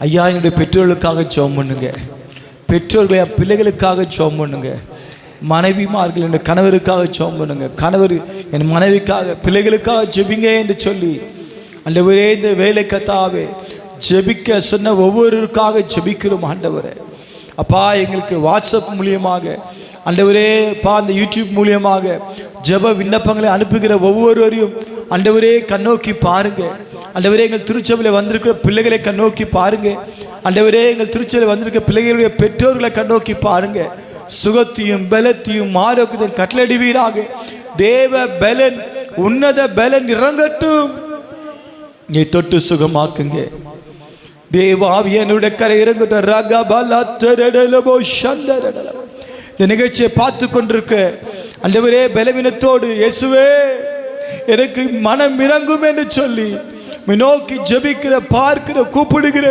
ஐயா என்னுடைய பெற்றோர்களுக்காக ஜெபம் பண்ணுங்க. பெற்றோர்களை பிள்ளைகளுக்காக ஜெபம் பண்ணுங்க. மனைவிமார்கள் என் கணவருக்காக ஜெபம் பண்ணுங்க. கணவர் என் மனைவிக்காக பிள்ளைகளுக்காக ஜெபிங்க என்று சொல்லி ஆண்டவரே இந்த வேலை கத்தாவே ஜெபிக்க சொன்ன ஒவ்வொருவருக்காக ஜெபிக்கிறோம் ஆண்டவரே. அப்பா எங்களுக்கு வாட்ஸ்அப் மூலியமாக ஆண்டவரே பா அந்த யூடியூப் மூலியமாக ஜெப விண்ணப்பங்களை அனுப்புகிற ஒவ்வொருவரையும் ஆண்டவரே கண்ணோக்கி பாருங்க. ஆண்டவரே எங்கள் திருச்சபையில் வந்திருக்கிற பிள்ளைகளை கண்ணோக்கி பாருங்க. ஆண்டவரே எங்கள் திருச்சபையில் வந்திருக்கிற பிள்ளைகளுடைய பெற்றோர்களை கண்ணோக்கி பாருங்க. சுகத்தையும் பலத்தையும் ஆரோக்கியத்தையும் கட்டளடிவீராக. தேவ பலன் உன்னத பலன் இறங்கட்டும். நீ தொட்டு சுகமாக்குங்க. தேவாவியனுடைய கரை இறங்கட்டும். இந்த நிகழ்ச்சியை பார்த்து கொண்டிருக்க ஆண்டவரே பலவீனத்தோடு இயேசுவே எனக்கு மனம் இறங்கும் என்று சொல்லி நோக்கி ஜெபிக்கிற பார்க்கிற கூப்பிடுகிற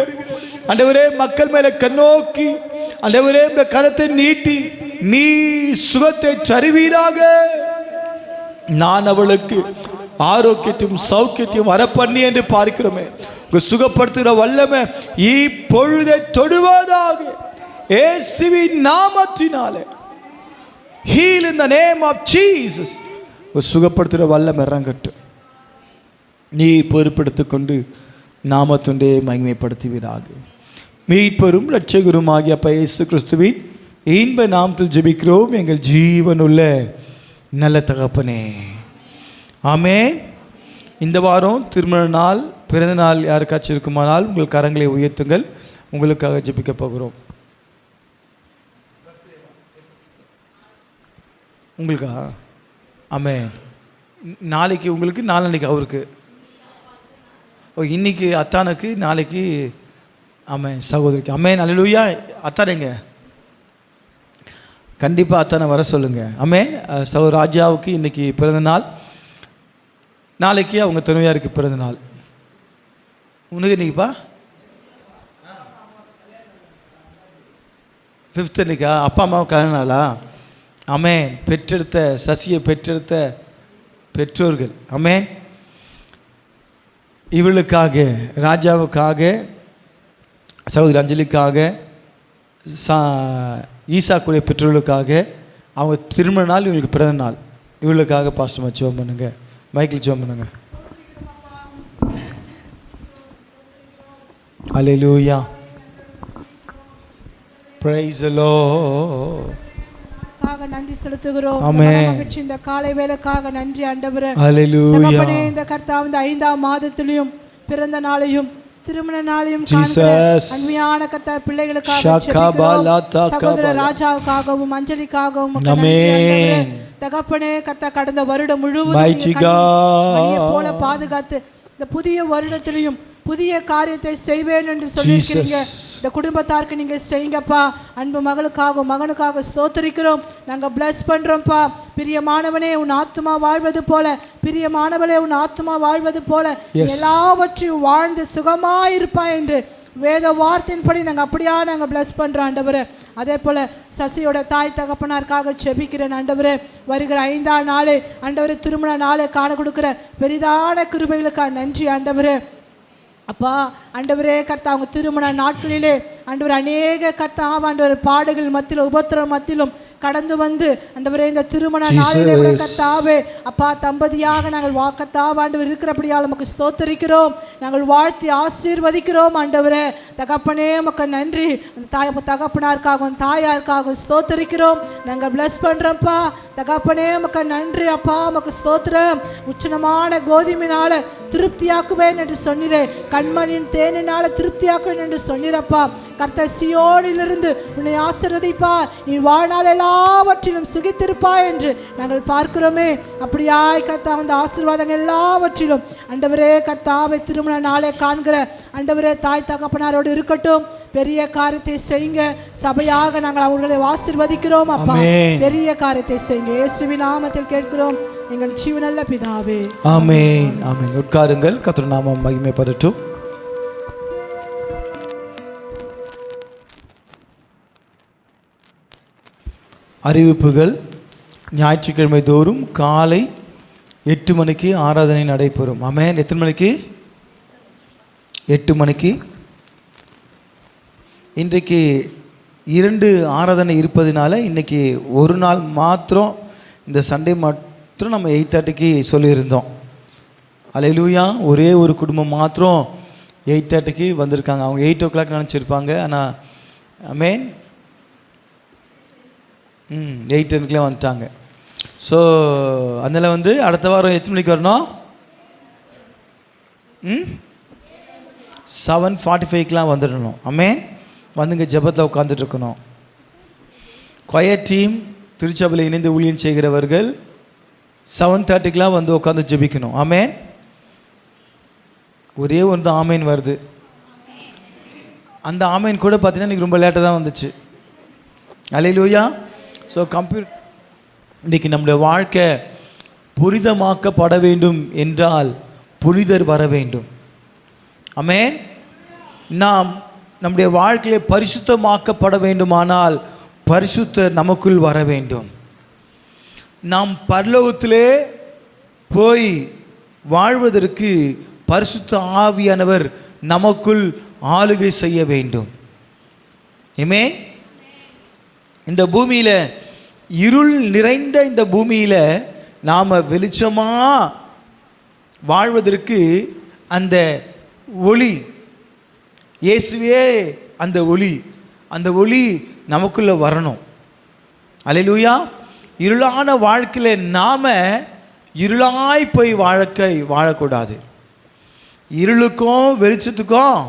ஆண்டவரே மக்கள் மேல கண்ணோக்கி ஆண்டவரே இந்த கரத்தை நீட்டி நீ சுகத்தை தருவீராக. நான் அவளுக்கு ஆரோக்கியத்தையும் சௌக்கியத்தையும் வரப்பண்ணி என்று பார்க்கிறோமே. சுகப்படுத்துகிற வல்லமை இப்பொழுதை தொடுவதாக இயேசுவின் நாமத்தினாலே. Heal in the name of Jesus. சுகப்படுத்துகிற வல்லமை இறங்கட்டும். நீ பொறுப்பெடுத்துக் கொண்டு நாமத்துண்டே மகிமைப்படுத்துவீராக. மீட்பெரும் இரட்சகருமாகிய அப்பா இயேசு கிறிஸ்துவின் இன்ப நாமத்தில் ஜெபிக்கிறோம் எங்கள் ஜீவனுள்ள நல்ல தகப்பனே, ஆமென். இந்த வாரம் திருமண நாள் பிறந்த நாள் யாருக்காச்சும் இருக்குமானால் உங்கள் கரங்களை உயர்த்துங்கள். உங்களுக்காக ஜெபிக்க போகிறோம். உங்களுக்கா? ஆமென். நாளைக்கு உங்களுக்கு, நாளைக்கு அவருக்கு. இன்னைக்கு அத்தானுக்கு, நாளைக்கு ஆமென் சகோதரிக்கு. ஆமென் அல்லேலூயா. அத்தானுங்க கண்டிப்பாக அத்தானை வர சொல்லுங்க. ஆமென். சகோதர ராஜாவுக்கு இன்னைக்கு பிறந்த நாள், நாளைக்கு அவங்க துணைவியாருக்கு பிறந்த நாள். உனக்கு இன்னைக்குப்பா 5th அன்னைக்கா? அப்பா அம்மாவுக்கு கல்யாண நாளா? ஆமென். பெற்றெடுத்த சசியை பெற்றெடுத்த பெற்றோர்கள். ஆமென். இவளுக்காக, ராஜாவுக்காக, சகோதரி அஞ்சலிக்காக, ஈசாக்குடைய பெற்றோர்களுக்காக, அவங்க திருமண நாள், இவங்களுக்கு பிறந்த நாள், இவளுக்காக பாஸ்டர் ஜெபம் பண்ணுங்க. மைக்கில் ஜெபம் பண்ணுங்க. ஹல்லேலூயா. Praise the Lord. நன்றி செலுத்துகிறோம். ஆமென். இந்த காலை வேளைக்காக நன்றி ஆண்டவரே. ஹல்லேலூயா. தகப்பனே இந்த கர்த்தாவே இந்த 5ஆம் மாதத்திலும் பிறந்த நாளையும் திருமண நாளையும் காண்கிற அன்பியான கர்த்தா பிள்ளைகளுக்காக சகோதர ராஜாவுக்காகவும் அஞ்சலிக்காகவும் தகப்பனே கர்த்தா கடந்த வருடம் முழுவதும் போல பாதுகாத்து இந்த புதிய வருடத்திலையும் புதிய காரியத்தை செய்வேன் என்று சொல்லியிருக்கிறீங்க. இந்த குடும்பத்தாருக்கு நீங்க செய்யுங்கப்பா. அன்பு மகளுக்காக மகனுக்காக ஸ்தோத்திரிக்கிறோம். நாங்க பிளஸ் பண்றோம்ப்பா. பிரியமானவனே உன் ஆத்மா வாழ்வது போல, பிரியமானவளே உன் ஆத்மா வாழ்வது போல எல்லாவற்றையும் வாழ்ந்து சுகமாயிருப்பாய் என்று வேத வார்த்தையின்படி நாங்கள் அப்படியா நாங்கள் பிளஸ் பண்ணுறோம் ஆண்டவரே. அதே போல் சசியோட தாய் தகப்பனாருக்காக செபிக்கிறேன் ஆண்டவரே. வருகிற 5ஆம் நாளே ஆண்டவரே திருமண நாளை காண கொடுக்குற பெரிதான கிருபைகளுக்காக நன்றி ஆண்டவரே. அப்பா ஆண்டவரே கர்த்தா அவங்க திருமண நாட்களிலே ஆண்டவர் அநேக கர்த்தா ஆண்டவர் பாடுகள் மத்தியிலும் உபத்திரம் மத்தியிலும் கடந்து வந்து ஆண்டவரே இந்த திருமண நாளிலே கர்த்தாவே அப்பா தம்பதியாக நாங்கள் ஆண்டவர் இருக்கிறபடியால் நமக்கு ஸ்தோத்திரிக்கிறோம். நாங்கள் வாழ்த்தி ஆசீர்வதிக்கிறோம் ஆண்டவரே. தகப்பனே நமக்கு நன்றி. தகப்பனாருக்காகவும் தாயாருக்காகவும் ஸ்தோத்திரிக்கிறோம். நாங்கள் பிளஸ் பண்றோம்ப்பா. தகப்பனே நமக்கு நன்றி அப்பா. நமக்கு ஸ்தோத்திரம். உச்சனமான கோதுமையினால திருப்தியாக்குவேன் என்று சொன்னீரே, கண்மணியின் தேனினால திருப்தியாக்குவேன் என்று சொன்னீரப்பா. கர்த்தர் சீயோனிலிருந்து உன்னை ஆசீர்வதிப்பா. நீ வாழ்நாள் எல்லாவற்றிலும் சுகித்திருப்பாய் என்று நாங்கள் பார்க்கிறோமே. அப்படியாய் கர்த்தா அந்த ஆசீர்வாதங்கள் எல்லாவற்றிலும் ஆண்டவரே கர்த்தாவை திருமண நாளை காண்கிற ஆண்டவரே தாய் தகப்பனாரோடு இருக்கட்டும். பெரிய காரியத்தை செய்யுங்க. சபையாக நாங்கள் அவர்களை ஆசீர்வதிக்கிறோம் அப்பா. பெரிய காரியத்தை செய்யுங்க. இயேசுவின் நாமத்தில் கேட்கிறோம் எங்கள் ஜீவனுள்ள பிதாவே. ஆமென். ஆமென். உட்காருங்கள். கர்த்தர் நாமம் மகிமைப்படட்டும். அறிவிப்புகள். ஞாயிற்றுக்கிழமை தோறும் காலை 8 மணிக்கு ஆராதனை நடைபெறும். ஆமென். எத்தனை மணிக்கு? 8 மணிக்கு இன்றைக்கு 2 ஆராதனை இருப்பதினால இன்றைக்கி ஒரு நாள் மாத்திரம், இந்த சண்டே மாத்திரம் நம்ம 8:30க்கு சொல்லியிருந்தோம். அல்லேலூயா. ஒரே ஒரு குடும்பம் மாத்திரம் 8:30க்கு வந்திருக்காங்க. அவங்க 8 o'clock நினச்சிருப்பாங்க. ஆனால் ஆமென் 8:10க்குலாம் வந்துட்டாங்க. ஸோ அதனால் அடுத்த வாரம் எத்தனை மணிக்கு வரணும்? 7:45க்கெலாம் வந்துடணும். ஆமென். வந்துங்க ஜெபத்தில் உட்காந்துட்டு இருக்கணும். கொயர் டீம் திருச்சபையில் இணைந்து ஊழியம் செய்கிறவர்கள் 7:30க்கெலாம் வந்து உட்காந்து ஜெபிக்கணும். ஆமென். ஒரே ஒன்று தான் ஆமேன் வருது. அந்த ஆமேன் கூட பார்த்தீங்கன்னா இன்றைக்கி ரொம்ப லேட்டாக தான் வந்துச்சு. அல்லேலூயா. ஸோ இன்றைக்கி நம்முடைய வாழ்க்கை புனிதமாக்கப்பட வேண்டும் என்றால் புனிதர் வர வேண்டும். ஆமென். நாம் நம்முடைய வாழ்க்கையை பரிசுத்தமாக்கப்பட வேண்டுமானால் பரிசுத்தர் நமக்குள் வர வேண்டும். நாம் பரலோகத்திலே போய் வாழ்வதற்கு பரிசுத்த ஆவியானவர் நமக்குள் ஆளுகை செய்ய வேண்டும். ஆமென். இந்த பூமியில் இருள் நிறைந்த இந்த பூமியில் நாம் வெளிச்சமாக வாழ்வதற்கு அந்த ஒளி, இயேசுவே அந்த ஒளி நமக்குள்ளே வரணும். அல்லேலூயா. இருளான வாழ்க்கையில் நாம் இருளாய் போய் வாழக்கூடாது. இருளுக்கும் வெளிச்சத்துக்கும்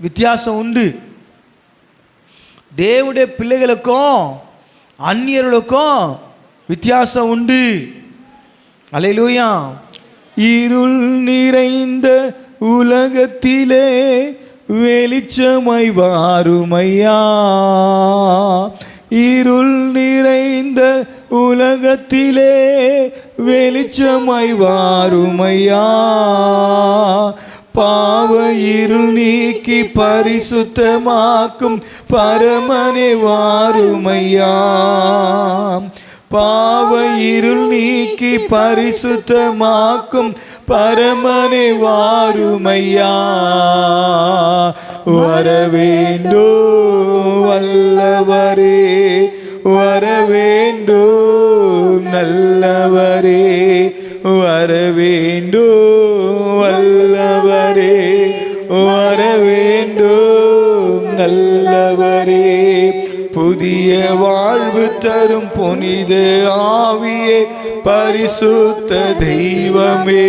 வித்தியாசம் உண்டு. தேவனுடைய பிள்ளைகளுக்கும் அந்நியர்களுக்கும் வித்தியாசம் உண்டு. அல்லேலூயா. இருள் நிறைந்த உலகத்திலே வெளிச்சமாய் வாருமையா. இருள் நிறைந்த உலகத்திலே வெளிச்சமாய் வாருமையா. பாவ இருள் நீக்கி பரிசுத்தமாக்கும் பரமனே வாருமையா. பாவ இருள் நீக்கி பரிசுத்தமாக்கும் பரமனே வாருமையா. வரவேண்டோ வல்லவரே, வரவேண்டோ நல்லவரே, வரவேண்டோ வல்லவரே, வரவேண்டோ நல்லவரே. புதிய வாழ்வு தரும் புனித ஆவியே, பரிசுத்த தெய்வமே,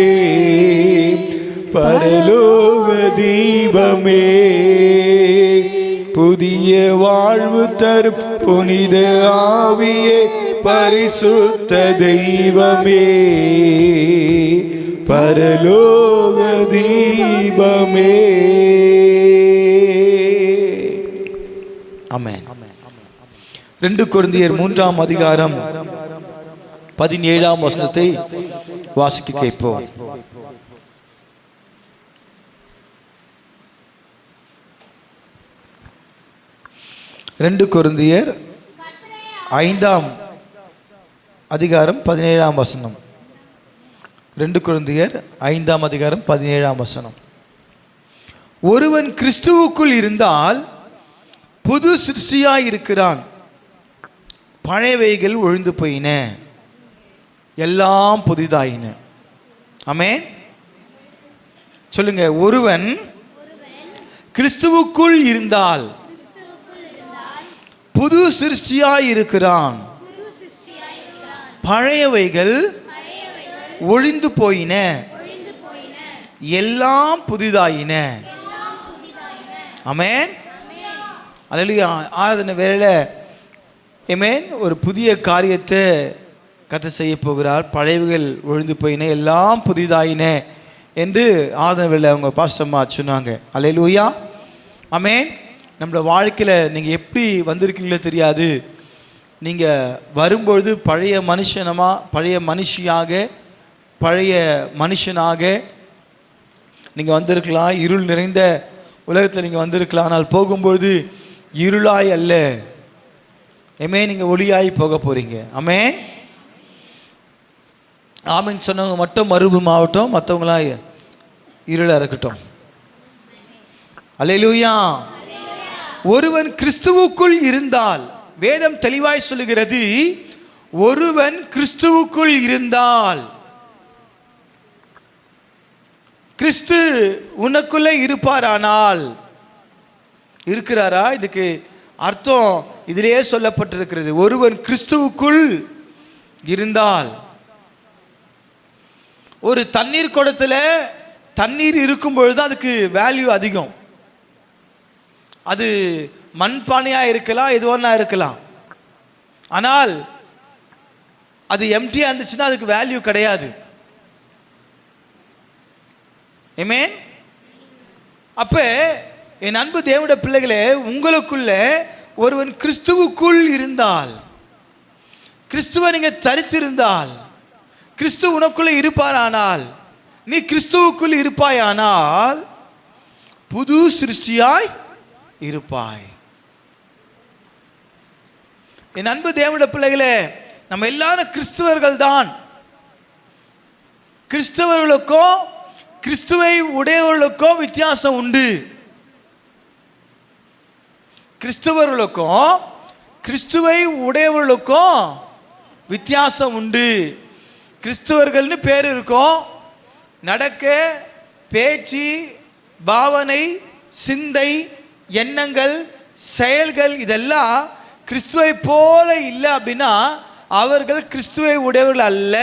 பரலோக தீபமே. புதிய வாழ்வு தரும் புனித ஆவியே, பரிசுத்த தெய்வமே, பரலோக தீபமே. ஆமென். 2 கொரிந்தியர் 3ஆம் அதிகாரம் 17ஆம் வசனத்தை வாசிக்க கேட்போம். 2 கொரிந்தியர் 5ஆம் அதிகாரம் 17ஆம் வசனம். 2 கொரிந்தியர் 5ஆம் அதிகாரம் 17ஆம் வசனம். ஒருவன் கிறிஸ்துவுக்குள் இருந்தால் புது சிருஷ்டியாய் இருக்கிறான், பழையவைகள் ஒழிந்து போயின, எல்லாம் புதிதாயின. ஆமென். சொல்லுங்க. ஒருவன் கிறிஸ்துவுக்குள் இருந்தால் புது சிருஷ்டியாய் இருக்கிறான், பழையவைகள் ஒழிந்து போயின, எல்லாம் புதிதாயின. ஆமென். அல்லேலூயா. ஆராதனை வேளையில ஆமென் ஒரு புதிய காரியத்தை கர்த்தர் செய்ய போகிறார். பழையவைகள் ஒழிந்து போயின, எல்லாம் புதிதாயின என்று ஆராதனை வேளையில அவங்க பாஸ்டம்மா சொன்னாங்க. அல்லேலூயா. ஆமென். நம்மளோட வாழ்க்கையில் நீங்கள் எப்படி வந்திருக்கீங்களோ தெரியாது. நீங்கள் வரும்பொழுது பழைய மனுஷியாக பழைய மனுஷனாக நீங்கள் வந்திருக்கலாம். இருள் நிறைந்த உலகத்தில் நீங்கள் வந்திருக்கலாம். ஆனால் போகும்பொழுது இருளாய் அல்ல, ஆமென், நீங்கள் ஒளியாய் போக போகிறீங்க. ஆமென். ஆமென் சொன்னவங்க மட்டும் மறுபுறமாகட்டும், மற்றவங்களாம் இருளாக இருக்கட்டும். அல்லேலூயா. ஒருவன் கிறிஸ்துவுக்குள் இருந்தால், வேதம் தெளிவாய் சொல்லுகிறது, ஒருவன் கிறிஸ்துவுக்குள் இருந்தால், கிறிஸ்து உனக்குள்ளே இருப்பாரானால், இருக்கிறாரா? இதுக்கு அர்த்தம் இதிலேயே சொல்லப்பட்டிருக்கிறது. ஒருவன் கிறிஸ்துவுக்குள் இருந்தால், ஒரு தண்ணீர் குடத்தில் தண்ணீர் இருக்கும் பொழுது அதுக்கு வேல்யூ அதிகம். அது மண்பானையாக இருக்கலாம், எது ஒன்றா இருக்கலாம். ஆனால் அது எம்டியாக இருந்துச்சுன்னா அதுக்கு வேல்யூ கிடையாது. ஆமென். அப்ப என் அன்பு தேவனுடைய பிள்ளைகளே, உங்களுக்குள்ள ஒருவன் கிறிஸ்துவுக்குள் இருந்தால், கிறிஸ்துவை நீங்க தரித்திருந்தால், கிறிஸ்து உனக்குள்ள இருப்பாரானால், நீ கிறிஸ்துவுக்குள் இருப்பாயானால் புது சிருஷ்டியாய் இருப்பாய். என் அன்பு தேவனுடைய பிள்ளைகளே, நம்ம எல்லாரும் கிறிஸ்துவர்கள் தான். கிறிஸ்தவர்களுக்கும் கிறிஸ்துவை உடையவர்களுக்கும் வித்தியாசம் உண்டு. கிறிஸ்தவர்களுக்கும் கிறிஸ்துவை உடையவர்களுக்கும் வித்தியாசம் உண்டு. கிறிஸ்தவர்கள்னு பேர் இருக்கும். நடக்க, பேச்சு, பாவனை, சிந்தை, எண்ணங்கள், செயல்கள் இதெல்லாம் கிறிஸ்துவை போல இல்லை அப்படின்னா அவர்கள் கிறிஸ்துவை உடையவர்கள் அல்ல.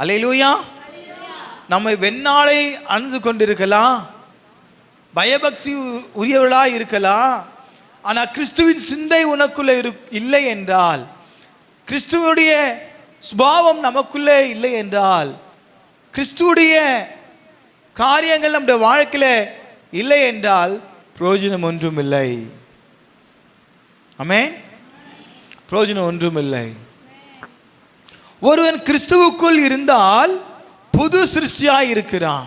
அல்லேலூயா. நம்மை வெண்ணாளை அணிந்து கொண்டிருக்கலாம், பயபக்தி உரியவர்களாக இருக்கலாம். ஆனால் கிறிஸ்துவின் சிந்தை உனக்குள்ளே இல்லை என்றால், கிறிஸ்துவுடைய சுபாவம் நமக்குள்ளே இல்லை என்றால், கிறிஸ்துவுடைய காரியங்கள் நம்முடைய வாழ்க்கையில் இல்லை என்றால் பிரயோஜனம் ஒன்றும் இல்லை. ஆமென். பிரயோஜனம் ஒன்றும் இல்லை. ஒருவன் கிறிஸ்துவுக்குள் இருந்தால் புது சிருஷ்டியாய் இருக்கிறான்.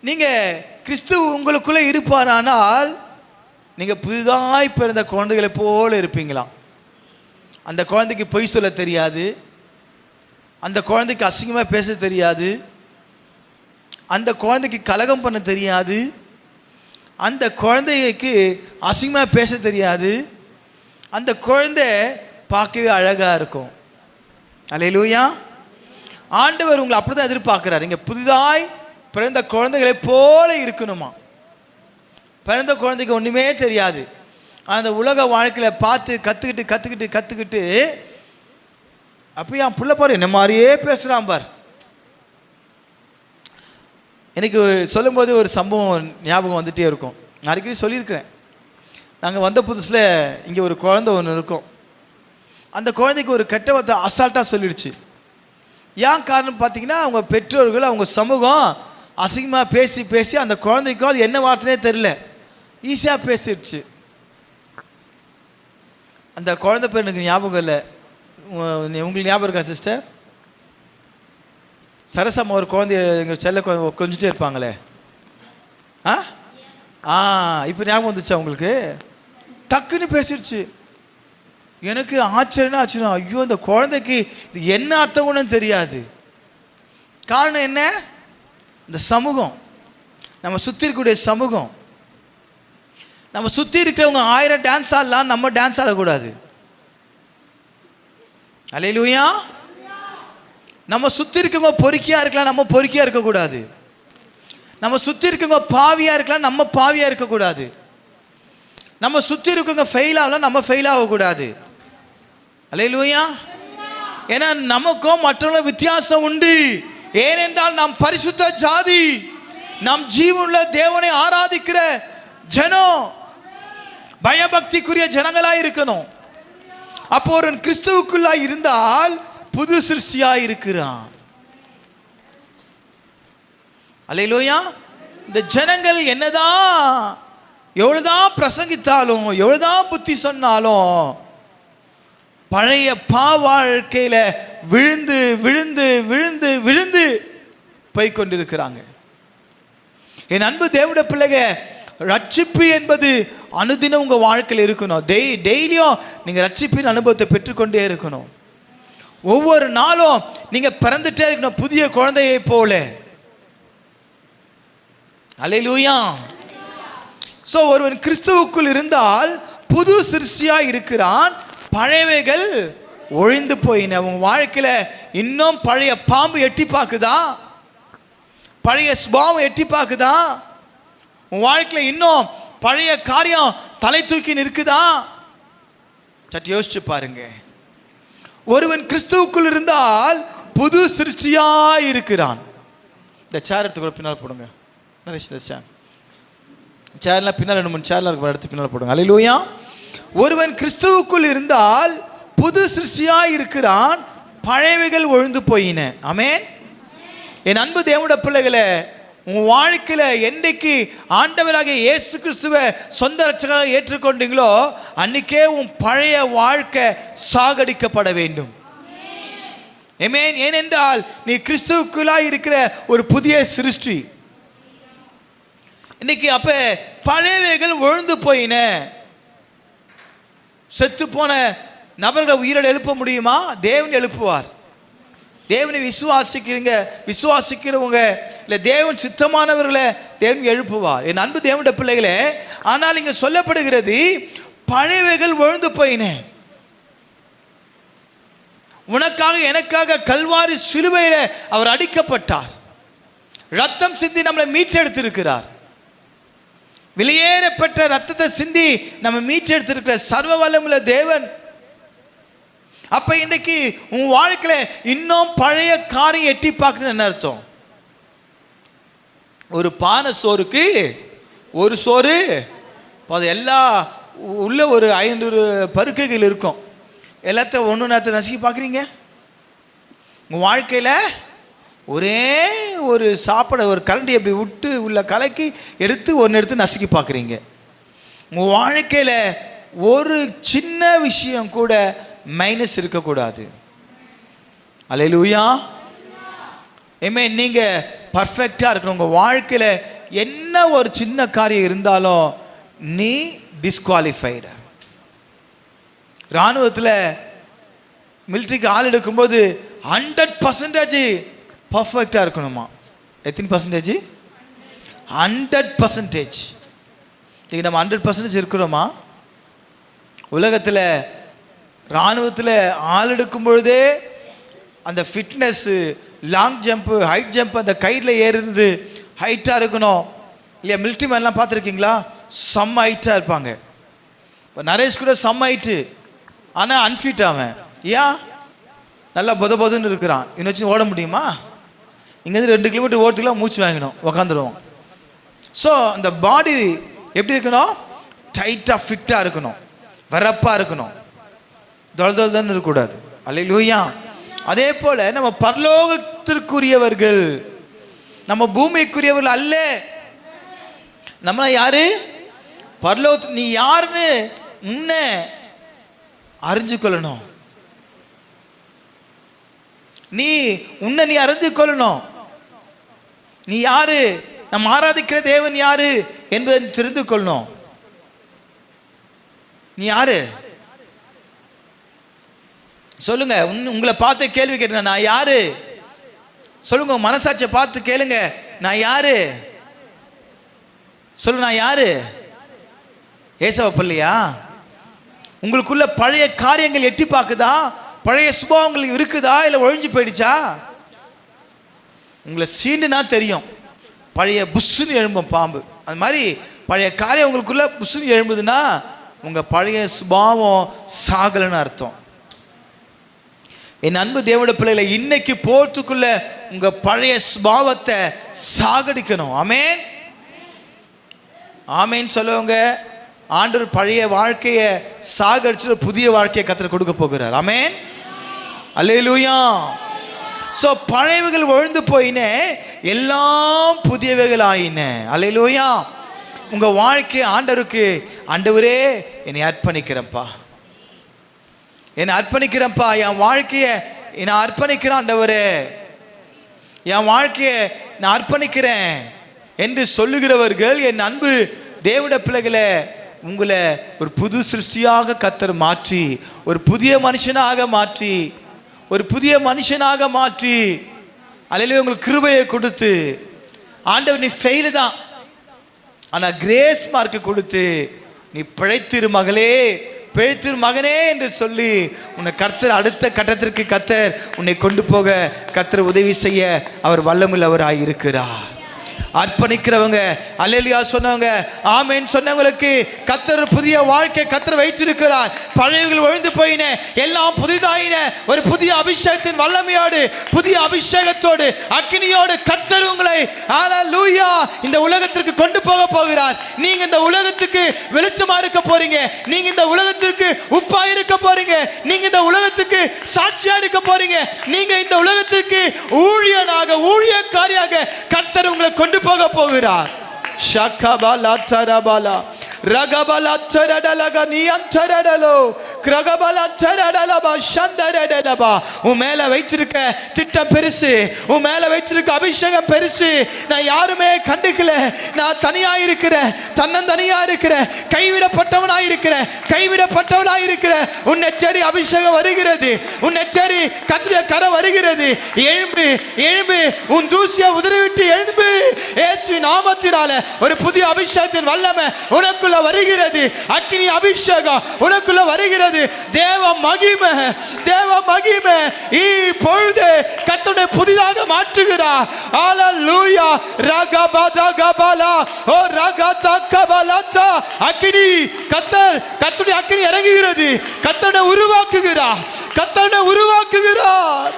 நீங்க கிறிஸ்து உங்களுக்குள்ள இருப்பாரானால் நீங்க புதிதாய் பிறந்த குழந்தைகளை போல இருப்பீங்களாம். அந்த குழந்தைக்கு பொய் சொல்ல தெரியாது, அந்த குழந்தைக்கு அசிங்கமாக பேச தெரியாது, அந்த குழந்தைக்கு கலகம் பண்ண தெரியாது, அந்த குழந்தைக்கு அசிங்கமாக பேச தெரியாது, அந்த குழந்தை பார்க்கவே அழகாக இருக்கும். அல்லேலூயா. ஆண்டவர் உங்களை அப்படி தான் எதிர்பார்க்கிறார். நீங்கள் புதிதாய் பிறந்த குழந்தைகளை போல இருக்கணுமா. பிறந்த குழந்தைக்கு ஒன்றுமே தெரியாது, அந்த உலக வாழ்க்கையில் பார்த்து கற்றுக்கிட்டு அப்போ என் பிள்ளை பாரு என்ன மாதிரியே பேசுகிறான் பார். எனக்கு சொல்லும்போது ஒரு சம்பவம் ஞாபகம் வந்துகிட்டே இருக்கும். நான் அடிக்கடி சொல்லியிருக்கிறேன். நாங்கள் வந்த புதுசில் இங்கே ஒரு குழந்தை ஒன்று இருக்கும். அந்த குழந்தைக்கு ஒரு கெட்ட வார்த்தை அசால்ட்டாக சொல்லிடுச்சு. ஏன் காரணம் பார்த்தீங்கன்னா, அவங்க பெற்றோர்கள், அவங்க சமூகம் அசிங்கமாக பேசி அந்த குழந்தைக்கும் அது என்ன வார்த்தைனே தெரியல, ஈஸியாக பேசிடுச்சு. அந்த குழந்தை பேர் எனக்கு ஞாபகம் இல்லை. உங்களுக்கு ஞாபகம் இருக்கா சிஸ்டர்? சரசம்மா ஒரு குழந்தைய எங்கள் செல்ல கொஞ்சிட்டே இருப்பாங்களே. இப்போ ஞாபகம் வந்துச்சா உங்களுக்கு? டக்குன்னு பேசிடுச்சு. எனக்கு ஆச்சரியம். ஐயோ, இந்த குழந்தைக்கு இது என்ன அர்த்தம் கூட தெரியாது. காரணம் என்ன? இந்த சமூகம், நம்ம சுற்றி இருக்கக்கூடிய சமூகம். நம்ம சுற்றி இருக்கிறவங்க 1000 டான்ஸ் ஆடலாம், நம்ம டான்ஸ் ஆடக்கூடாது. அல்லேலூயா. நம்ம சுற்றி இருக்கவங்க பொறுக்கியாக இருக்கலாம், நம்ம பொறுக்கியாக இருக்கக்கூடாது. நம்ம சுற்றி இருக்கவங்க பாவியாக இருக்கலாம், நம்ம பாவியாக இருக்கக்கூடாது. நம்ம சுற்றி இருக்கவங்க ஃபெயில் ஆகலாம், நம்ம ஃபெயில் ஆகக்கூடாது. அல்லேலூயா. ஏன்னா நமக்கும் மற்றவங்களும் வித்தியாசம் உண்டு. ஏனென்றால் நாம் பரிசுத்த ஜாதி, நாம் ஜீவனுள்ள தேவனை ஆராதிக்கிற ஜனம், பயபக்திக்குரிய ஜனங்களாய் இருக்கணும். அப்போ ஒரு கிறிஸ்துவுக்குள்ளாய் இருந்தால் புது சிருஷ்டியாய் இருக்கிறான். அல்லேலூயா. இந்த ஜனங்கள் என்னதான் எவ்வளவுதான் பிரசங்கித்தாலும், எவ்வளவுதான் புத்தி சொன்னாலும், பழைய வாழ்க்கையில விழுந்து விழுந்து விழுந்து விழுந்து போய் கொண்டிருக்கிறாங்க. என் அன்பு தேவனுடைய பிள்ளைங்க, ரட்சிப்பு என்பது அனுதினம் உங்க வாழ்க்கையில் இருக்கணும். டெய்லியும் நீங்க ரட்சிப்பின் அனுபவத்தை பெற்றுக்கொண்டே இருக்கணும். ஒவ்வொரு நாளும் நீங்க பிறந்துட்டே இருக்கணும் புதிய குழந்தையை போல. அல்லேலூயா. ஸோ ஒருவன் கிறிஸ்துவுக்குள் இருந்தால் புது சிருஷ்டியா இருக்கிறான், பழையவைகள் ஒழிந்து போயின. உன் வாழ்க்கையில இன்னும் பழைய பாம்பு எட்டி பார்க்குதா? பழைய சுபாவம் எட்டி பார்க்குதா? உன் வாழ்க்கையில இன்னும் பழைய காரியம் தலை தூக்கி நிற்குதா? சற்று யோசிச்சு பாருங்க. ஒருவன் கிறிஸ்துவுக்குள் இருந்தால் புது சிருஷ்டியா இருக்கிறான். இந்த சேர் எடுத்துக்கூட பின்னால் போடுங்க. சேர்லாம் பின்னால் 2-3 சேர்லாம் எடுத்து பின்னால் போடுங்க. அல்லேலூயா. ஒருவன் கிறிஸ்துவுக்குள் இருந்தால் புது சிருஷ்டியா இருக்கிறான், பழையவைகள் ஒழிந்து போயின. ஆமென். என் அன்பு தேவனுடைய பிள்ளைகளே, உன் வாழ்க்கையில என்னைக்கு ஆண்டவராகிய இயேசு கிறிஸ்துவை சொந்த ரட்சகராக ஏற்றுக்கொண்டீங்களோ அன்னைக்கே உன் பழைய வாழ்க்கை சாகடிக்கப்பட வேண்டும். ஆமென். ஏனென்றால் நீ கிறிஸ்துவுக்குள்ளாய் இருக்கிற ஒரு புதிய சிருஷ்டி. இன்னைக்கு அப்ப பழையவைகள் ஒழிந்து போயின. செத்து போன நபர்களை உயிரோடு எழுப்ப முடியுமா? தேவன் எழுப்புவார். தேவனை விசுவாசிக்கிறவங்க இல்லை தேவன் சித்தமானவர்களை தேவன் எழுப்புவார். என் அன்பு தேவனுடைய பிள்ளைகளே, ஆனால் இங்கே சொல்லப்படுகிறது பழையவைகள் ஒழிந்து போயின. உனக்காக எனக்காக கல்வாரி சிலுவையில் அவர் அடிக்கப்பட்டார், ரத்தம் சிந்தி நம்மளை மீட்டெடுத்திருக்கிறார். வெளியேறப்பட்ட ரத்தத்தை சிந்தி நம்ம மீட்டெடுத்திருக்கிற சர்வ வல்லமுள்ள தேவன். அப்ப இன்னைக்கு உன் வாழ்க்கையில இன்னும் பழைய காரியம் எட்டி பார்க்குறது என்ன அர்த்தம்? ஒரு பானை சோறுக்கு ஒரு சோறு, அது எல்லா உள்ள ஒரு 500 பருக்கைகள் இருக்கும். எல்லாத்தையும் ஒன்று நேரத்தை நசுக்கி பார்க்குறீங்க. உங்கள் வாழ்க்கையில் ஒரே ஒரு சாப்பிட ஒரு கரண்டி அப்படி விட்டு உள்ள கலக்கி எடுத்து நசுக்கி பார்க்குறீங்க. உங்கள் வாழ்க்கையில் ஒரு சின்ன விஷயம் கூட மைனஸ் இருக்கக்கூடாது. அல்லேலூயா. ஆமென். நீங்கள் பர்ஃபெக்டாக இருக்கணும். உங்கள் வாழ்க்கையில் என்ன ஒரு சின்ன காரியம் இருந்தாலும் நீ டிஸ்குவாலிஃபைடு. இராணுவத்தில் மிலிட்ரிக்கு ஆள் எடுக்கும்போது 100% பர்ஃபெக்டாக இருக்கணுமா? எத்தனை பர்சன்டேஜ்? 100%. சரி, நம்ம 100% இருக்கிறோமா? உலகத்தில் இராணுவத்தில் ஆள் எடுக்கும் பொழுதே அந்த fitness, long jump, height jump, அந்த கயிறில் ஏறுறது ஹைட்டாக இருக்கணும் இல்லையா? மிலிட்ரி மேன்லாம் பார்த்துருக்கீங்களா? செம்ம ஹைட்டாக இருப்பாங்க. இப்போ நரேஷ் கூட செம்ம ஹைட்டு, ஆனால் அன்ஃபிட் அவன். ஏன்? நல்லா பொதுன்னு இருக்கிறான். இவனை வச்சு ஓட முடியுமா? இங்கேருந்து 2 கிலோமீட்டர் ஓட்டுக்கலாம் மூச்சு வாங்கிடும், உக்காந்துருவோம். ஸோ அந்த பாடி எப்படி இருக்கணும்? டைட்டாக ஃபிட்டாக இருக்கணும், வரப்பாக இருக்கணும், தொல்தொல்தான் இருக்கக்கூடாது. அல்லேலூயா. அதே போல் நம்ம பரலோகத்திற்குரியவர்கள், நம்ம பூமிக்குரியவர்கள் அல்ல. நம்ம யாரு? பரலோகத்து. நீ யாருன்னு உன்னை அறிஞ்சு கொள்ளணும். நீ அறிஞ்சு கொள்ளணும். நீ யாரு, நம்ம ஆராதிக்கிற தேவன் யாரு என்பதை தெரிந்து கொள்ளணும். நீ யாரு சொல்லுங்க. உங்களை பார்த்து கேள்வி கேட்டேன், நான் யாரு சொல்லுங்க. மனசாட்சியை பார்த்து கேளுங்க, நான் யாரு சொல்லுங்க. நான் யாரு? ஏசவ பிள்ளையா? உங்களுக்குள்ள பழைய காரியங்கள் எட்டி பார்க்குதா? பழைய சுபாவங்கள் இருக்குதா? இல்லை ஒழிஞ்சு போயிடுச்சா? உங்களை சீண்டுனா தெரியும், பழைய புஷ்ஷுன்னு எழும்பும் பாம்பு. அது மாதிரி பழைய காரியம் உங்களுக்குள்ள புஷ்ஷுன்னு எழும்புதுன்னா உங்கள் பழைய சுபாவம் சாகலைன்னு அர்த்தம். என் அன்பு தேவனுடைய பிள்ளைகளை, இன்னைக்கு போறதுக்குள்ள உங்கள் பழைய சுபாவத்தை சாகடிக்கணும். ஆமேன். ஆமேன் சொல்லுவங்க. ஆண்டவர் பழைய வாழ்க்கையை சாகடிச்சு புதிய வாழ்க்கையை கர்த்தர் கொடுக்க போகிறார். ஆமேன். அல்லேலூயா. ஸோ பழையவைகள் ஒழிந்து போயின, எல்லாம் புதியவைகள் ஆயின. அல்லேலூயா. உங்கள் வாழ்க்கை ஆண்டவருக்கு, ஆண்டவரே என்னை அர்ப்பணிக்கிறேன்ப்பா, என்னை அர்ப்பணிக்கிறேன்ப்பா, என் வாழ்க்கையை நான் அர்ப்பணிக்கிறேன் ஆண்டவரே, என் வாழ்க்கையை நான் அர்ப்பணிக்கிறேன் என்று சொல்லுகிறவர்கள், என் அன்பு தேவனுடைய பிள்ளைகளை, உங்களை ஒரு புது சிருஷ்டியாக கர்த்தர் மாற்றி, ஒரு புதிய மனுஷனாக மாற்றி, ஒரு புதிய மனுஷனாக மாற்றி, அல்லேலூயா, உங்களுக்கு கிருபையை கொடுத்து, ஆண்டவர் நீ ஃபெயிலு தான், ஆனால் கிரேஸ் மார்க்கு கொடுத்து நீ பிழைத்திரு மகளே, பிழைத்திரு மகனே என்று சொல்லி உன்னை கர்த்தர் அடுத்த கட்டத்திற்கு கர்த்தர் உன்னை கொண்டு போக கர்த்தர் உதவி செய்ய அவர் வல்லமுள்ளவராய் இருக்கிறார். அர்ப்பணிக்கிறவங்க, அல்லேலூயா சொன்னவங்க, ஆமென் சொன்னவங்களுக்கு கர்த்தர் புதிய வாழ்க்கை கர்த்தர் வைத்திருக்கிறார். பழையவர்கள் ஒழிந்து போயின, எல்லாம் புதிதாயின. ஒரு புதிய அபிஷேகத்தின் வல்லமையோடு, புதிய அபிஷேகத்தோடு, அக்கினியோடு கர்த்தர் உங்களை அல்லேலூயா இந்த உலகத்திற்கு கொண்டு போக போகிறார். நீங்க இந்த உலகத்துக்கு வெளிச்சமா இருக்க போறீங்க. நீங்க இந்த உலகத்திற்கு உப்பா இருக்க போறீங்க. நீங்க இந்த உலகத்துக்கு சாட்சியா இருக்க போறீங்க. நீங்க இந்த உலகத்திற்கு ஊழியனாக, ஊழியக்காரியாக கர்த்தர் உங்களை கொண்டு போக போகிறார். ஷக்கபாலா தரபாலா ரகபாலா தரடலக நியந்தரடலோ கிரகபாலா தரடலபா சந்தரடலபா. உன் மேல வைத்திருக்க திட்டம் பெருசு, உன் மேல வைத்திருக்க அபிஷேகம் பெருசு. நான் யாருமே கண்டுக்கல, நான் தனியா இருக்கிறேன், தன்னந்தனியா இருக்கிறேன், கைவிடப்பட்டவனாய் இருக்கிறேன், கைவிடப்பட்டவனாய் இருக்கிறேன். உன்னை தேடி அபிஷேகம் வருகிறது, உன்னை தேடி கர்த்தருடைய கரம் வருகிறது. எழும்பு, எழும்பு, உன் தூசியை உதறிவிட்டு எழும்பு. இயேசு நாமத்தினால ஒரு புதிய அபிஷேகத்தின் வல்லமை உனக்குள்ள வருகிறது. அக்கினி அபிஷேகம் உனக்குள்ள வருகிறது. தேவ மகிமை, தேவ மகிமை இப்பொழுது கர்த்தருடைய புதிதாக மாற்றுகிறார். ஹalleluya. ரகபதா கபலா ஓ ரகதா கபலதா. அக்கினி கர்த்தருடைய அக்கினி இறங்குகிறது. கர்த்தரை உருவாக்குகிறார், கர்த்தரை உருவாக்குகிறார்.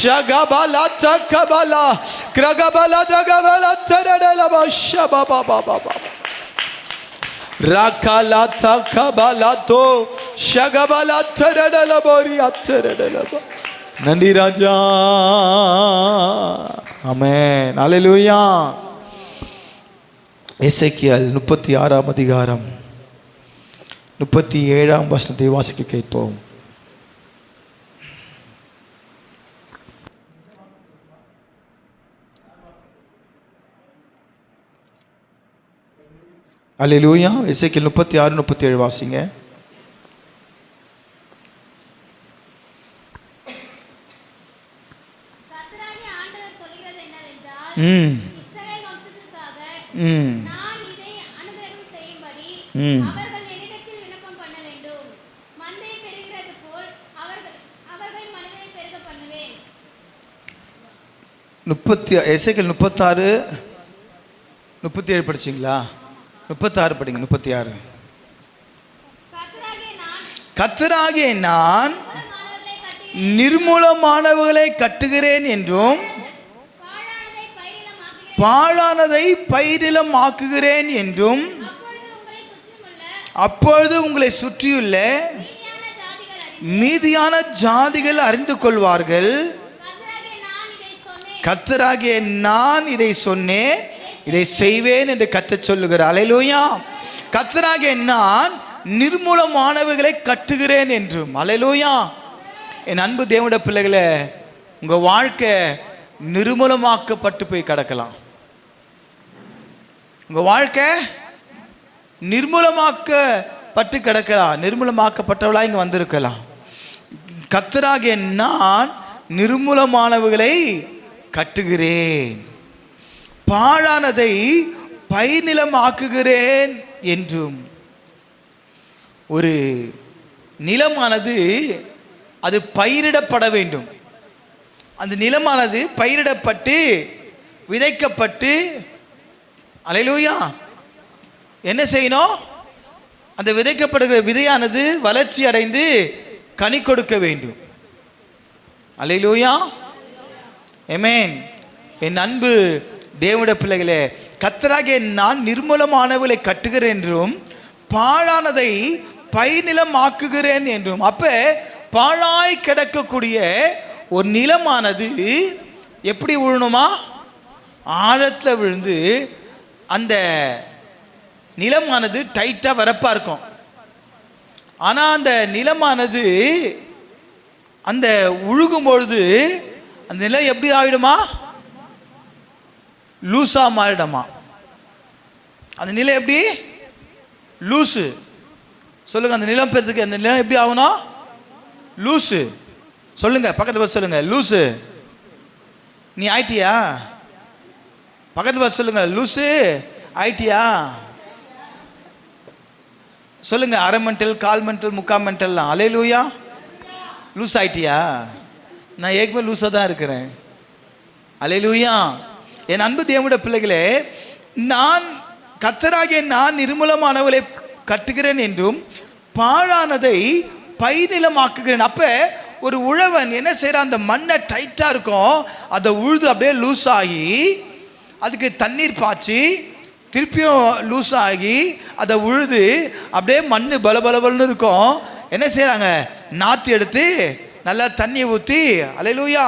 ஷகபலா தகபலா கிரகபலா தகபலா தரடலபா ஷபபபபப ராகலா தகபலாதோ ஷகபலா தரடலபோரி அத்தரடலப. நன்றி ராஜா. ஆமென். ஹalleluya. எசேக்கியேல் 36ஆம் அதிகாரம் 37ஆம் வசனத்தை வாசிக்க கேட்போம். அல்லேலூயா. எசேக்கியேல் 36-37 வாசிங்க. கர்த்தராகிய ஆண்டவர் சொல்கிறது என்னவென்றால், ம் இஸ்ரவேல் வம்சத்திற்காக ம் நான் இதை அனுக்கிரகம் செய்யும்படி அவர்கள் என்னிடத்தில் விண்ணப்பம் பண்ண வேண்டும். மந்தை பெருகிறது போல் அவர்கள் மனிதனை பெருக பண்ணுவேன். எசேக்கியேல் 36-37 படிச்சிங்களா? 36 படிங்க. 36. கர்த்தராகிய நான் நிர்மூலமானவர்களை கட்டுகிறேன் என்றும் பாழானதை பயிரிலம் ஆக்குகிறேன் என்றும் அப்பொழுது உங்களை சுற்றியுள்ள மீதியான ஜாதிகள் அறிந்து கொள்வார்கள். கர்த்தராகிய நான் இதை சொன்னேன், இதை செய்வேன் என்று கர்த்தர் சொல்லுகிறார். அல்லேலூயா. கர்த்தராகிய நான் நிர்மூலமானவைகளை கட்டுகிறேன் என்றும். அல்லேலூயா. என் அன்பு தேவனுடைய பிள்ளைகளே, உங்க வாழ்க்கை நிர்மூலமாக்கப்பட்டு போய் கிடக்கலாம். உங்க வாழ்க்கை நிர்மூலமாக்கப்பட்டு கிடக்கலாம், நிர்மூலமாக்கப்பட்டவளா இங்க வந்திருக்கலாம். கர்த்தராகிய நான் நிர்மூலமானவைகளை கட்டுகிறேன், பாழானதை பயிர்நிலம் ஆக்குகிறேன் என்றும். ஒரு நிலமானது அது பயிரிடப்பட வேண்டும். அந்த நிலமானது பயிரிடப்பட்டு விதைக்கப்பட்டு, அல்லேலூயா, என்ன செய்யணும்? அந்த விதைக்கப்படுகிற விதையானது வளர்ச்சி அடைந்து கனி கொடுக்க வேண்டும். அல்லேலூயா. ஆமென். என் அன்பு தேவனுடைய பிள்ளைகளே, கர்த்தராகிய நான் நிர்மூலமானவர்களை கட்டுகிறேன் என்றும் பாழானதை பயிர்நிலம் ஆக்குகிறேன் என்றும். அப்ப பாழாய் கிடக்கக்கூடிய ஒரு நிலமானது எப்படி விழணுமா? ஆழத்தில் விழுந்து அந்த நிலமானது டைட்டா வரப்பா இருக்கும். ஆனா அந்த நிலமானது அந்த உழுகும் பொழுது அந்த நிலம் எப்படி ஆயிடுமா? லூசா மாறிடுமா? அந்த நிலம் எப்படி? லூசு. சொல்லுங்க, அந்த நிலம் பெறதுக்கு அந்த நிலம் எப்படி ஆகுனா? லூசு. சொல்லுங்க, பக்கத்து பஸ் சொல்லுங்க, லூசு. நீ ஆயிட்டியா? பக்கத்து பஸ் சொல்லுங்க, லூசு ஆயிட்டியா? சொல்லுங்க, அரை மென்டல், கால் மென்டல், முக்கால் மென்டல்லாம். அல்லேலூயா. லூஸ் ஆயிட்டியா? நான் ஏற்கனவே லூஸாக தான் இருக்கிறேன். அல்லேலூயா. என் அன்பு தேவனுடைய பிள்ளைகளே, நான் கர்த்தராகிய நான் நிர்மூலமானவளை கட்டுகிறேன் என்றும் பாழானதை பைநிலமாக்குகிறேன். அப்போ ஒரு உழவன் என்ன செய்கிறான், அந்த மண்ணை டைட்டாக இருக்கும், அதை உழுது அப்படியே லூஸ் ஆகி அதுக்கு தண்ணீர் பாய்ச்சி திருப்பியும் லூஸ் ஆகி அதை உழுது அப்படியே மண் பலபலபலன்னு இருக்கும். என்ன செய்கிறாங்க, நாற்று எடுத்து நல்லா தண்ணியை ஊற்றி, அல்லேலூயா,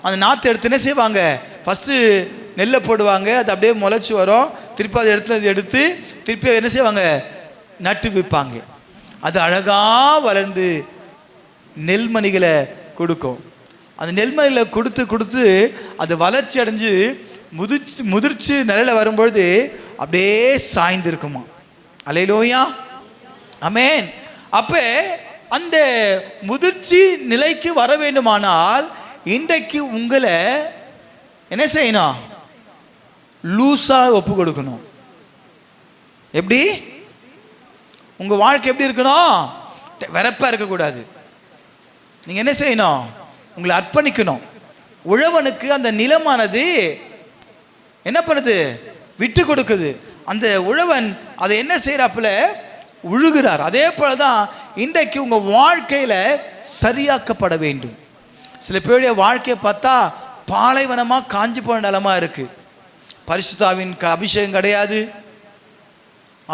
அந்த நாற்று எடுத்து என்ன செய்வாங்க, ஃபஸ்ட்டு நெல்லை போடுவாங்க, அது அப்படியே முளைச்சி வரும், திருப்பி அதை எடுத்து திருப்பி என்ன செய்வாங்க, நட்டு வைப்பாங்க. அது அழகாக வளர்ந்து நெல்மணிகளை கொடுக்கும். அந்த நெல்மணிகளை கொடுத்து அது வளர்ச்சி அடைஞ்சு முதிர்ச்சி நிலையில் வரும்பொழுது அப்படியே சாய்ந்து இருக்குமா. அல்லேலூயா, ஆமென். அப்போ அந்த முதிர்ச்சி நிலைக்கு வர வேண்டுமானால் இன்றைக்கு உங்களை என்ன செய்யணும், லூஸாக ஒப்பு கொடுக்கணும். எப்படி உங்கள் வாழ்க்கை எப்படி இருக்கணும், வெறப்பாக இருக்கக்கூடாது. நீங்கள் என்ன செய்யணும், உங்களை அர்ப்பணிக்கணும். உழவனுக்கு அந்த நிலமானது என்ன பண்ணுது, விட்டு கொடுக்குது. அந்த உழவன் அதை என்ன செய்கிறாப்புல உழுகிறார். அதே போல தான் இன்றைக்கு உங்கள் வாழ்க்கையில் சரியாக்கப்பட வேண்டும். சில பேருடைய வாழ்க்கையை பார்த்தா பாலைவனமாக காஞ்சி போன நிலமாக இருக்குது. பரிசுத்தாவின் அபிஷேகம் கிடையாது,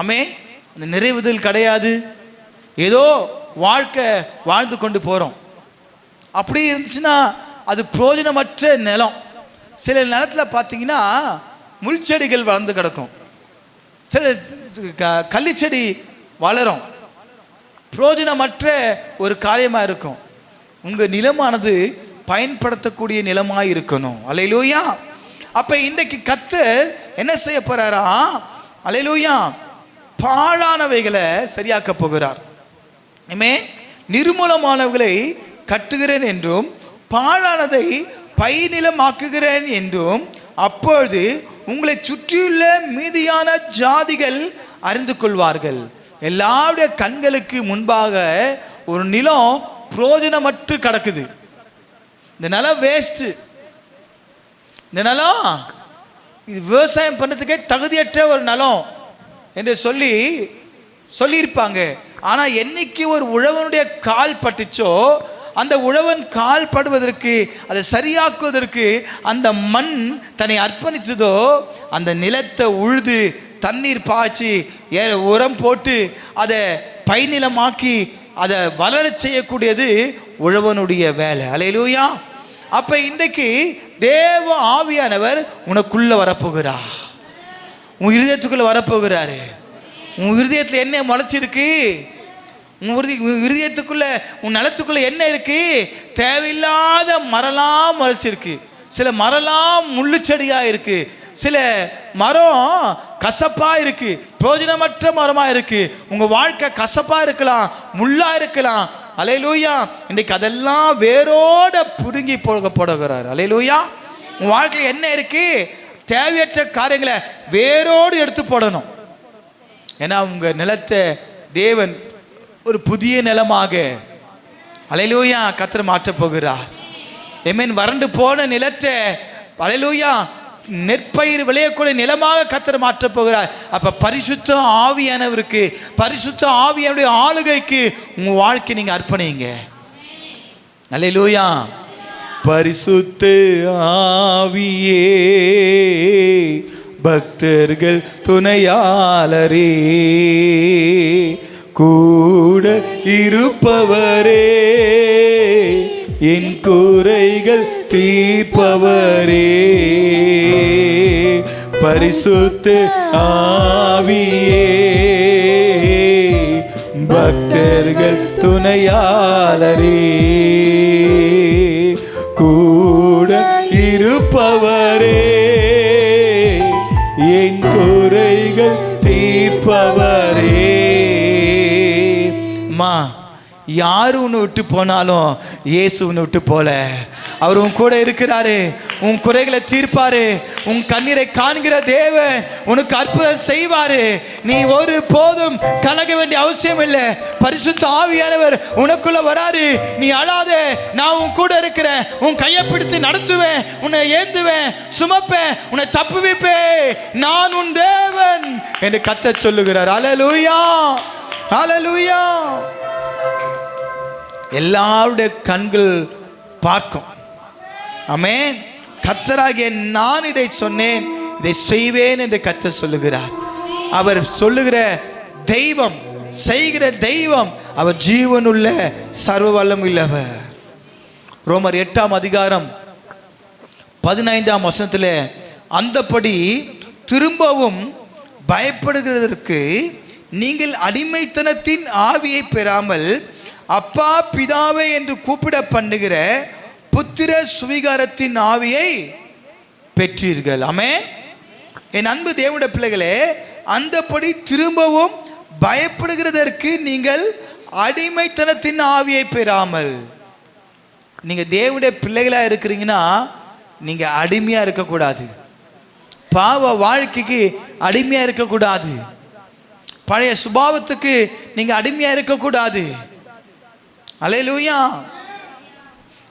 ஆமென், அந்த நிறைவுதல் கிடையாது, ஏதோ வாழ்க்கை வாழ்ந்து கொண்டு போகிறோம். அப்படி இருந்துச்சுன்னா அது பிரயோஜனமற்ற நிலம். சில நிலத்தில் பார்த்தீங்கன்னா முள் செடிகள் வளர்ந்து கிடக்கும், சில கள்ளிச்செடி வளரும், பிரயோஜனமற்ற ஒரு காரியமாக இருக்கும். உங்கள் நிலமானது பயன்படுத்தக்கூடிய நிலமாக இருக்கணும். அல்லேலூயா. அப்போ இன்றைக்கு கர்த்தர் என்ன செய்ய போகிறாரா, அல்லேலூயா, பாழானவைகளை சரியாக்க போகிறார். ஆமென். நிர்மூலமானவைகளை கட்டுகிறேன் என்றும் பாழானதை பைநிலமாக்குகிறேன் என்றும் அப்பொழுது உங்களை சுற்றியுள்ள மீதியான ஜாதிகள் அறிந்து கொள்வார்கள். எல்லாருடைய கண்களுக்கு முன்பாக ஒரு நிலம் பிரயோஜனமற்று கிடக்குது, இந்த நிலம் வேஸ்ட்டு, இந்த நிலம் இது விவசாயம் பண்ணுறதுக்கே தகுதியற்ற ஒரு நிலம் என்று சொல்லியிருப்பாங்க. ஆனால் என்னைக்கு ஒரு உழவனுடைய கால் பட்டுச்சோ, அந்த உழவன் கால் படுவதற்கு, அதை சரியாக்குவதற்கு அந்த மண் தன்னை அர்ப்பணித்ததோ, அந்த நிலத்தை உழுது தண்ணீர் பாய்ச்சி உரம் போட்டு அதை பைநிலமாக்கி அதை வளர செய்யக்கூடியது உழவனுடைய வேலை. அல்லேலூயா. அப்போ இன்றைக்கு தேவ ஆவியானவர் உனக்குள்ளே வரப்போகிறார், உன் இருதயத்துக்குள்ளே வரப்போகிறாரு. உன் இருதயத்தில் என்ன முளைச்சிருக்கு, உன் இருதயத்துக்குள்ள உன் நிலத்துக்குள்ள என்ன இருக்கு, தேவையில்லாத மரலாம் முளைச்சிருக்கு. சில மரலாம் முள்ளு செடியாக இருக்கு, சில மரம் கசப்பாக இருக்கு, பிரயோஜனமற்ற மரமாக இருக்கு. உங்கள் வாழ்க்கை கசப்பாக இருக்கலாம், முள்ளாக இருக்கலாம். அல்லேலூயா. இன்றைக்கு அதெல்லாம் வேரோட புடுங்கி போடுகிறார். அல்லேலூயா. உங்கள் வாழ்க்கையில் என்ன இருக்கு, தேவையற்ற காரியங்களை வேரோடு எடுத்து போடணும். ஏன்னா உங்கள் நிலத்தை தேவன் ஒரு புதிய நிலமாக, அல்லேலூயா, கர்த்தர் மாற்றப் போகிறார். ஆமென். வறண்டு போன நிலத்தை, அல்லேலூயா, நெற்பயிர் விளையக்கூடிய நிலமாக கர்த்தர் மாற்றப் போகிறார். அப்போ பரிசுத்த ஆவியானவருக்கு, பரிசுத்த ஆவியானுடைய ஆளுகைக்கு உங்கள் வாழ்க்கை நீங்கள் அர்ப்பணிங்க. அல்லேலூயா. பரிசுத்த ஆவியே பக்தர்கள் துணையாளரே, கூட இருப்பவரே, என் குறைகள் தீர்ப்பவரே, பரிசுத்த ஆவியே பக்தர்கள் துணையாளரே, கூட இருப்பவரே, என் குறைகள் தீர்ப்பவரே. அம்மா, யார் உன்னை விட்டு போனாலும் இயேசு உன்னை விட்டு போல. அவர் உன் கூட இருக்கிறாரு, உன் குறைகளை தீர்ப்பாரு, உன் கண்ணீரை காண்கிற தேவன் உனக்கு அற்புதம் செய்வாரு. நீ ஒரு போதும் கலங்க வேண்டிய அவசியம் இல்லை. பரிசுத்த ஆவியானவர் உனக்குள்ள வராரு. நீ அழாதே, நான் உன் கூட இருக்கிறேன். உன் கையை பிடித்து நடத்துவேன், உன்னை ஏந்துவேன், சுமப்பேன், உன்னை தப்புவிப்பேன். நான் உன் தேவன் என்று கர்த்தர் சொல்லுகிறார். அல்லேலூயா, அல்லேலூயா. எல்லாருடைய கண்கள் பார்க்கும். ஆமென். கர்த்தராகிய நான் இதை சொன்னேன், இதை செய்வேன் என்று கர்த்தர் சொல்லுகிறார். அவர் சொல்லுகிற தெய்வம், செய்கிற தெய்வம். அவர் ஜீவனுள்ள சர்வ வல்லமை உள்ளவர். ரோமர் 8ஆம் அதிகாரம் 15ஆம் வசனத்தில், அந்தபடி திரும்பவும் பயப்படுகிறதற்கு நீங்கள் அடிமைத்தனத்தின் ஆவியை பெறாமல் அப்பா பிதாவே என்று கூப்பிட பண்ணுகிற புத்திர சுவிகாரத்தின் ஆவியை பெற்றீர்கள். ஆமென். என் அன்பு தேவனுடைய பிள்ளைகளே, அந்தபடி திரும்பவும் பயப்படுகிறதற்கு நீங்கள் அடிமைத்தனத்தின் ஆவியை பெறாமல். நீங்கள் தேவனுடைய பிள்ளைகளாக இருக்கிறீங்கன்னா நீங்கள் அடிமையாக இருக்கக்கூடாது. பாவ வாழ்க்கைக்கு அடிமையாக இருக்கக்கூடாது. பழைய சுபாவத்துக்கு நீங்கள் அடிமையாக இருக்கக்கூடாது. அல்லேலூயா,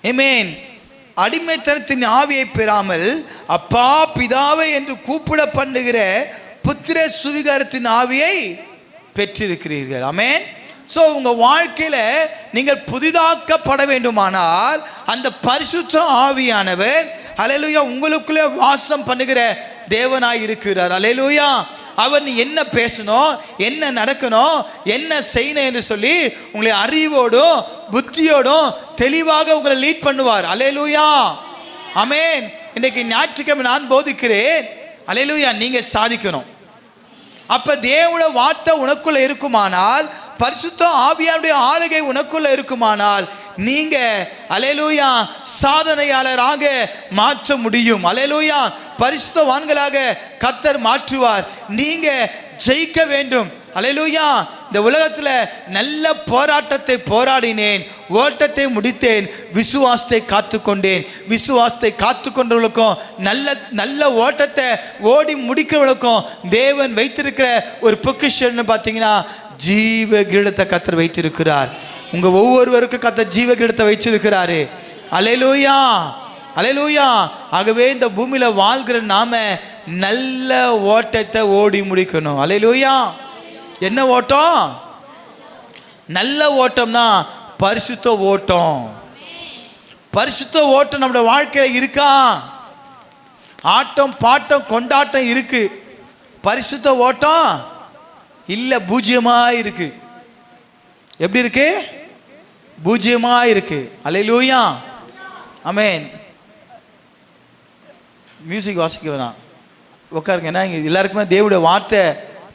ஆமென். அடிமைத்தனத்தின் ஆவியை பெறாமல் அப்பா பிதாவே என்று கூப்பிட பண்ணுகிற புத்திர சுவிகாரத்தின் ஆவியை பெற்றிருக்கிறீர்கள். ஆமென். ஸோ உங்கள் வாழ்க்கையில் நீங்கள் புதிதாக்கப்பட வேண்டுமானால் அந்த பரிசுத்த ஆவியானவர் அல்லேலூயா உங்களுக்குள்ளே வாசம் பண்ணுகிற தேவனாய் இருக்கிறார். அல்லேலூயா. அவர் நீ என்ன பேசணும், என்ன நடக்கணும், என்ன செய்யணும் என்று சொல்லி உங்களை அறிவோடும் புத்தியோடும் தெளிவாக உங்களை லீட் பண்ணுவார். அல்லேலூயா, ஆமென். இன்னைக்கு ஞாயிற்றுக்கிழமை நான் போதிக்கிறேன். அல்லேலூயா. நீங்கள் சாதிக்கணும். அப்போ தேவனுடைய வார்த்தை உனக்குள்ள இருக்குமானால், பரிசுத்த ஆவியாருடைய ஆளுகை உனக்குள்ள இருக்குமானால், நீங்க அல்லேலூயா சாதனையாளராக மாற்ற முடியும். அல்லேலூயா. பரிசுத்தவான்களாக கர்த்தர் மாற்றுவார். நீங்க ஜெயிக்க வேண்டும். அல்லேலூயா. இந்த உலகத்தில் நல்ல போராட்டத்தை போராடினேன், ஓட்டத்தை முடித்தேன், விசுவாசத்தை காத்துக்கொண்டேன். விசுவாசத்தை காத்துக்கொண்டவர்களுக்கும் நல்ல நல்ல ஓட்டத்தை ஓடி முடிக்கிறவர்களுக்கும் தேவன் வைத்திருக்கிற ஒரு பொக்கிஷன் பார்த்தீங்கன்னா ஜீவ கிரீடத்தை கர்த்தர் வைத்திருக்கிறார். உங்க ஒவ்வொருவருக்கும் கர்த்தர் ஜீவ கிரீடத்தை வைச்சிருக்கிறாரு. அல்லேலூயா, அல்லேலூயா. ஆகவே இந்த பூமியில வாழ்கிற நாம நல்ல ஓட்டத்தை ஓடி முடிக்கணும். அல்லேலூயா. என்ன ஓட்டம்? நல்ல ஓட்டம்னா பரிசுத்த ஓட்டம். பரிசுத்த ஓட்டம் நம்முடைய வாழ்க்கையில் இருக்கா? ஆட்டம் பாட்டம் கொண்டாட்டம் இருக்கு, பரிசுத்த ஓட்டம் இல்லை, பூஜ்யமா இருக்கு. எப்படி இருக்கு? பூஜ்யமா இருக்கு. அல்லேலூயா, ஆமென். மியூசிக் வாசிக்க வேணாம், உட்காருங்க. ஏன்னா இங்கே எல்லாருக்குமே தேவனுடைய வார்த்தை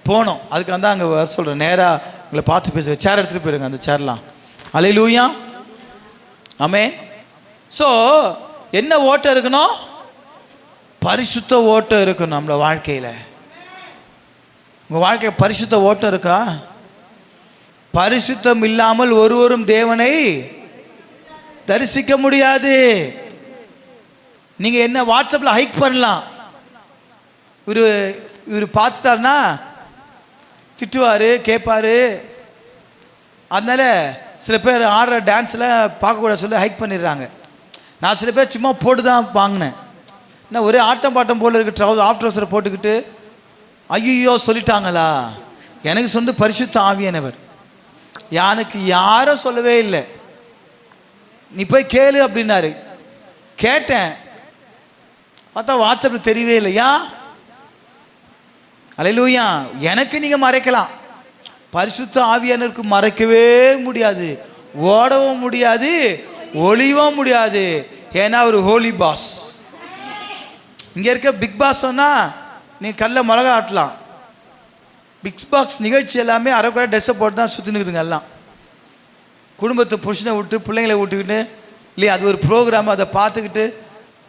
போகணும். அதுக்கு வந்து அங்கே வர சொல்கிறேன். நேராக உங்களை பார்த்து பேச சேர் எடுத்துகிட்டு போயிடுங்க, அந்த சேர்லாம். அல்லேலூயா, ஆமென். ஸோ என்ன ஓட்டம் இருக்கணும்? பரிசுத்த ஓட்டம் இருக்கணும் நம்மளோட வாழ்க்கையில். உங்கள் வாழ்க்கையில் பரிசுத்த ஓட்டம் இருக்கா? பரிசுத்தம் இல்லாமல் ஒருவரும் தேவனை தரிசிக்க முடியாது. நீங்கள் என்ன வாட்ஸ்அப்பில் ஹைக் பண்ணலாம், இவர் பார்த்துட்டாருன்னா திட்டுவார், கேட்பார். அதனால சில பேர் ஆடுற டான்ஸில் பார்க்கக்கூடாது சொல்லி ஹைக் பண்ணிடுறாங்க. நான் சில பேர் சும்மா போட்டு தான் வாங்கினேன். நான் ஒரே ஆட்டம் பாட்டம் போல் இருக்கு, ஆஃப் ட்ரௌசரை போட்டுக்கிட்டு ஐயோ சொல்லிட்டாங்களா. எனக்கு சொந்த பரிசுத்த ஆவியானவர், எனக்கு யாரும் சொல்லவே இல்லை, நீ போய் கேளு அப்படின்னாரு. கேட்டேன், பார்த்தா வாட்ஸ்அப்பில் தெரியவே இல்லையா. அல்லேலூயா. எனக்கு நீங்கள் மறைக்கலாம், பரிசுத்த ஆவியானவருக்கு மறைக்கவே முடியாது, ஓடவும் முடியாது, ஒளியவும் முடியாது. ஏன்னா ஒரு ஹோலி பாஸ். இங்கே இருக்க பிக் பாஸ் சொன்னால் நீ கல்ல மிளகா ஆட்டலாம். பிக் பாஸ் நிகழ்ச்சி எல்லாமே அரைக்குறை ட்ரெஸ்ஸை போட்டு தான் சுற்றினுக்குதுங்க. எல்லாம் குடும்பத்தை புருஷனை விட்டு பிள்ளைங்களை விட்டுக்கிட்டு இல்லையா, அது ஒரு ப்ரோக்ராம். அதை பார்த்துக்கிட்டு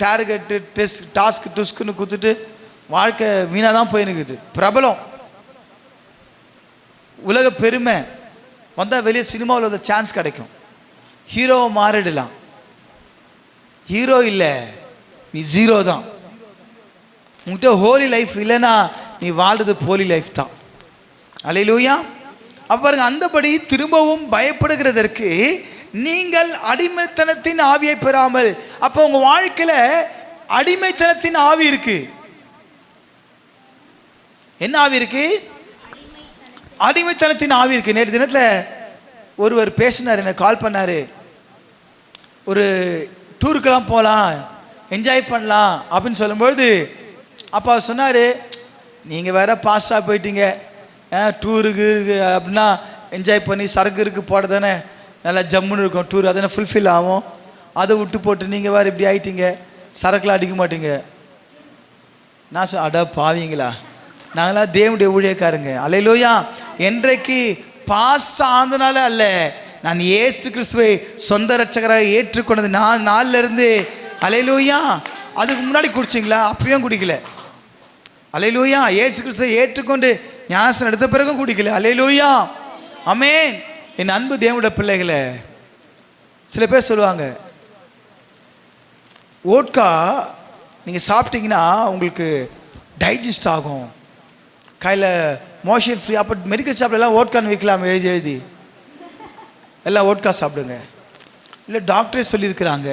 டார்கெட்டு டாஸ்க் டுஸ்க்குன்னு கொடுத்துட்டு வாழ்க்கை வீணாக தான் போயினுக்குது. பிரபலம், உலக பெருமை வந்தால் வெளியே சினிமாவில் ஒரு சான்ஸ் கிடைக்கும், ஹீரோவை மாறிடலாம். ஹீரோ இல்லை, நீ ஜீரோ தான். உங்கள்கிட்ட ஹோலி லைஃப் இல்லைன்னா நீ வாழ்றது போலி லைஃப் தான். அல்லேலூயா. அப்போ பாருங்க, அந்தபடி திரும்பவும் பயப்படுகிறதற்கு நீங்கள் அடிமைத்தனத்தின் ஆவியை பெறாமல். அப்போ உங்கள் வாழ்க்கையில் அடிமைத்தனத்தின் ஆவி இருக்கு. என்ன ஆவி இருக்கு? அடிமைத்தனத்தின் ஆவி இருக்கு. நேற்று தினத்தில் ஒருவர் பேசினார், எனக்கு கால் பண்ணார். ஒரு டூருக்கெல்லாம் போகலாம், என்ஜாய் பண்ணலாம் அப்படின்னு சொல்லும்பொழுது அப்போ சொன்னார், நீங்கள் வேற பாஸ்டாக போயிட்டீங்க, டூருக்கு அப்படின்னா என்ஜாய் பண்ணி சரக்கு இருக்கு போட தானே நல்லா ஜம்முன்னு இருக்கும் டூர், அதனால் ஃபுல்ஃபில் ஆகும். அதை விட்டு போட்டு நீங்கள் வேறு இப்படி ஆகிட்டீங்க, சரக்குலாம் அடிக்க மாட்டீங்க. நான் அட பாவீங்களா, நாங்களாம் தேவனுடைய ஊழியக்காரங்க. அல்லேலூயா. என்றைக்கு பாஸ்ட் ஆனதுனால அல்ல, நான் இயேசு கிறிஸ்துவை சொந்த ரட்சகராக ஏற்றுக்கொண்டது நாளில் இருந்து. அல்லேலூயா. அதுக்கு முன்னாடி குடிச்சிங்களா? அப்பயும் குடிக்கல. அல்லேலூயா. இயேசு கிறிஸ்துவை ஏற்றுக்கொண்டு ஞானஸ்நானம் எடுத்த பிறகும் குடிக்கல. அல்லேலூயா. ஆமென். என் அன்பு தேவனுடைய பிள்ளைகளை, சில பேர் சொல்லுவாங்க, ஓட்கா நீங்கள் சாப்பிட்டீங்கன்னா உங்களுக்கு டைஜஸ்ட் ஆகும், கையில் மோஷன் ஃப்ரீ. அப்போ மெடிக்கல் ஷாப்லாம் ஓட்கான்னு வைக்கலாம், எழுதி எல்லாம் ஓட்கா சாப்பிடுங்க. இல்லை டாக்டரே சொல்லியிருக்கிறாங்க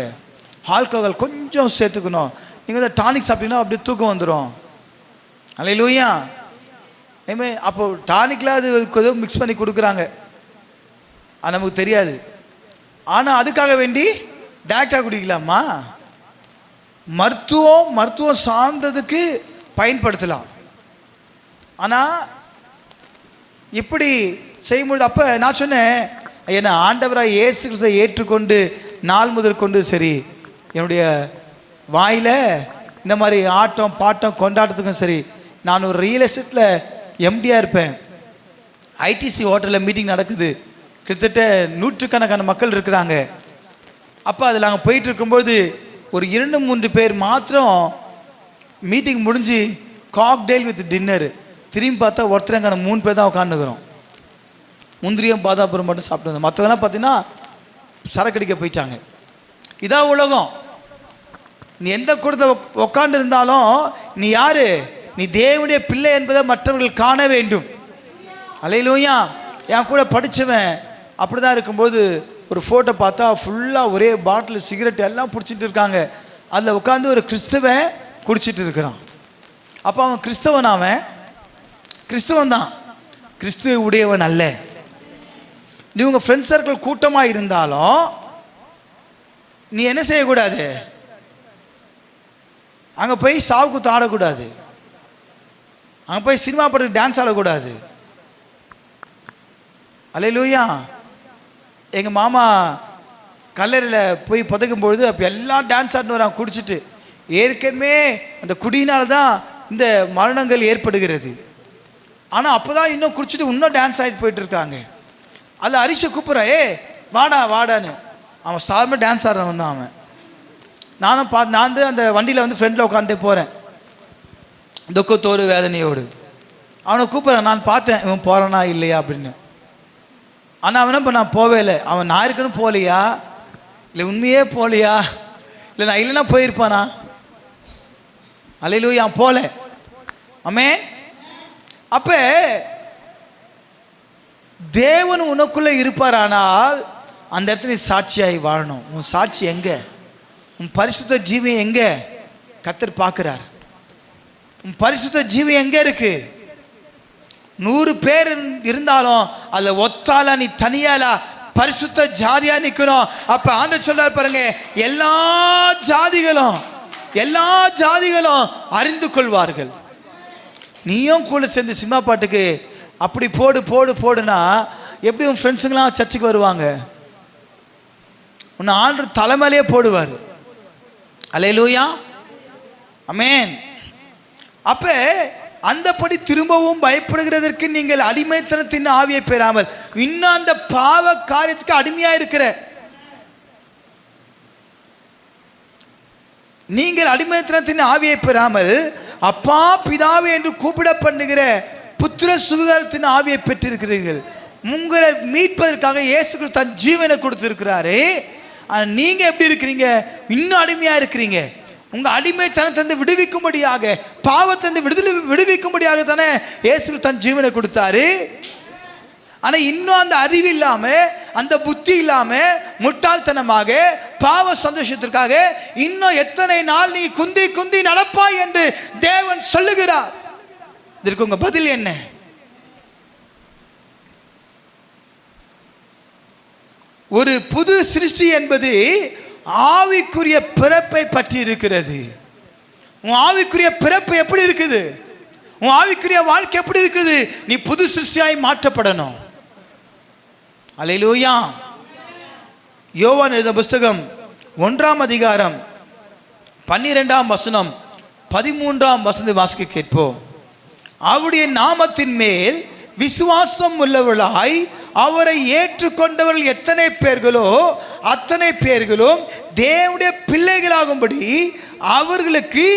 ஆல்கஹால் கொஞ்சம் சேர்த்துக்கணும், நீங்கள் வந்து டானிக் சாப்பிட்டீங்கன்னா அப்படியே தூக்கம் வந்துடும். அல்லேலூயா. ஏமே அப்போ டானிக்கில் அது எதுவும் மிக்ஸ் பண்ணி கொடுக்குறாங்க, அது நமக்கு தெரியாது. ஆனால் அதுக்காக வேண்டி டேரக்டாக குடிக்கலாமா? மருத்துவம் சார்ந்ததுக்கு பயன்படுத்தலாம். ஆனால் இப்படி செய்யும்பொழுது அப்போ நான் சொன்னேன், என்ன ஆண்டவராக இயேசு கிறிஸ்துவை ஏற்றுக்கொண்டு நாள் முதல் கொண்டு சரி, என்னுடைய வாயில் இந்த மாதிரி ஆட்டம் பாட்டம் கொண்டாட்டத்துக்கும் சரி, நான் ஒரு ரியல் எஸ்டேட்டில் எம்டியாக இருப்பேன். ஐடிசி ஹோட்டலில் மீட்டிங் நடக்குது, கிட்டத்தட்ட நூற்றுக்கணக்கான மக்கள் இருக்கிறாங்க. அப்போ அதில் நாங்கள் போயிட்டு இருக்கும்போது ஒரு 2-3 பேர் மாத்திரம் மீட்டிங் முடிஞ்சு காக்டெயில் வித் டின்னர், திரும்பி பார்த்தா ஒருத்தரங்கான 3 பேர் தான் உட்காந்துக்கிறோம். முந்திரியும் பாதாபுரம் மட்டும் சாப்பிட்டு, மற்றவங்களாம் பார்த்தீங்கன்னா சரக்கடிக்க போயிட்டாங்க. இதான் உலகம். நீ எந்த கூடத்தை உட்காந்து இருந்தாலும் நீ யாரு? நீ தேவனுடைய பிள்ளை என்பதை மற்றவர்கள் காண வேண்டும். அல்லேலூயா. என் கூட படித்தவன் அப்படி தான் இருக்கும்போது ஒரு ஃபோட்டோ பார்த்தா ஃபுல்லாக ஒரே பாட்டில் சிகரெட் எல்லாம் பிடிச்சிட்டு இருக்காங்க. அதில் உட்காந்து ஒரு கிறிஸ்தவன் குடிச்சிட்டு இருக்கிறான். அப்போ அவன் கிறிஸ்தவன் தான், கிறிஸ்துவ உடையவன் அல்ல. நீ உங்கள் ஃப்ரெண்ட்ஸ் சர்க்கிள் கூட்டமாக இருந்தாலும் நீ என்ன செய்யக்கூடாது? அங்கே போய் சாவுக்குத்து ஆடக்கூடாது, அங்கே போய் சினிமா படத்துக்கு டான்ஸ் ஆடக்கூடாது. அல்லேலூயா. எங்கள் மாமா கல்லறையில் போய் புதைக்கும்பொழுது அப்போ எல்லாம் டான்ஸ் ஆடின்னு வரான் குடிச்சிட்டு. ஏற்கனவே அந்த குடியினால தான் இந்த மரணங்கள் ஏற்படுகிறது. ஆனால் அப்போ தான் இன்னும் குடிச்சிட்டு இன்னும் டான்ஸ் ஆகிட்டு போயிட்டுருக்காங்க. அதில் அரிசி கூப்பிட்றான், வாடான்னு. அவன் சாதாரண டான்ஸ் ஆடுறவன் தான் அவன். நான் வந்து அந்த வண்டியில் வந்து ஃப்ரெண்டில் உட்காந்துட்டே போகிறேன் துக்கத்தோடு வேதனையோடு. அவனை கூப்பிட்றான், நான் பார்த்தேன் இவன் போகிறானா இல்லையா அப்படின்னு. ஆனால் அவனை இப்போ நான் போவே இல்லை. அவன் நான் இருக்குன்னு போகலையா, இல்லை உண்மையே போகலையா, இல்லை நான் இல்லைன்னா போயிருப்பானா? அல்லேலூயா. போகல. ஆமென். அப்போ தேவன் உனக்குள்ளே இருப்பாரானால் அந்த இடத்துல சாட்சியாகி வாழணும். உன் சாட்சி எங்கே? உன் பரிசுத்த ஜீவன் எங்கே? கர்த்தர் பார்க்குறார். உன் பரிசுத்த ஜீவன் எங்கே இருக்கு? 100 பேர் இருந்தாலும் அதில் ஒத்தால நீ தனியாலா பரிசுத்த ஜாதியா நிற்கணும். அப்போ ஆண்டவர் சொல்றார் பாருங்க, எல்லா ஜாதிகளும் அறிந்து கொள்வார்கள். நீயும் கூட சேர்ந்து சினிமா பாட்டுக்கு அப்படி போடுனா எப்படி உன் ஃப்ரெண்ட்ஸுங்களாம் சர்ச்சுக்கு வருவாங்க? உன்னை ஆண்டவர் தலைமையிலே போடுவார். அல்லேலூயா. ஆமென். அப்போ அந்தபடி திரும்பவும் பயப்படுகிறதற்கு நீங்கள் அடிமைத்தனத்தின் ஆவியை பெறாமல் இன்னும் அந்த பாவ காரியத்துக்கு அடிமையா இருக்கிற நீங்கள் அடிமைத்தனத்தின் ஆவியை பெறாமல் அப்பா பிதாவே என்று கூப்பிட பண்ணுகிற புத்திர சுவிகாரத்தின் ஆவியை பெற்றிருக்கிறீர்கள். உங்களை மீட்பதற்காக இயேசு கிறிஸ்து தன் ஜீவனை கொடுத்திருக்கிறாரு. நீங்க எப்படி இருக்கிறீங்க? இன்னும் அடிமையா இருக்கிறீங்க. உங்கள் அடிமைத்தனத்திலிருந்து விடுவிக்கும்படியாக, பாவத்திலிருந்து விடுவிக்கும்படியாக தானே இயேசு தன் ஜீவனை கொடுத்தாரு. ஆனால் இன்னும் அந்த அறிவு இல்லாமல், அந்த புத்தி இல்லாமல், முட்டாள்தனமாக பாவ சந்தோஷத்திற்காக இன்னும் எத்தனை நாள் நீ குந்தி குந்தி நடப்பாய் என்று தேவன் சொல்லுகிறார். இதற்கு உங்க பதில் என்ன? ஒரு புது சிருஷ்டி என்பது ஆவிக்குரிய பிறப்பை பற்றி இருக்கிறது. உன் ஆவிக்குரிய பிறப்பு எப்படி இருக்குது? உன் ஆவிக்குரிய வாழ்க்கை எப்படி இருக்குது? நீ புது சிருஷ்டியாய் மாற்றப்படணும். அல்லேலூயா. யோவான் எழுதின புஸ்தகம் 1ஆம் அதிகாரம் 12ஆம் வசனம் 13ஆம் வசனத்தை வாசிக்க கேட்போம். அவருடைய நாமத்தின் மேல் விசுவாசம் உள்ளவர்களாய் அவரை ஏற்றுக்கொண்டவர்கள் எத்தனை பேர்களோ அத்தனை பேர்களும் தேவனுடைய பிள்ளைகளாகும்படி அவர்களுக்கு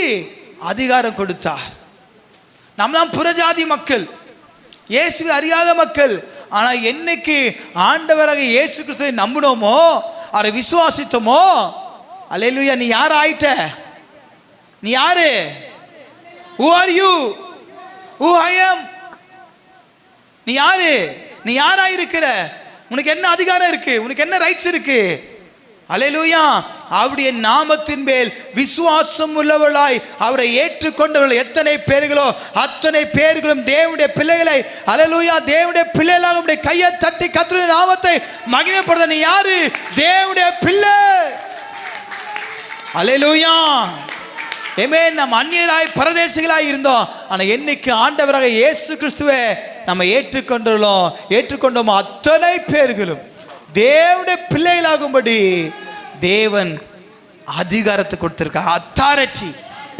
அதிகாரம் கொடுத்தார். நம்மளாம் புறஜாதி மக்கள், இயேசுவை அறியாத மக்கள். ஆனால் என்னைக்கு ஆண்டவராக இயேசு கிறிஸ்துவை நம்பினோமோ, அவரை விசுவாசித்தோமோ, அல்லேலூயா. நீ யார் ஆயிட்ட? நீ யாரு? Who are you? Who I am? நீ யாரு? நீ யாராயிருக்கிற? உனக்கு என்ன அதிகாரம் இருக்கு? உனக்கு என்ன ரைட்ஸ் இருக்கு? அல்லேலூயா. அவருடைய நாமத்தின் மேல் விசுவாசம் உள்ளவர்களாய் அவரை ஏற்றுக்கொண்டவர்கள் எத்தனை பேர்களோ அத்தனை பேர்களும் தேவனுடைய பிள்ளைகளை, அல்லேலூயா, தேவனுடைய பிள்ளைகளாக உடைய கையை தட்டி கர்த்தருடைய நாமத்தை மகிமைப்படுத்த. நீ யாரு? தேவனுடைய பிள்ளை. அல்லேலூயா. ஆமென். நம்ம அந்நியராய் பரதேசிகளாய் இருந்தோம். ஆனால் என்னைக்கு ஆண்டவராக இயேசு கிறிஸ்துவை நம்ம ஏற்றுக்கொண்டோமோ அத்தனை பேர்களும் தேவனுடைய பிள்ளைகளாகும்படி தேவன் அதிகாரத்தை கொடுத்திருக்கார். அத்தாரிட்டி,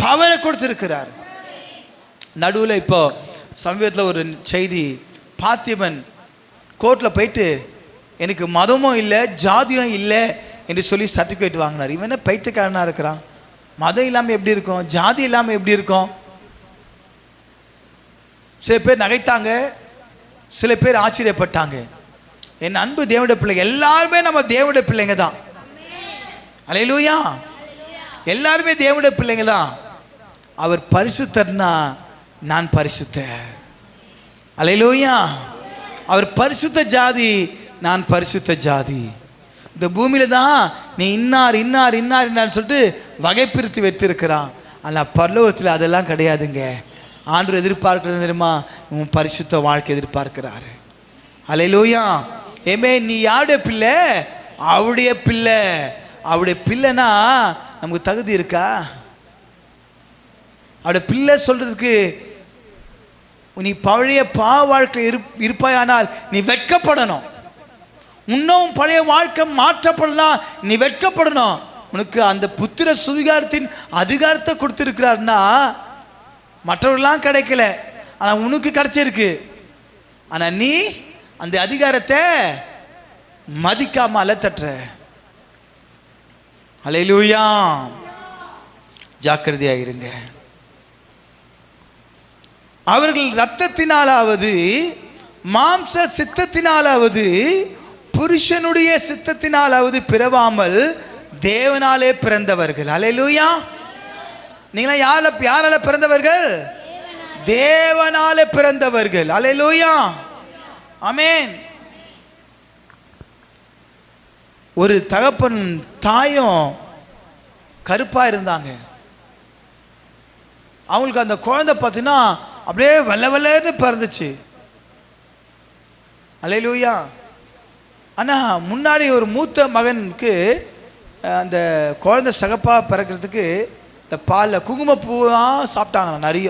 பவரை கொடுத்திருக்கிறார். நடுவில் இப்போ சமீபத்தில் ஒரு செய்தி, பார்த்திபன் கோர்ட்டில் போயிட்டு எனக்கு மதமும் இல்லை ஜாதியும் இல்லை என்று சொல்லி சர்டிஃபிகேட் வாங்கினார். இவன் என்ன பைத்தியக்காரனாக இருக்கிறான்? மதம் இல்லாமல் எப்படி இருக்கும்? ஜாதி இல்லாமல் எப்படி இருக்கும்? சில பேர் நகைத்தாங்க, சில பேர் ஆச்சரியப்பட்டாங்க. என் அன்பு தேவனுடைய பிள்ளைங்க, எல்லாருமே நம்ம தேவனுடைய பிள்ளைங்க தான். அல்லேலூயா. எல்லாருமே தேவனுடைய பிள்ளைங்க தான். அவர் பரிசுத்தர்னா நான் பரிசுத்தர். அல்லேலூயா. அவர் பரிசுத்த ஜாதி, நான் பரிசுத்த ஜாதி. இந்த பூமியில தான் நீ இன்னார் இன்னார் இன்னார் இன்னார் சொல்லிட்டு வகைப்பிரித்து வைத்திருக்கிறான். ஆனால் பரலோகத்தில் அதெல்லாம் கிடையாதுங்க. ஆண்டவர் எதிர்பார்க்கிறது தெரியுமா? உன் பரிசுத்த வாழ்க்கை எதிர்பார்க்கிறாரு. அல்லேலூயா. ஏமே, நீ யாருடைய பிள்ளை? அவருடைய பிள்ளை. அவருடைய பிள்ளைனா நமக்கு தகுதி இருக்கா? அவருடைய பிள்ளை சொல்றதுக்கு நீ பழைய பாவ வாழ்க்கை இருப்பாயானால் நீ வெட்கப்படணும். இன்னும் பழைய வாழ்க்கை மாற்றப்படலாம், நீ வெட்கப்படணும். உனக்கு அந்த புத்திர சுவிகாரத்தின் அதிகாரத்தை கொடுத்துருக்கிறார்னா மற்றவர்களாம் கிடைக்கல, ஆனால் உனக்கு கிடைச்சிருக்கு. ஆனால் நீ அந்த அதிகாரத்தை மதிக்காம அலத்தற்ற. அல்லேலூயா. ஜாக்கிரதையாக இருங்க. அவர்கள் இரத்தத்தினாலாவது மாம்ச சித்தத்தினாலாவது புருஷனுடைய சித்தத்தினாலாவது பிறவாமல் தேவனாலே பிறந்தவர்கள். அல்லேலூயா. நீங்களா யாரால பிறந்தவர்கள்? தேவனாலே பிறந்தவர்கள். அல்லேலூயா. ஆமென். ஒரு தகப்பன் தாயும் கருப்பா இருந்தாங்க. அவங்களுக்கு அந்த குழந்தை பார்த்தீங்கன்னா அப்படியே வெள்ளை வெள்ளன்னு பிறந்துச்சு. அல்லேலூயா. ஆனால் முன்னாடி ஒரு மூத்த மகனுக்கு அந்த குழந்தை சகப்பாக பிறக்கிறதுக்கு இந்த பாலில் குங்குமப்பூவாக சாப்பிட்டாங்க நிறைய.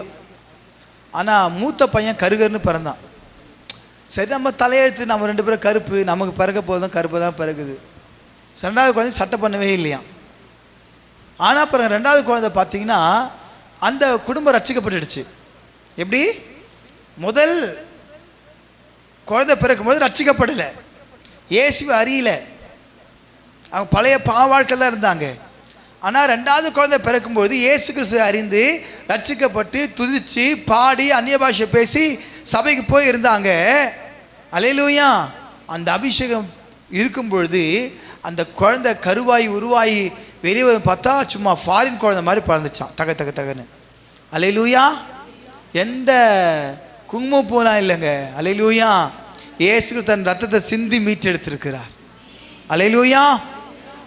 ஆனால் மூத்த பையன் கருகருன்னு பிறந்தான். சரி, நம்ம தலையெழுத்து, நம்ம 2 பேரும் கருப்பு, நமக்கு பிறக்க போதும் கருப்பு தான் பிறகுது. 2வது குழந்தை சட்டை பண்ணவே இல்லையா. ஆனால் பிறகு 2வது குழந்தை பார்த்தீங்கன்னா அந்த குடும்பம் ரட்சிக்கப்பட்டுடுச்சு. எப்படி? முதல் குழந்தை பிறக்கும் போது ரட்சிக்கப்படலை, இயேசுவை அறியல, அவங்க பழைய பாவ வாழ்க்கையில் தான் இருந்தாங்க. ஆனால் 2வது குழந்தை பிறக்கும்போது இயேசு கிறிஸ்துவை அறிந்து ரட்சிக்கப்பட்டு துதித்து பாடி அந்நிய பாஷை பேசி சபைக்கு போய் இருந்தாங்க. அல்லேலூயா. அந்த அபிஷேகம் இருக்கும் பொழுது அந்த குழந்தை கருவாய் உருவாகி வெளியே பார்த்தா சும்மா ஃபாரின் குழந்தை மாதிரி பிறந்துச்சான், தக தக தகன்னு. அல்லேலூயா. எந்த குங்குமப்பூலாம் இல்லைங்க. அல்லேலூயா. இயேசு தன் ரத்தத்தை சிந்தி மீட்டெடுத்திருக்கிறார். அல்லேலூயா,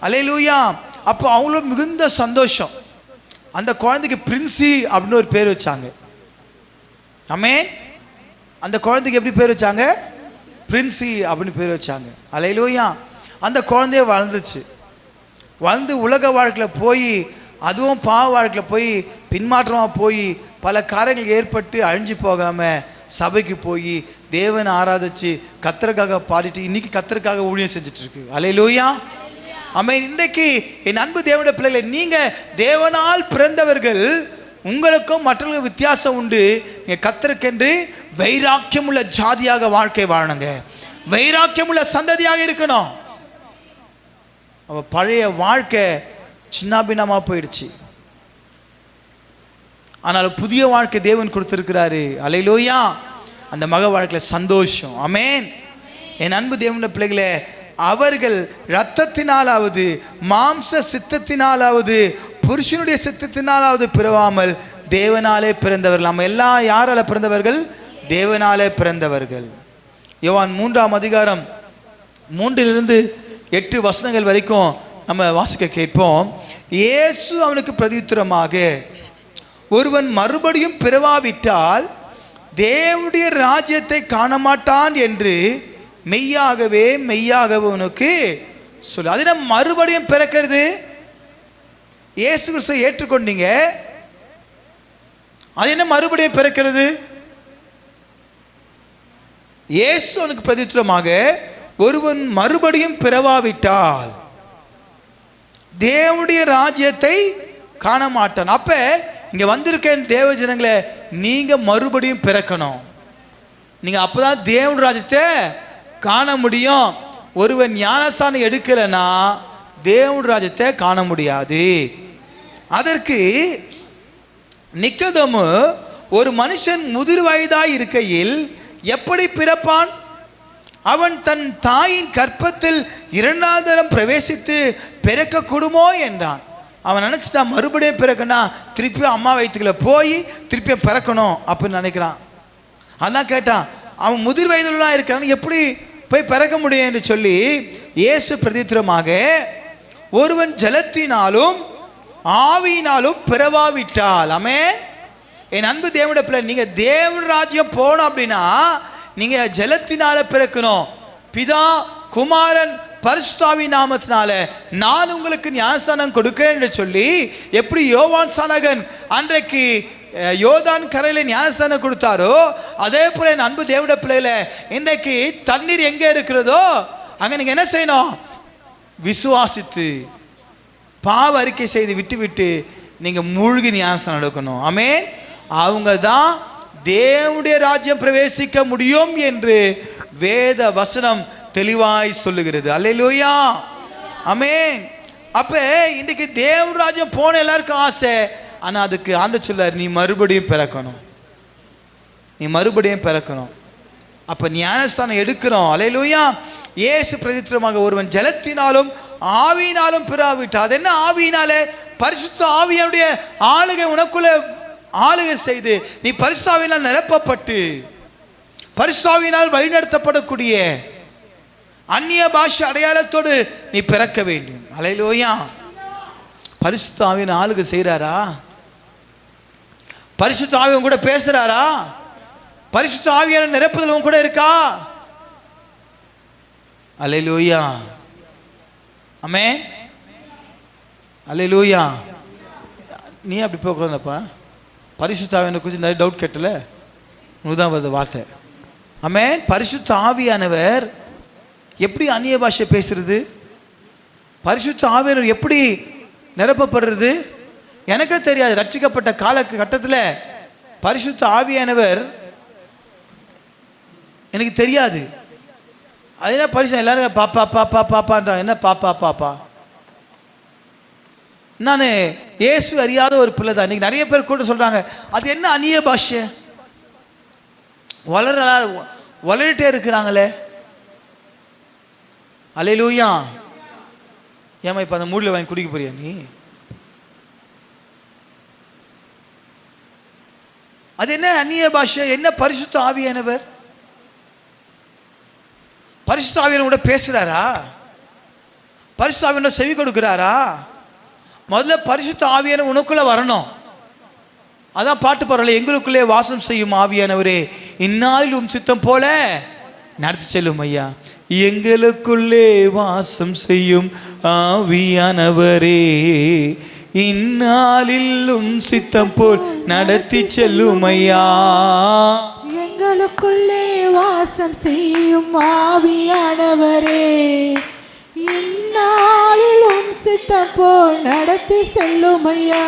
அல்லேலூயா. அப்போ அவ்வளோ மிகுந்த சந்தோஷம். அந்த குழந்தைக்கு பிரின்சி அப்படின்னு ஒரு பேர் வச்சாங்க. ஆமென். அந்த குழந்தைக்கு எப்படி பேர் வச்சாங்க? பிரின்சி அப்படின்னு பேர் வச்சாங்க. அல்லேலூயா. அந்த குழந்தைய வளர்ந்துச்சு. வளர்ந்து உலக வாழ்க்கையில் போய், அதுவும் பாவ வாழ்க்கையில் போய் பின்மாற்றமாக போய் பல காரியங்கள் ஏற்பட்டு அழிஞ்சு போகாமல் சபைக்கு போய் தேவனை ஆராதிச்சு கர்த்தருக்காக பாடிட்டு இன்னைக்கு கர்த்தருக்காக ஊழியம் செஞ்சுட்ருக்கு. அல்லேலூயா, ஆமென். இன்றைக்கு என் அன்பு தேவனுடைய பிள்ளைகளை, நீங்கள் தேவனால் பிறந்தவர்கள். உங்களுக்கும் மற்றவர்களுக்கும் வித்தியாசம் உண்டு. நீங்கள் கர்த்தருக்கென்று வைராக்கியம் உள்ள ஜாதியாக வாழ்க்கை வாழணுங்க. வைராக்கியம் உள்ள சந்ததியாக இருக்கணும். அவள் பழைய வாழ்க்கை சின்னாபின்னமாக போயிடுச்சு. ஆனால் புதிய வாழ்க்கை தேவன் கொடுத்துருக்கிறாரு. அல்லேலூயா. அந்த மக வாழ்க்கையில் சந்தோஷம். ஆமென். என் அன்பு தேவனுடைய பிள்ளைகளே, அவர்கள் இரத்தத்தினாலாவது மாம்ச சித்தத்தினாலாவது புருஷனுடைய சித்தத்தினாலாவது பிறவாமல் தேவனாலே பிறந்தவர்கள். நம்ம எல்லாம் யாரால பிறந்தவர்கள்? தேவனாலே பிறந்தவர்கள். யோவான் 3ஆம் அதிகாரம் 3-8 வசனங்கள் வரைக்கும் நம்ம வாசிக்க கேட்போம். இயேசு அவனுக்கு பிரதியுத்தரமாக, ஒருவன் மறுபடியும் பிறவாவிட்டால் தேவனுடைய ராஜ்யத்தை காணமாட்டான் என்று மெய்யாகவே மெய்யாகவே உனக்கு சொல்லு. அது என்ன மறுபடியும் பிறக்கிறது? இயேசு கிறிஸ்துவை ஏற்றுக்கொண்டீங்க, அது என்ன மறுபடியும் பிறக்கிறது? இயேசு அவனுக்கு பிரதியுத்தரமாக, ஒருவன் மறுபடியும் பிறவாவிட்டால் தேவனுடைய ராஜ்யத்தை காண மாட்டான். அப்ப இங்க வந்திருக்கேன் தேவ ஜனங்களே, நீங்க மறுபடியும் பிறக்கணும். நீங்க அப்பதான் தேவனுடைய ராஜ்யத்தை காண முடியும். ஒருவன் ஞானஸ்தானம் எடுக்கலைன்னா தேவனுடைய ராஜ்யத்தை காண முடியாது. அதற்கு நிக்கதேமு, ஒரு மனுஷன் முதிர் வயதாய் இருக்கையில் எப்படி பிறப்பான்? அவன் தன் தாயின் கற்பத்தில் 2ஆம் தரம் பிரவேசித்து பிறக்க கூடுமோ என்றான். அவன் நினச்சிட்டான் மறுபடியும் பிறக்கனா திருப்பியும் அம்மா வயிற்றுக்குள்ள போய் திருப்பியும் பிறக்கணும் அப்படின்னு நினைக்கிறான். அதான் கேட்டான், அவன் முதிர் வயதுலாம் இருக்கிறான், எப்படி போய் பிறக்க முடியும் என்று சொல்லி இயேசு பிரதித்திரமாக, ஒருவன் ஜலத்தினாலும் ஆவியினாலும் பிறவாவிட்டால். ஆமென். என் அன்பு தேவனுடைய பிள்ளை, நீங்கள் தேவன் ராஜ்யம் போகணும் அப்படின்னா நீங்கள் ஜலத்தினால பிறக்கணும். பிதா குமாரன் பரிசுத்தாவி நாமத்தினால நான் உங்களுக்கு ஞானஸ்தானம் கொடுக்கிறேன் என்று சொல்லி, எப்படி யோவான் ஸ்நானகன் அன்றைக்கு யோர்தான் கரையில் ஞானஸ்தானம் கொடுத்தாரோ, அதே போல என் அன்பு தேவனுடைய பிள்ளையில இன்றைக்கு தண்ணீர் எங்கே இருக்கிறதோ அங்கே நீங்கள் என்ன செய்யணும்? விசுவாசித்து பாவ அறிக்கை செய்து விட்டு நீங்கள் மூழ்கி ஞானஸ்தானம் எடுக்கணும். ஆமென். அவங்க தான் தேவனுடைய ராஜ்யம் பிரவேசிக்க முடியும் என்று வேத வசனம் தெளிவாய் சொல்லுகிறது. அல்லேலூயா, ஆமென். அப்ப இன்னைக்கு தேவ ராஜ்யம் போன எல்லாருக்கும் ஆசை. ஆனா அதுக்கு ஆண்டவர் சொல்றார், நீ மறுபடியும் பிறக்கணும், நீ மறுபடியும் பிறக்கணும். அப்ப ஞானஸ்தானம் எடுக்கணும். அல்லேலூயா. இயேசு பிரதித்திரமாக, ஒருவன் ஜலத்தினாலும் ஆவியினாலும் பிறவாவிட்டால். அது என்ன ஆவியினாலே? பரிசுத்த ஆவியினுடைய ஆளுகை உனக்குள்ள ஆளுகை செய்து நீ பரிசுத்த ஆவியினால் நிரப்பப்பட்டு பரிசுத்த ஆவியினால் வழிநடத்தப்படக்கூடிய அந்நிய பாஷை அடையாளத்தோடு நீ பிறக்க வேண்டும். அல்லேலூயா. பரிசுத்த ஆவியின் ஆளுகை செய்கிறாரா? பரிசுத்த ஆவியும் கூட பேசுறாரா? பரிசுத்த ஆவியான நிரப்புதலும் கூட இருக்கா? அல்லேலூயா, ஆமென். அல்லேலூயா. நீ அப்படி போய் உட்கார்ந்தப்பா, பரிசுத்த ஆவியான குறித்து நிறைய டவுட் கேட்டல, உனக்குதான் வருது வார்த்தை. ஆமென். பரிசுத்த ஆவியானவர் எப்படி அந்நிய பாஷை பேசுறது? பரிசுத்த ஆவியானவர் எப்படி நிரப்பப்படுறது? எனக்கே தெரியாது. ரட்சிக்கப்பட்ட காலகட்டத்தில் பரிசுத்த ஆவியானவர் எனக்கு தெரியாது. அது என்ன பரிசு? எல்லாரும் பாப்பா பாப்பா பாப்பான்றாங்க. என்ன பாப்பா பாப்பா? நான் இயேசு அறியாத ஒரு பிள்ளை தான். இன்னைக்கு நிறைய பேர் கூட சொல்றாங்க, அது என்ன அந்நிய பாஷை? வளரிட்டே இருக்கிறாங்களே. அல்லேலூயா. ஏமா இப்போ அந்த மூடில் வாங்கி குடிக்க போறியா நீ? அது என்ன அந்நிய பாஷை? என்ன பரிசுத்த ஆவியானவர்? பரிசுத்த ஆவியானவரோட பேசுறாரா? பரிசுத்த ஆவியானவர் செவி கொடுக்கிறாரா? முதல்ல பரிசுத்த ஆவியானவர் உனக்குள்ள வரணும். அதான் பாட்டு பாடல, எங்களுக்குள்ளே வாசம் செய்யும் ஆவியானவரே இந்நாளில் உம் சித்தம் போல நடத்தி செல்லும் ஐயா. எங்களுக்குள்ளே வாசம் செய்யும் ஆவியானவரே இந்நாளில் உம் சித்தம் போல் நடத்தி செல்லும் ஐயா. எங்களுக்குள்ளே வாசம் செய்யும் ஆவியானவரே இந்நாளில் உம் சித்தம் போல் நடத்தி செல்லும் ஐயா.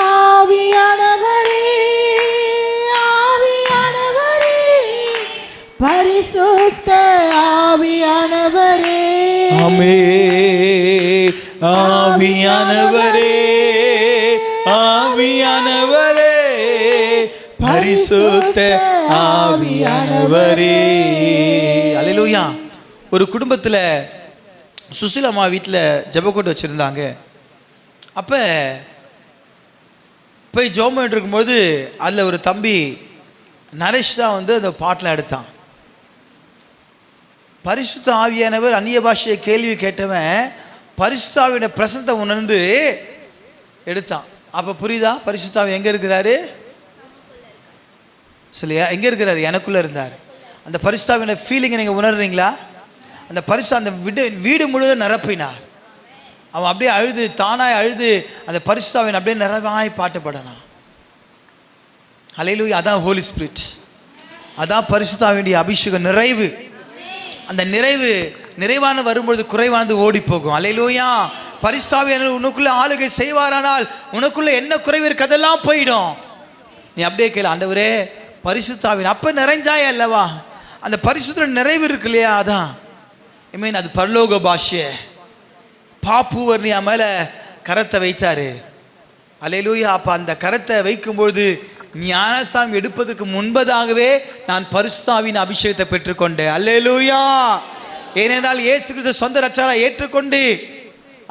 ஆவியானவரே ஆவியானவரே பரிசுத்த ஆவியானவரே. ஆமென். ஆவியானவரே ஆவியானவரே பரிசுத்த ஆவியானவரே. அல்லேலூயா. ஒரு குடும்பத்தில் சுசிலம்மா வீட்டில் ஜெபக்கூட்டம் வச்சுருந்தாங்க. அப்போ போய் ஜெபம் பண்ணிட்டு இருக்கும்போது அதில் ஒரு தம்பி நரேஷ் தான் வந்து அந்த பாட்டில் எடுத்தான். பரிசுத்த ஆவியானவர் அந்நிய பாஷையை கேள்வி கேட்டவன் பரிசுத்த ஆவியோட பிரசனத்தை உணர்ந்து எடுத்தான். அப்போ புரியுதா? பரிசுத்த ஆவி எங்கே இருக்கிறாரு? சொல்லியா, எங்கே இருக்கிறாரு? எனக்குள்ளே இருந்தார். அந்த பரிசுத்த ஆவியோட ஃபீலிங்கை நீங்கள் உணர்றீங்களா? அந்த பரிசு அந்த வீடு முழுவதும் நிரப்பினார். அவன் அப்படியே அழுது, தானாய் அழுது அந்த பரிசுத்த ஆவியை அப்படியே நிறைவாய் பாட்டுப்படலாம். அல்லேலூயா. அதான் ஹோலி ஸ்பிரிட், அதான் பரிசுத்த ஆவியுடைய அபிஷேகம், நிறைவு. அந்த நிறைவான வரும்பொழுது குறைவானது ஓடி போகும். அல்லேலூயா. பரிசுத்த ஆவியானவர் உனக்குள்ள ஆளுகை செய்வாரானால் உனக்குள்ள என்ன குறைவு இருக்கு அதெல்லாம் போயிடும். நீ அப்படியே கேளு, ஆண்டவரே பரிசுத்த ஆவியானவர் அப்போ நிறைஞ்சாயே அல்லவா? அந்த பரிசுத்த நிறைவு இருக்கு இல்லையா? அதான் ஐ மீன் அது பரலோக பாஷை. பாப்பூவர் நீ மேலே கரத்தை வைத்தாரு. அல்லேலூயா. அப்போ அந்த கரத்தை வைக்கும்போது ஞானஸ்தானம் எடுப்பதற்கு முன்பதாகவே நான் பரிசுத்த ஆவியின் அபிஷேகத்தை பெற்றுக்கொண்டேன். அல்லேலூயா. ஏனென்றால் இயேசு கிறிஸ்து சொந்த ரட்சகராக ஏற்றுக்கொண்டு,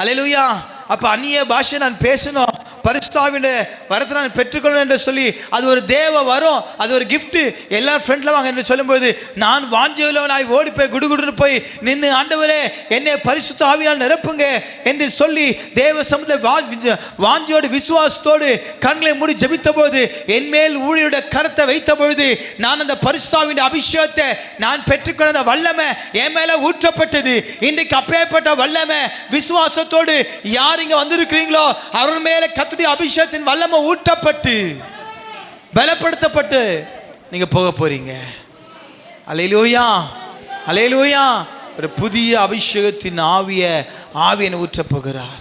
அல்லேலூயா, அப்போ அந்நிய பாஷை நான் பேசணும், பரிசுத்த ஆவியின் வரத்தை நான் பெற்றுக்கொள்ளணும் என்று சொல்லி அது ஒரு தேவ வரும், அது ஒரு கிஃப்ட். எல்லாரும் ஃப்ரெண்டில் வாங்க என்று சொல்லும்போது நான் வாஞ்சியுள்ளவனாய் ஓடி போய் குடுகுடுன்னு போய் நின்று, ஆண்டவரே என்னை பரிசுத்த ஆவியால் நிரப்புங்க என்று சொல்லி தேவ சமூகத்தில் வாஞ்சியோடு விசுவாசத்தோடு கண்களை மூடி ஜெபித்த போது, என் மேல் ஊழியருடைய கரத்தை வைத்த பொழுது நான் அந்த பரிசுத்த ஆவியின் அபிஷேகத்தை நான் பெற்றுக்கொண்ட வல்லமை என் மேலே ஊற்றப்பட்டது. இன்றைக்கு அப்பேற்பட்ட வல்லமை விசுவாசத்தோடு யார் இங்கே வந்திருக்கிறீங்களோ அவர் மேலே கர்த்தருடைய அபிஷேகத்தின் வல்லமை ஊற்றப்பட்டு பலப்படுத்தப்பட்டு நீங்க போக போறீங்க. அல்லேலூயா. அல்லேலூயா. ஒரு புதிய அபிஷேகத்தின் ஆவியை ஊற்ற போகிறார்.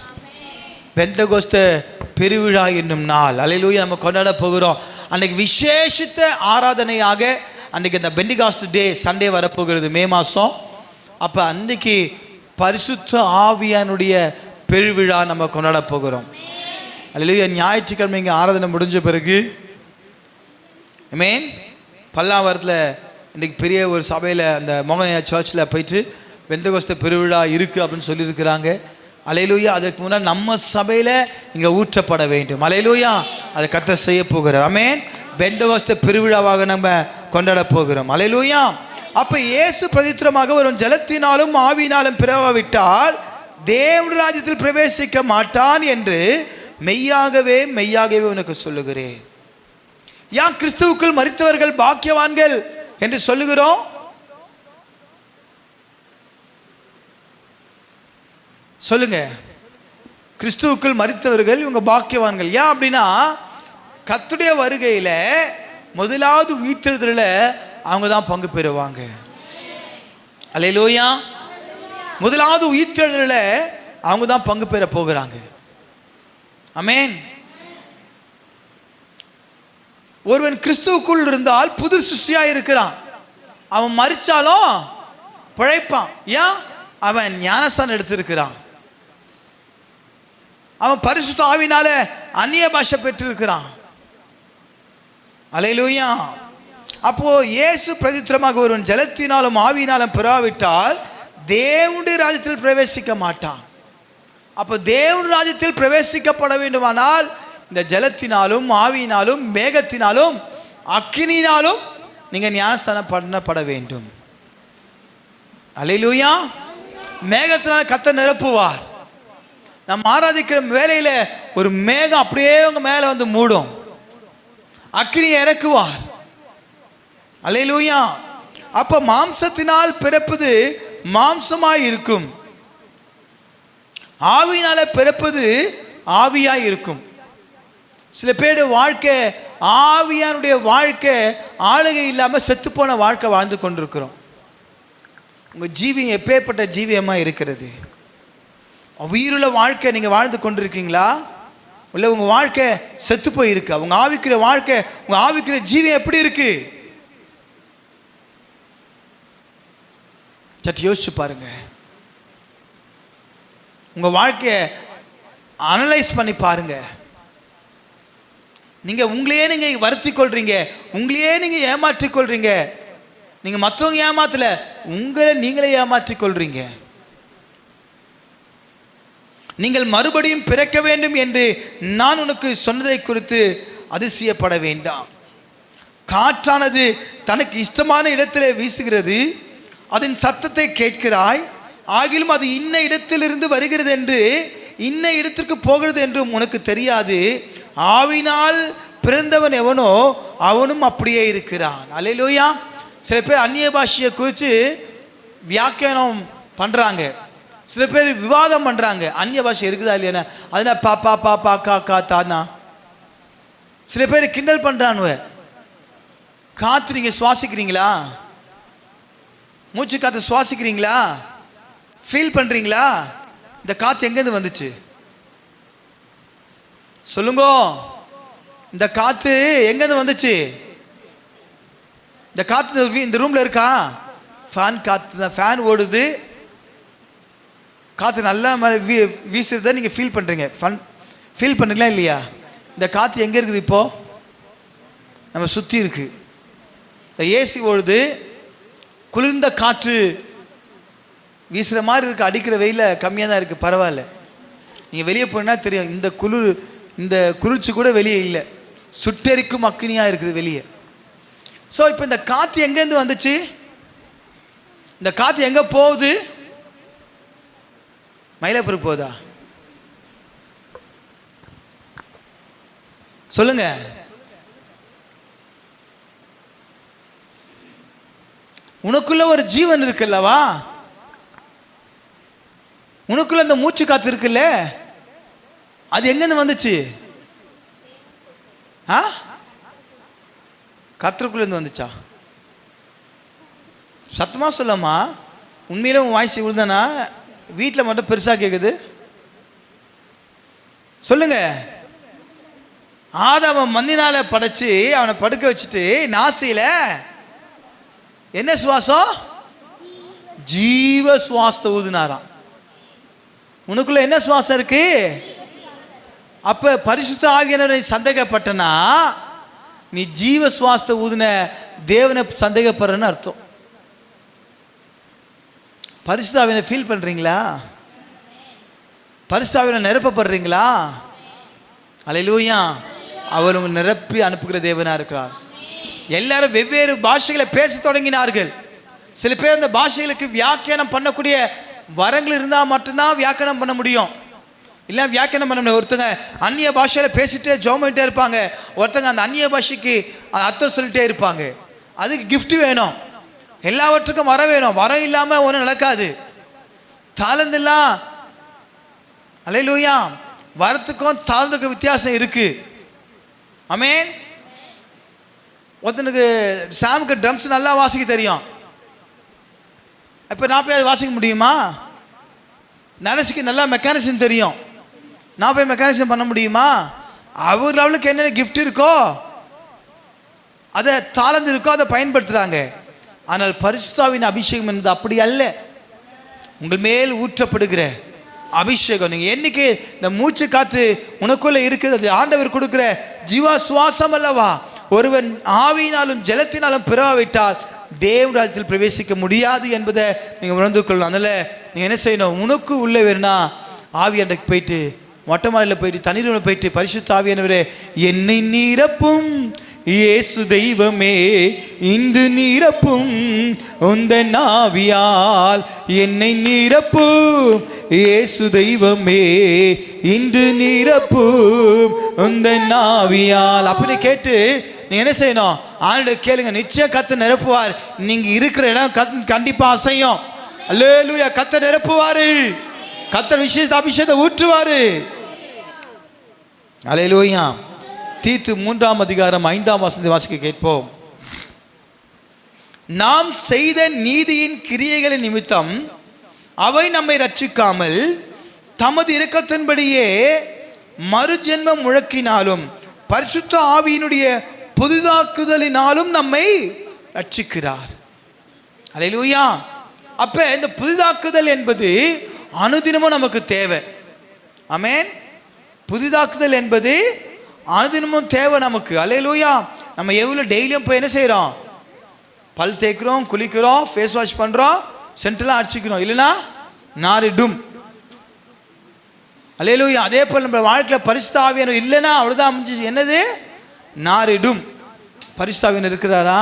பெந்தகோஸ்தே பெருவிழா என்னும் நாள், அல்லேலூயா, நம்ம கொண்டாட போகிறோம். அன்னைக்கு விசேஷித்த ஆராதனையாக அன்னைக்கு இந்த பெண்டிகாஸ்ட் டே சண்டே வரப்போகிறது, மே மாதம். அப்போ அன்னைக்கு பரிசுத்த ஆவியானுடைய பெருவிழா நம்ம கொண்டாட போகிறோம். அல்லேலூயா. ஞாயிற்றுக்கிழமை இங்கே ஆராதனை முடிஞ்ச பிறகு ஆமென் பல்லாவரத்தில் இன்றைக்கி பெரிய ஒரு சபையில் அந்த மோகனையா சர்ச்சில் போயிட்டு பெந்தகோஸ்தே பெருவிழா இருக்குது அப்படின்னு சொல்லியிருக்கிறாங்க. அல்லேலூயா. அதற்கு முன்னாடி நம்ம சபையில் இங்கே ஊற்றப்பட வேண்டும். அல்லேலூயா. அதை கர்த்தர் செய்ய போகிறார். ஆமென். பெந்தகோஸ்தே பெருவிழாவாக நம்ம கொண்டாட போகிறோம். அல்லேலூயா. அப்போ இயேசு பிரதித்திரமாக வரும் ஜலத்தினாலும் ஆவியினாலும் பிறவாவிட்டால் தேவனுடைய ராஜ்யத்தில் பிரவேசிக்க மாட்டான் என்று மெய்யாகவே மெய்யாகவே உனக்கு சொல்லுகிறேன். யான் கிறிஸ்துவுக்குள் மரித்தவர்கள் பாக்கியவான்கள் என்று சொல்லுகிறோம். சொல்லுங்க, கிறிஸ்துவுக்குள் மரித்தவர்கள் இவங்க பாக்கியவான்கள். ஏன் அப்படின்னா கர்த்தருடைய வருகையில முதலாவது உயிர்த்தெழுதலில் அவங்க தான் பங்கு பெறுவாங்க. அல்லேலூயா. முதலாவது உயிர்த்தெழுதலில் அவங்க தான் பங்கு பெற போகிறாங்க. ஆமென். ஒருவன் கிறிஸ்துவுக்குள் இருந்தால் புது சிருஷ்டியாக இருக்கிறான். அவன் மரிச்சாலும் பிழைப்பான். ஏன்? அவன் ஞானஸ்தானம் எடுத்திருக்கிறான். அவன் பரிசுத்த ஆவியினால அந்நிய பாஷை பெற்றிருக்கிறான். அல்லேலூயா. அப்போ இயேசு பிரதித்திரமாக ஒருவன் ஜலத்தினாலும் ஆவியினாலும் பிறவாவிட்டால் தேவனுடைய ராஜ்யத்தில் பிரவேசிக்க மாட்டான். அப்போ தேவன் ராஜ்யத்தில் பிரவேசிக்கப்பட வேண்டுமானால் இந்த ஜலத்தினாலும் ஆவியினாலும் மேகத்தினாலும் அக்கினியினாலும் நீங்க ஞானஸ்தானம் பண்ணப்பட வேண்டும். அல்லேலூயா. மேகத்தினால் கர்த்தர் நிரப்புவார். நம்ம ஆராதிக்கிற வேளையில ஒரு மேகம் அப்படியே உங்க மேல வந்து மூடும், அக்கினியை இறக்குவார். அல்லேலூயா. அப்ப மாம்சத்தினால் பிறப்பது மாம்சமாய் இருக்கும், ஆவியினால பிறப்பது ஆவியாய் இருக்கும். சில பேருடைய வாழ்க்கை ஆவியானுடைய வாழ்க்கை ஆளுகை இல்லாம செத்து போன வாழ்க்கை வாழ்ந்து கொண்டிருக்கிறோம். உங்க ஜீவியம் எப்பேற்பட்ட ஜீவியமா இருக்கிறது? உயிருள்ள வாழ்க்கை நீங்க வாழ்ந்து கொண்டிருக்கீங்களா? இல்லை உங்க வாழ்க்கை செத்து போயிருக்கு? உங்க ஆவிக்கிற வாழ்க்கை, உங்க ஆவிக்கிற ஜீவியம் எப்படி இருக்கு? சற்று யோசிச்சு பாருங்க. உங்க வாழ்க்கையை அனலைஸ் பண்ணி பாருங்க. நீங்க உங்களையே நீங்க வருத்தி கொள்றீங்க, உங்களையே நீங்க ஏமாற்றிக் கொள்றீங்க. நீங்க மற்றவங்க ஏமாத்தல, உங்களை நீங்களே ஏமாற்றிக் கொள்றீங்க. நீங்கள் மறுபடியும் பிறக்க வேண்டும் என்று நான் உனக்கு சொன்னதை குறித்து அதிசயப்பட வேண்டாம். காற்றானது தனக்கு இஷ்டமான இடத்திலே வீசுகிறது, அதன் சத்தத்தை கேட்கிறாய், ஆகிலும் அது இன்ன இடத்திலிருந்து வருகிறது என்று இன்ன இடத்திற்கு போகிறது என்றும் உனக்கு தெரியாது. ஆவினால் பிறந்தவன் எவனோ அவனும் அப்படியே இருக்கிறான். அல்லேலூயா. சில பேர் அந்நிய பாஷையை குறித்து வியாக்கியானம் பண்ணுறாங்க, சில பேர் விவாதம் பண்ணுறாங்க. அந்நிய பாஷை இருக்குதா இல்லையா, அதனால் பா பா பா பா கா கா தானா. சில பேர் கிண்டல் பண்ணுறானுவ. காற்று நீங்கள் சுவாசிக்கிறீங்களா? மூச்சு காற்று சுவாசிக்கிறீங்களா? ஃபீல் பண்ணுறீங்களா? இந்த காற்று எங்கேருந்து வந்துச்சு சொல்லுங்க. இந்த காற்று எங்கேருந்து வந்துச்சு? இந்த காற்று இந்த ரூமில் இருக்கா? ஃபேன் காற்று தான். ஃபேன் ஓடுது, காற்று நல்லா வீசுறத நீங்கள் ஃபீல் பண்ணுறீங்க. ஃபீல் பண்ணுறீங்களா இல்லையா? இந்த காற்று எங்கே இருக்குது? இப்போது நம்ம சுற்றி இருக்குது. இந்த ஏசி ஓடுது, குளிர்ந்த காற்று வீசுகிற மாதிரி இருக்குது. அடிக்கிற வெயிலில் கம்மியாக தான் இருக்குது, பரவாயில்ல. நீங்கள் வெளியே போனால் தெரியும், இந்த குளிர்ச்சி கூட வெளியே இல்லை, சுட்டெரிக்கும் அக்கினியாக இருக்குது வெளியே. ஸோ இப்போ இந்த காற்று எங்கேருந்து வந்துச்சு? இந்த காற்று எங்கே போகுது? மயிலாப்பூருக்கு போகுதா? சொல்லுங்க. உனக்குள்ள ஒரு ஜீவன் இருக்குல்லவா, உனக்குள்ள அந்த மூச்சு காத்து இருக்குல்ல, அது எங்கேருந்து வந்துச்சு? கர்த்தருக்குள்ளேருந்து வந்துச்சா? சத்தமாக சொல்லம்மா. உண்மையில உன் வாய்ஸ் விழுதானா? வீட்டில் மட்டும் பெருசாக கேட்குது. சொல்லுங்க. ஆதாம மண்ணினால படைச்சு அவனை படுக்க வச்சுட்டு நாசியில என்ன சுவாசம்? ஜீவ சுவாசத்தை ஊதுனாராம். உனக்குள்ள என்ன சுவாசம் இருக்கு? அப்ப பரிசுத்த ஆவியானவரை சந்தேகப்பட்டனா நீ ஜீவ சுவாசத்தை ஊதின தேவனை சந்தேகப்படுறன்னு அர்த்தம். பரிசுத்த ஆவியானை ஃபீல் பண்றீங்களா? பரிசுத்த ஆவியானை நிரப்பப்படுறீங்களா? அல்லேலூயா. அவர் உங்களை நிரப்பி அனுப்புகிற தேவனா இருக்கிறார். எல்லாரும் வெவ்வேறு பாஷைகளை பேச தொடங்கினார்கள். சில பேர் அந்த பாஷைகளுக்கு வியாக்கியானம் பண்ணக்கூடிய வரங்கள் இருந்தால் மட்டும்தான் வியாக்கியானம் பண்ண முடியும், இல்லை வியாக்கியானம் பண்ண முடியும். ஒருத்தங்க அந்நிய பாஷையில் பேசிட்டே ஜோமிட்டே இருப்பாங்க, ஒருத்தங்க அந்த அந்நிய பாஷைக்கு அர்த்தம் சொல்லிட்டே இருப்பாங்க. அதுக்கு கிஃப்ட் வேணும், எல்லாவற்றுக்கும் வர வேணும். வரம் இல்லாமல் ஒன்றும் நடக்காது. தாளந்தெல்லாம் அல்லேலூயா. வரத்துக்கும் தாளந்துக்கும் வித்தியாசம் இருக்கு. ஆமென். ஒருத்தனுக்கு சாமுக்கு ட்ரம்ஸ் நல்லா வாசிக்க தெரியும், இப்போ நான் போய் அது வாசிக்க முடியுமா? நரசிக்கு நல்லா மெக்கானிசம் தெரியும், நான் போய் மெக்கானிசம் பண்ண முடியுமா? அவர் அவளுக்கு என்னென்ன கிஃப்ட் இருக்கோ, அதை தாளந்து இருக்கோ, அதை பயன்படுத்துகிறாங்க. ஆனால் பரிசுத்தாவின் அபிஷேகம் என்பது அப்படி அல்ல. உங்கள் மேல் ஊற்றப்படுகிற அபிஷேகம். நீங்கள் என்னைக்கு இந்த மூச்சு காத்து உனக்குள்ள இருக்கிறது ஆண்டவர் கொடுக்கிற ஜீவா சுவாசம் அல்லவா. ஒருவன் ஆவியினாலும் ஜலத்தினாலும் பிறவாவிட்டால் தேவன் ராஜ்யத்தில் பிரவேசிக்க முடியாது என்பதை நீங்கள் உணர்ந்து கொள்ளணும். அதனால் நீங்கள் என்ன செய்யணும்? உனக்கு உள்ள வேணும்னா ஆவியானவருக்கு போயிட்டு மொட்டை மாடியில் போயிட்டு தண்ணீர் போயிட்டு பரிசுத்த ஆவியானவரே என்னை நிரப்பும் இயேசு தெய்வமே இன்று நிரப்பும் உந்தன் ஆவியால் என்னை நிரப்பும் இயேசு தெய்வமே இன்று நிரப்பும் உந்தன் ஆவியால் அப்படின்னு கேட்டு நீ என்ன செய்யணும்? ஆண்டவரை கேளுங்க, நிச்சயம் கர்த்தர் நிரப்புவார். நீங்க இருக்கிற இடம் கண்டிப்பா அசையும். அல்லேலூயா. கர்த்தர் நிரப்புவாரு. கர்த்தர் விசேஷ அபிஷேகத்தை ஊற்றுவாரு. அல்லேலூயா. தீத்து 3ஆம் அதிகாரம் 5ஆம் வசனத்தை வாசிக்க கேட்போம். நாம் செய்த நீதியின் கிரியைகளின் நிமித்தம் அவை நம்மை ரட்சிக்காமல் தமது இரக்கத்தின்படியே மறுஜென்மம் முழக்கினாலும் பரிசுத்த ஆவியினுடைய புதிதாக்குதலினாலும் நம்மை ரட்சிக்கிறார். அல்லேலூயா. அப்ப இந்த புதிதாக்குதல் என்பது அனுதினமும் நமக்கு தேவை. ஆமென். புதிதாக்குதல் என்பது அனுதினமும் தேவை நமக்கு. அல்லேலூயா. நம்ம எவ்வளோ டெய்லியும் போய் என்ன செய்கிறோம்? பல் தேய்க்கிறோம், குளிக்கிறோம், ஃபேஸ் வாஷ் பண்ணுறோம், சென்டெல்லாம் அடிச்சுக்கிறோம், இல்லைன்னா நாரிடும். அல்லேலூயா. அதே போல் நம்ம வாழ்க்கையில் பரிசுத்த ஆவியானவர் இல்லைன்னா அவ்வளோதான் அமைஞ்சு. என்னது? நாரிடும். பரிசுத்த ஆவியானவர் இருக்கிறாரா?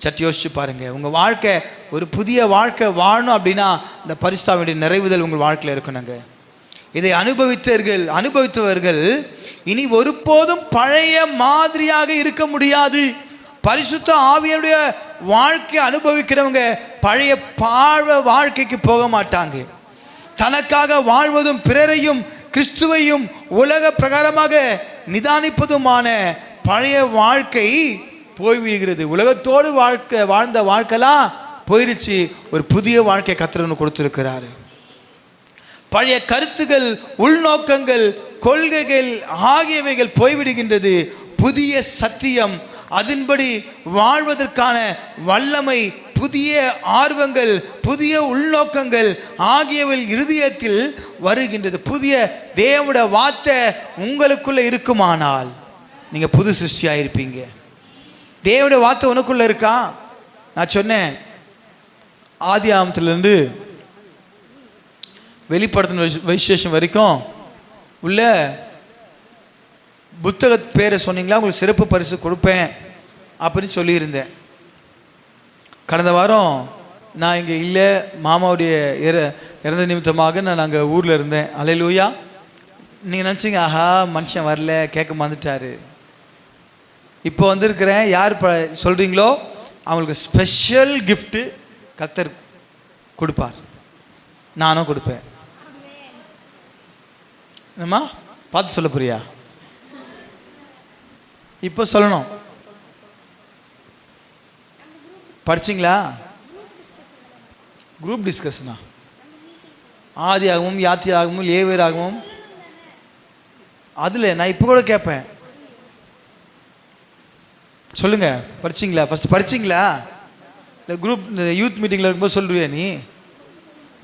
சற்று யோசிச்சு பாருங்க. உங்கள் வாழ்க்கை ஒரு புதிய வாழ்க்கை வாழணும் அப்படின்னா இந்த பரிசுத்த ஆவியானுடைய நிறைவுதல் உங்கள் வாழ்க்கையில் இருக்கணுங்க. இதை அனுபவித்தவர்கள் இனி ஒருபோதும் பழைய மாதிரியாக இருக்க முடியாது. பரிசுத்த ஆவியானுடைய வாழ்க்கை அனுபவிக்கிறவங்க பழைய வாழ்க்கைக்கு போக மாட்டாங்க. தனக்காக வாழ்வதும் பிறரையும் கிறிஸ்துவையும் உலக பிரகாரமாக நிதானிப்பதுமான பழைய வாழ்க்கை போய்விடுகிறது. உலகத்தோடு வாழ்ந்த வாழ்க்கைலாம் போயிடுச்சு. ஒரு புதிய வாழ்க்கை கர்த்தர் கொடுத்திருக்கிறாரு. பழைய கருத்துகள், உள்நோக்கங்கள், கொள்கைகள் ஆகியவைகள் போய்விடுகின்றது. புதிய சத்தியம், அதன்படி வாழ்வதற்கான வல்லமை, புதிய ஆர்வங்கள், புதிய உள்நோக்கங்கள் ஆகியவை இருதயத்தில் வருகின்றது. புதிய தேவனுடைய வார்த்தை உங்களுக்குள்ள இருக்குமானால் நீங்க புது சிருஷ்டியாக இருப்பீங்க. தேவனுடைய வார்த்தை உனக்குள்ள இருக்கா? நான் சொன்னேன், ஆதி ஆகமத்திலிருந்து வெளிப்படுத்தின விசேஷம் வரைக்கும் உள்ள புத்தக பேரை சொன்னீங்களா உங்களுக்கு சிறப்பு பரிசு கொடுப்பேன் அப்படின்னு சொல்லியிருந்தேன். கடந்த வாரம் நான் இங்கே இல்லை, மாமாவுடைய இறந்த நிமித்தமாக நான் அங்கே ஊரில் இருந்தேன். அல்லேலூயா. நீங்கள் நினச்சிங்க, ஆஹா மனுஷன் வரல, கேட்க மறந்துட்டாரு. இப்போ வந்திருக்கிறேன். யார் சொல்கிறீங்களோ அவங்களுக்கு ஸ்பெஷல் கிஃப்ட்டு கர்த்தர் கொடுப்பார். நானும் கொடுப்பேன். என்னம்மா பார்த்து சொல்ல போறியா? இப்போ சொல்லணும். படிச்சிங்களா? குரூப் டிஸ்கஷனா? ஆதியாகமும் யாத்தியாகமும் லேவியராகமும் அதில் நான் இப்போ கூட கேட்பேன். சொல்லுங்க, படிச்சிங்களா? ஃபர்ஸ்ட் படிச்சிங்களா? இல்லை குரூப் யூத் மீட்டிங்கில் இருக்கும்போது சொல்லுவியா நீ?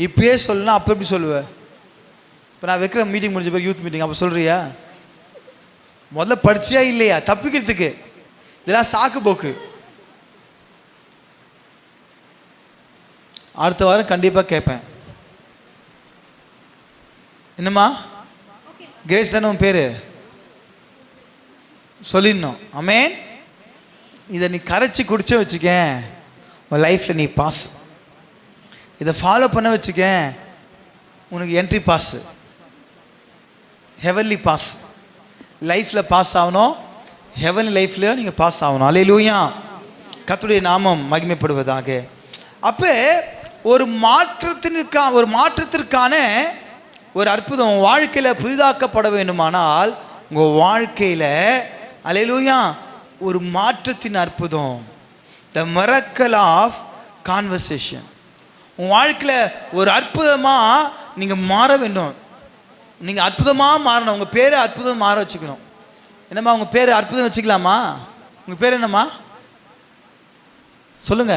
இப்பயே சொல்லணும், அப்போ எப்படி சொல்லுவேன்? இப்போ நான் வைக்கிற மீட்டிங் முடிஞ்ச பேர் யூத் மீட்டிங் அப்போ சொல்கிறியா? முதல்ல படிச்சியா இல்லையா? தப்பிக்கிறதுக்கு இதெல்லாம் சாக்கு போக்கு. அடுத்த வாரம் கண்டிப்பாக கேட்பேன். என்னம்மா கிரேஸ் தானே உன் பேர்? சொல்லிடணும். ஆமென். இதை நீ கரைச்சி குடிச்ச வச்சுக்க, உன் லைஃப்பில் நீ பாஸ். இதை ஃபாலோ பண்ண வச்சுக்க, உனக்கு என்ட்ரி பாஸ், ஹெவன்லி பாஸ். லைஃப்பில் பாஸ் ஆகணும், ஹெவன்லி லைஃப்லையும் நீங்கள் பாஸ் ஆகணும். அல்லேலூயா. கர்த்தருடைய நாமம் மகிமைப்படுவதாக. அப்போ ஒரு மாற்றத்திற்கான ஒரு அற்புதம் வாழ்க்கையில் புதிதாக்கப்பட வேண்டுமானால் உங்கள் வாழ்க்கையில் அல்லேலூயா ஒரு மாற்றத்தின் அற்புதம், த மிரக்கல் ஆஃப் கான்வர்சேஷன். உங்கள் வாழ்க்கையில் ஒரு அற்புதமாக நீங்கள் மாற வேண்டும். நீங்கள் அற்புதமாக மாறணும். உங்கள் பேரை அற்புதம் மாற வச்சுக்கணும். என்னம்மா உங்கள் பேர் அற்புதம் வச்சுக்கலாமா? உங்கள் பேர் என்னம்மா சொல்லுங்க.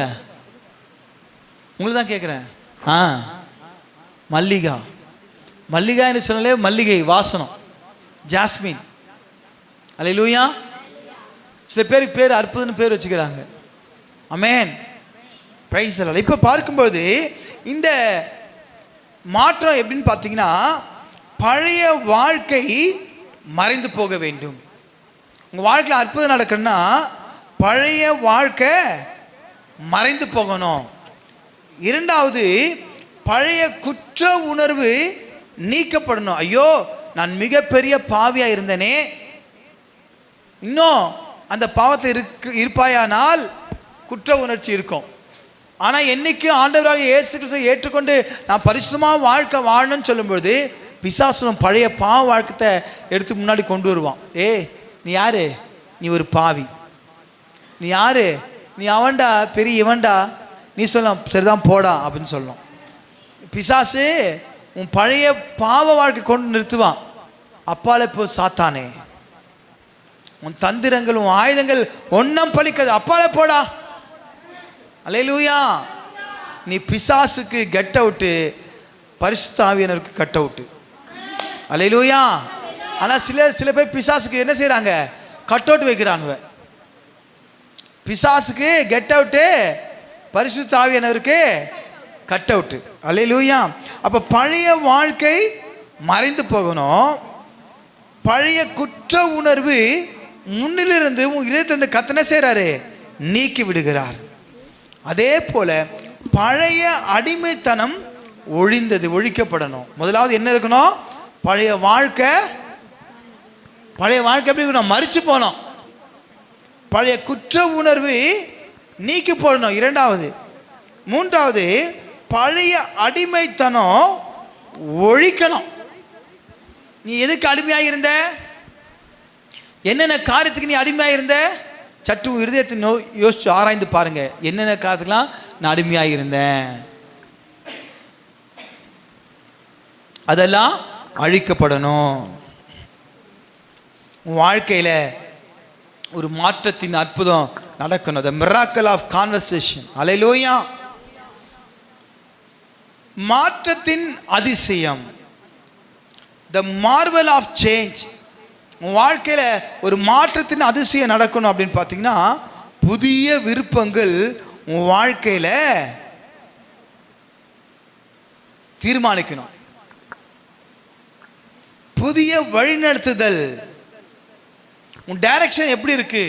உங்களுக்கு தான் கேட்குறேன். மல்லிகா. மல்லிகா என்று சொன்னாலே மல்லிகை வாசனம், ஜாஸ்மின். அல்லேலூயா. சில பேருக்கு பேர் அற்புதம்னு பேர் வச்சுக்கிறாங்க. ஆமென். Praise the Lord. இப்போ பார்க்கும்போது இந்த மாற்றம் எப்படின்னு பார்த்தீங்கன்னா, பழைய வாழ்க்கை மறைந்து போக வேண்டும். உங்கள் வாழ்க்கையில் அற்புதம் நடக்குன்னா பழைய வாழ்க்கை மறைந்து போகணும். இரண்டாவது, பழைய குற்ற உணர்வு நீக்கப்படணும். ஐயோ, நான் மிகப்பெரிய பாவியாக இருந்தேனே, இன்னும் அந்த பாவத்தில் இருப்பாயானால் குற்ற உணர்ச்சி இருக்கும். ஆனால் என்னைக்கு ஆண்டவராக இயேசு கிறிஸ்துவை ஏற்றுக்கொண்டு நான் பரிசுத்தமாக வாழ்க்கை வாழணும்னு சொல்லும்போது பிசாசும் பழைய பாவ வாழ்க்கத்தை எடுத்து முன்னாடி கொண்டு வருவான். நீ யாரு? நீ ஒரு பாவி. நீ யாரு? நீ அவன்டா, பெரிய இவன்டா. நீ சொல்லலாம், சரிதான் போடா அப்படின்னு சொல்லணும். பிசாசு உன் பழைய பாவ வாழ்க்கை கொண்டு நிறுத்துவான். அப்பால போ சாத்தானே, உன் தந்திரங்கள் உன் ஆயுதங்கள் ஒன்றும் பலிக்காது, அப்பால போடா. அல்லேலூயா. நீ பிசாசுக்கு கெட் அவுட்டு, பரிசுத்த ஆவியானவருக்கு கட் அவுட்டு. அல்லேலூயா. ஆனால் சில பேர் பிசாசுக்கு என்ன செய்கிறாங்க? கட் அவுட் வைக்கிறானுவ. பிசாசுக்கு கெட் அவுட்டு, பரிசுத்த ஆவியானவருக்கு கட் அவுட்டு. அல்லேலூயா. அப்போ பழைய வாழ்க்கை மறைந்து போகணும். பழைய குற்ற உணர்வு முன்னிலிருந்து உன் இதயத்திலிருந்து கத்தனை செய்கிறாரு, நீக்கி விடுகிறார். அதே போல பழைய அடிமைத்தனம் ஒழிக்கப்படணும். முதலாவது என்ன இருக்கணும்? பழைய வாழ்க்கை எப்படி இருக்கணும்? மறிச்சு போனோம். பழைய குற்ற உணர்வு நீக்கி போடணும். இரண்டாவது. மூன்றாவது, பழைய அடிமைத்தனம் ஒழிக்கணும். நீ எதுக்கு அடிமையாக இருந்த? என்னென்ன காரியத்துக்கு நீ அடிமையாக இருந்த? சற்று இருதயத்தை யோசிச்சு ஆராய்ந்து பாருங்க. என்னென்ன காரியத்துக்கெல்லாம் நான் அடிமையாக இருந்தேன், அதெல்லாம் அழிக்கப்படணும். வாழ்க்கையில் ஒரு மாற்றத்தின் அற்புதம் நடக்கணும். the miracle of conversation. அல்லேலூயா. மாற்றத்தின் அதிசயம், the marvel of change. உன் வாழ்க்கையில் ஒரு மாற்றத்தின் அதிசயம் நடக்கணும் அப்படின்னு பார்த்தீங்கன்னா, புதிய விருப்பங்கள் உன் வாழ்க்கையில் தீர்மானிக்கணும். புதிய வழிநடத்துதல். உன் டைரக்ஷன் எப்படி இருக்கு?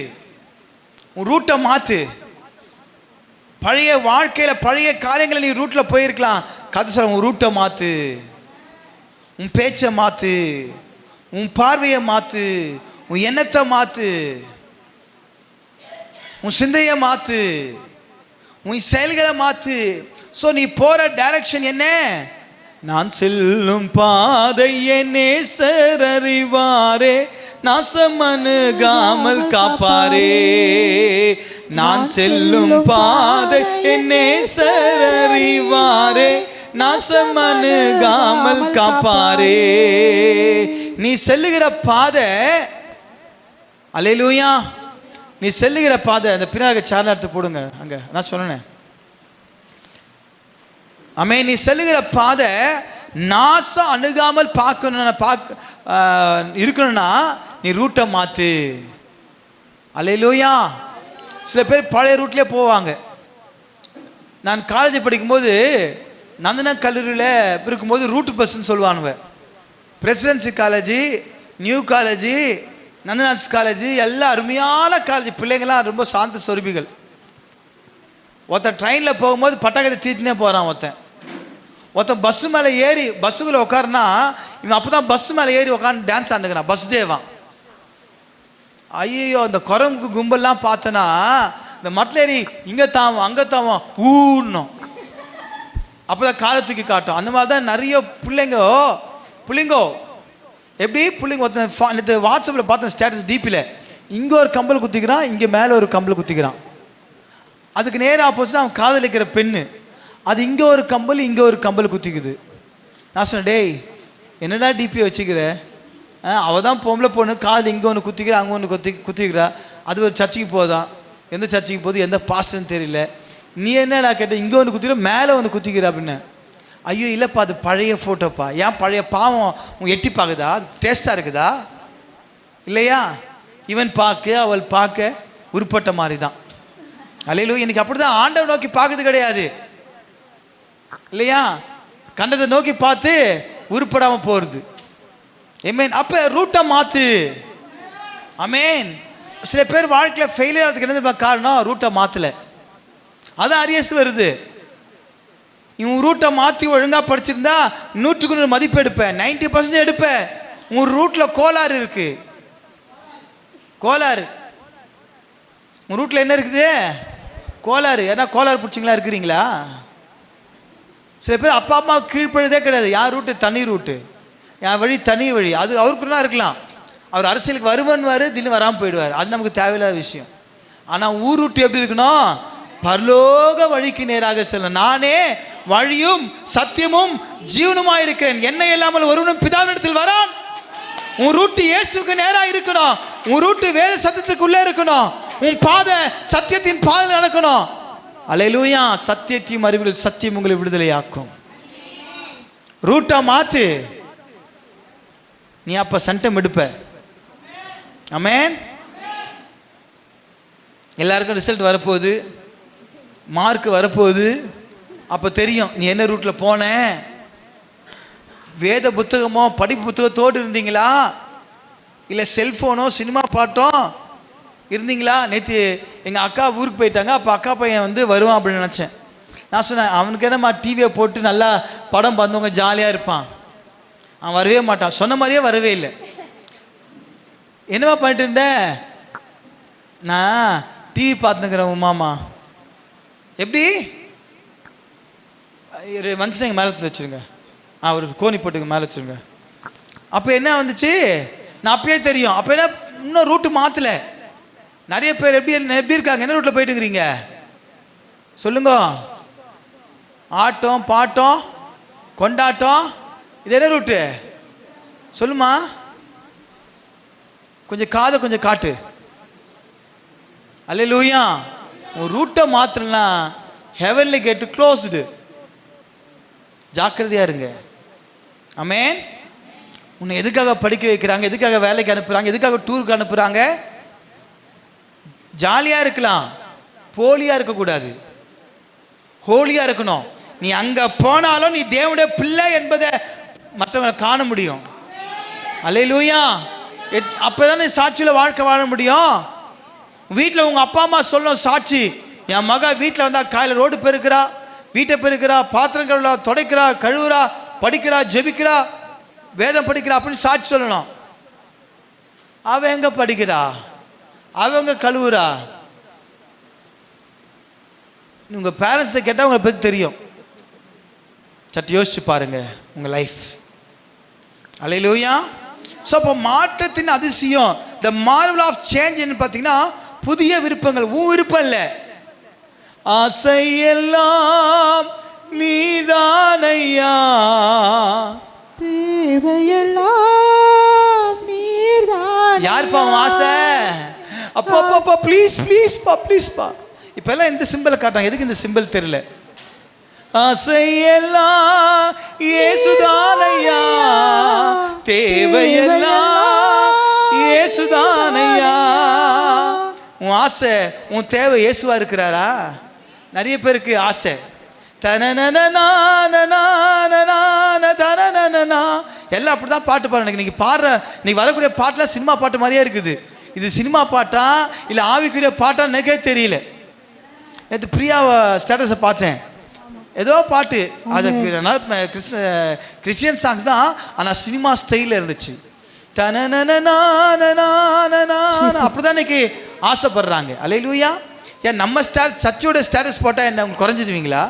உன் ரூட்டை மாற்று. பழைய வாழ்க்கையில் பழைய காரியங்களை நீ ரூட்டில் போயிருக்கலாம். கதை சொல்ல, உன் ரூட்டை மாற்று, உன் பேச்சை மாற்று, உன் பார்வையை மாற்று, உன் எண்ணத்தை மாற்று, உன் சிந்தையை மாற்று, உன் செயல்களை மாற்று. ஸோ நீ போகிற டைரக்ஷன் என்ன? நான் செல்லும் பாதை என் நேசர் அறிவாரே, நாசமணுகாமல் காப்பாரே. நான் செல்லும் பாதை என் நேசர் அறிவாரே, நாசமணுகாமல் காப்பாரே. நீ செல்லுகிற பாதை, அல்லேலூயா, நீ செல்லுகிற பாதை. அந்த பின்னாடி சேனல் எடுத்து போடுங்க, அங்கே நான் சொன்னேன். ஆமே. நீ செல்லுகிற பாதை நாசம் அணுகாமல் இருக்கணும்னா நீ ரூட்டை மாற்று. அல்லேலூயா. சில பேர் பழைய ரூட்லேயே போவாங்க. நான் காலேஜ் படிக்கும்போது நந்தனா கல்லூரியில் இருக்கும்போது ரூட் பஸ்ன்னு சொல்லுவானுவ. Presidency college, new college, Nandana's college எல்லாம் அருமையான காலேஜ். பிள்ளைங்கள்லாம் ரொம்ப சாந்த சொருபிகள். ஒருத்தன் ட்ரெயினில் போகும்போது பட்டாக்கத்தை தீட்டினே போகிறான். ஒருத்தன் பஸ்ஸு மேலே ஏறி பஸ்ஸுக்குள்ளே உட்காருனா இவன் அப்போ தான் பஸ்ஸு மேலே ஏறி உட்காந்து டான்ஸ் ஆண்டுக்கிறான். பஸ் டேவான். ஐயோ, இந்த குரங்குக்கு கும்பல்லாம் பார்த்தனா இந்த மரத்தில் ஏறி இங்கே தாவும் அங்கே தாவும் ஊன்னும். அப்போ தான் காலை தூக்கி காட்டும். அந்த மாதிரி தான் நிறைய புள்ளிங்கோ எப்படி புள்ளிங்க. ஒருத்தன் வாட்ஸ்அப்பில் பார்த்தேன் ஸ்டேட்டஸ் டிபியில், இங்கே ஒரு கம்பல் குத்திக்கிறான், இங்கே மேலே ஒரு கம்பல் குத்திக்கிறான். அதுக்கு நேராக ஆப்போசிட் அவன் காதலிக்கிற பெண்ணு, அது இங்கே ஒரு கம்பல் இங்கே ஒரு கம்பல் குத்திக்குது. நான் சொன்னேன், டேய் என்னடா டிபி வச்சுக்கிற? அவள் தான் பொம்பளை பொண்ணு, காதல் இங்கே ஒன்று குத்திக்கிறா அங்கே ஒன்று குத்திக்கிறா. அது ஒரு சர்ச்சுக்கு போதான். எந்த சர்ச்சுக்கு போகுது, எந்த பாஸ்டர்னு தெரியல. நீ என்னடா கேட்ட, இங்கே ஒன்று குத்திக்கிற மேலே ஒன்று குத்திக்கிற அப்படின்னு. ஐயோ இல்லைப்பா, அது பழைய ஃபோட்டோப்பா. ஏன் பழைய பாவம் உன் எட்டி பார்க்குதா? டேஸ்ட்டாக இருக்குதா இல்லையா? இவன் பார்க்க அவள் பார்க்க உருப்பட்ட மாதிரி தான். அல்லேலூயா. இன்னைக்கு அப்படி தான் ஆண்டவர் நோக்கி பார்க்கறது கிடையாது இல்லையா? கண்டதை நோக்கி பார்த்து உருப்படாமல் போகிறது. ஆமென். அப்போ ரூட்டை மாற்று. ஆமென். சில பேர் வாழ்க்கையில் ஃபெயிலியர் ஆகிறதுக்கு என்ன காரணம்? ரூட்டை மாற்றலை. அதான் அரியஸ் வருது. இவன் ரூட்டை மாற்றி ஒழுங்காக படிச்சிருந்தா 100க்கு 100 மதிப்பு எடுப்பேன், 90% எடுப்பேன். உன் ரூட்டில் கோளாறு இருக்கு. கோளாறு உன் ரூட்டில் என்ன இருக்குது? கோளாறு. ஏன்னா கோளாறு பிடிச்சிங்களா இருக்கிறீங்களா? சில பேர் அப்பா அம்மா கீழ்ப்படுறதே கிடையாது. யார் ரூட்டு? தனி ரூட்டு. என் வழி தனி வழி. அது அவருக்குன்னா இருக்கலாம். அவர் அரசியலுக்கு வருவார், திடீர்னு வராமல் போயிடுவார். அது நமக்கு தேவையில்லாத விஷயம். ஆனால் ஊர் ரூட்டு எப்படி இருக்கணும்? பரலோக வழிக்கு நேராக செல்லும். நானே வழியும் சத்தியமும் ஜீவனுமாய் இருக்கிறேன், என்னை இல்லாமல் ஒருவனும் பிதாவினிடத்தில் வரான். உன் ரூட்டு இயேசுக்கு நேராக இருக்கணும். உன் ரூட்டு வேத சத்தியத்துக்குள்ளே இருக்கணும். உன் பாதை சத்தியத்தின் பாதையில் நடக்கணும். அல்லேலூயா. சத்தியத்தையும் அறிவில் சத்தியம் உங்களை விடுதலையாக்கும். ரூட்டை மாத்து. நீ அப்ப சண்டம் எடுப்ப. ஆமென். எல்லாருக்கும் ரிசல்ட் வரப்போகுது, மார்க் வரப்போகுது. அப்போ தெரியும் நீ என்ன ரூட்டில் போன. வேத புத்தகமோ படிப்பு புத்தகத்தோடு இருந்தீங்களா, இல்லை செல்ஃபோனோ சினிமா பாட்டோ இருந்தீங்களா? நேற்று எங்கள் அக்கா ஊருக்கு போயிட்டாங்க. அப்போ அக்கா பையன் வந்து வருவான் அப்படின்னு நினச்சேன். நான் சொன்னேன், அவனுக்கு என்னம்மா டிவியை போட்டு நல்லா படம் பார்த்தவங்க ஜாலியாக இருப்பான். அவன் வரவே மாட்டான். சொன்ன மாதிரியே வரவே இல்லை. என்னவா பண்ணிட்டு இருந்தேன்? நான் டிவி பார்த்துக்கிறேன். உமாமா எப்படி வந்துச்சுன்னா எங்கள் மேலே வச்சுருங்க. ஒரு கோணி போட்டுங்க மேலே வச்சுருங்க. அப்போ என்ன வந்துச்சு? நான் அப்பயே தெரியும். அப்போ என்ன, இன்னும் ரூட்டு மாற்றலை. நிறைய பேர் எப்படி இருக்காங்க? என்ன ரூட்டில் போயிட்டு இருக்கிறீங்க சொல்லுங்க? ஆட்டம் பாட்டம் கொண்டாட்டம், இது என்ன ரூட்டு சொல்லுமா? கொஞ்சம் காதை கொஞ்சம் காட்டு. அல்லேலூயா. உன் ரூட்டை மாற்றலனா ஹெவன்லி கேட்டு க்ளோஸ்டு. ஜாக்கிரதையா இருங்க. ஆமென். உன்னை எதுக்காக படிக்க வைக்கிறாங்க? எதுக்காக வேலைக்கு அனுப்புகிறாங்க? எதுக்காக டூருக்கு அனுப்புகிறாங்க? ஜாலியாக இருக்கலாம், போலியாக இருக்கக்கூடாது, ஹோலியாக இருக்கணும். நீ அங்கே போனாலும் நீ தேவனுடைய பிள்ளை என்பதை மற்றவங்களை காண முடியும். அல்லேலூயா. அப்போ தானே சாட்சியில் வாழ்க்கை வாழ முடியும். வீட்டில் உங்கள் அப்பா அம்மா சொல்லணும் சாட்சி. என் மக வீட்டில் வந்தால் காலையில் ரோடு பெருக்கிறா, வீட்டை பெருக்கிறா, பாத்திரம் கழுவுறா, துடைக்கிறா, கழுவுறா, படிக்கிறா, ஜெபிக்கிறா, வேதம் படிக்கிறா அப்படின்னு சாட்சி சொல்லணும். அவன் எங்கே படிக்கிறா, அவங்க கழுவுறா? உங்கள் பேரண்ட்ஸை கேட்டால் உங்களை பற்றி தெரியும். சற்று யோசிச்சு பாருங்க உங்கள் லைஃப். அல்லேலூயா. ஸோ அப்போ மாற்றத்தின் அதிசயம், த மார்வல் ஆஃப் சேஞ்ச் என்ன பார்த்தீங்கன்னா, புதிய விருப்பங்கள். உன் விருப்பம் இல்லை, ஆசையெல்லாம் நீதானையா, தேவையெல்லாம் நீர்தான். யாருப்பா உன் ஆசை? அப்பா அப்பா ப்ளீஸ் ப்ளீஸ் பா ப்ளீஸ் பா. இப்பெல்லாம் இந்த சிம்பிளை காட்டாங்க. எதுக்கு இந்த சிம்பிள் தெரியல. ஆசையெல்லாம் இயேசுதானையா, தேவையெல்லாம் இயேசுதானையா. உன் ஆசை, உன் தேவை இயேசுவா இருக்கிறாரா? நிறைய பேருக்கு ஆசை எல்லாம் அப்படி தான் பாட்டு பாடுற. இன்னைக்கு பாடுற, இன்னைக்கு வரக்கூடிய பாட்டுலாம் சினிமா பாட்டு மாதிரியே இருக்குது. இது சினிமா பாட்டா இல்லை ஆவிக்குரிய பாட்டா எனக்கே தெரியல. நேற்று பிரியா ஸ்டேட்டஸை பார்த்தேன், ஏதோ பாட்டு. அது கிறிஸ்டியன் சாங்ஸ் தான், ஆனால் சினிமா ஸ்டைலில் இருந்துச்சு. அப்படிதான் இன்னைக்கு ஆசைப்படுறாங்க. அல்லேலூயா. ஏன் நம்ம சர்ச்சோட ஸ்டேட்டஸ் போட்டால் என்ன குறைஞ்சிடுவீங்களா?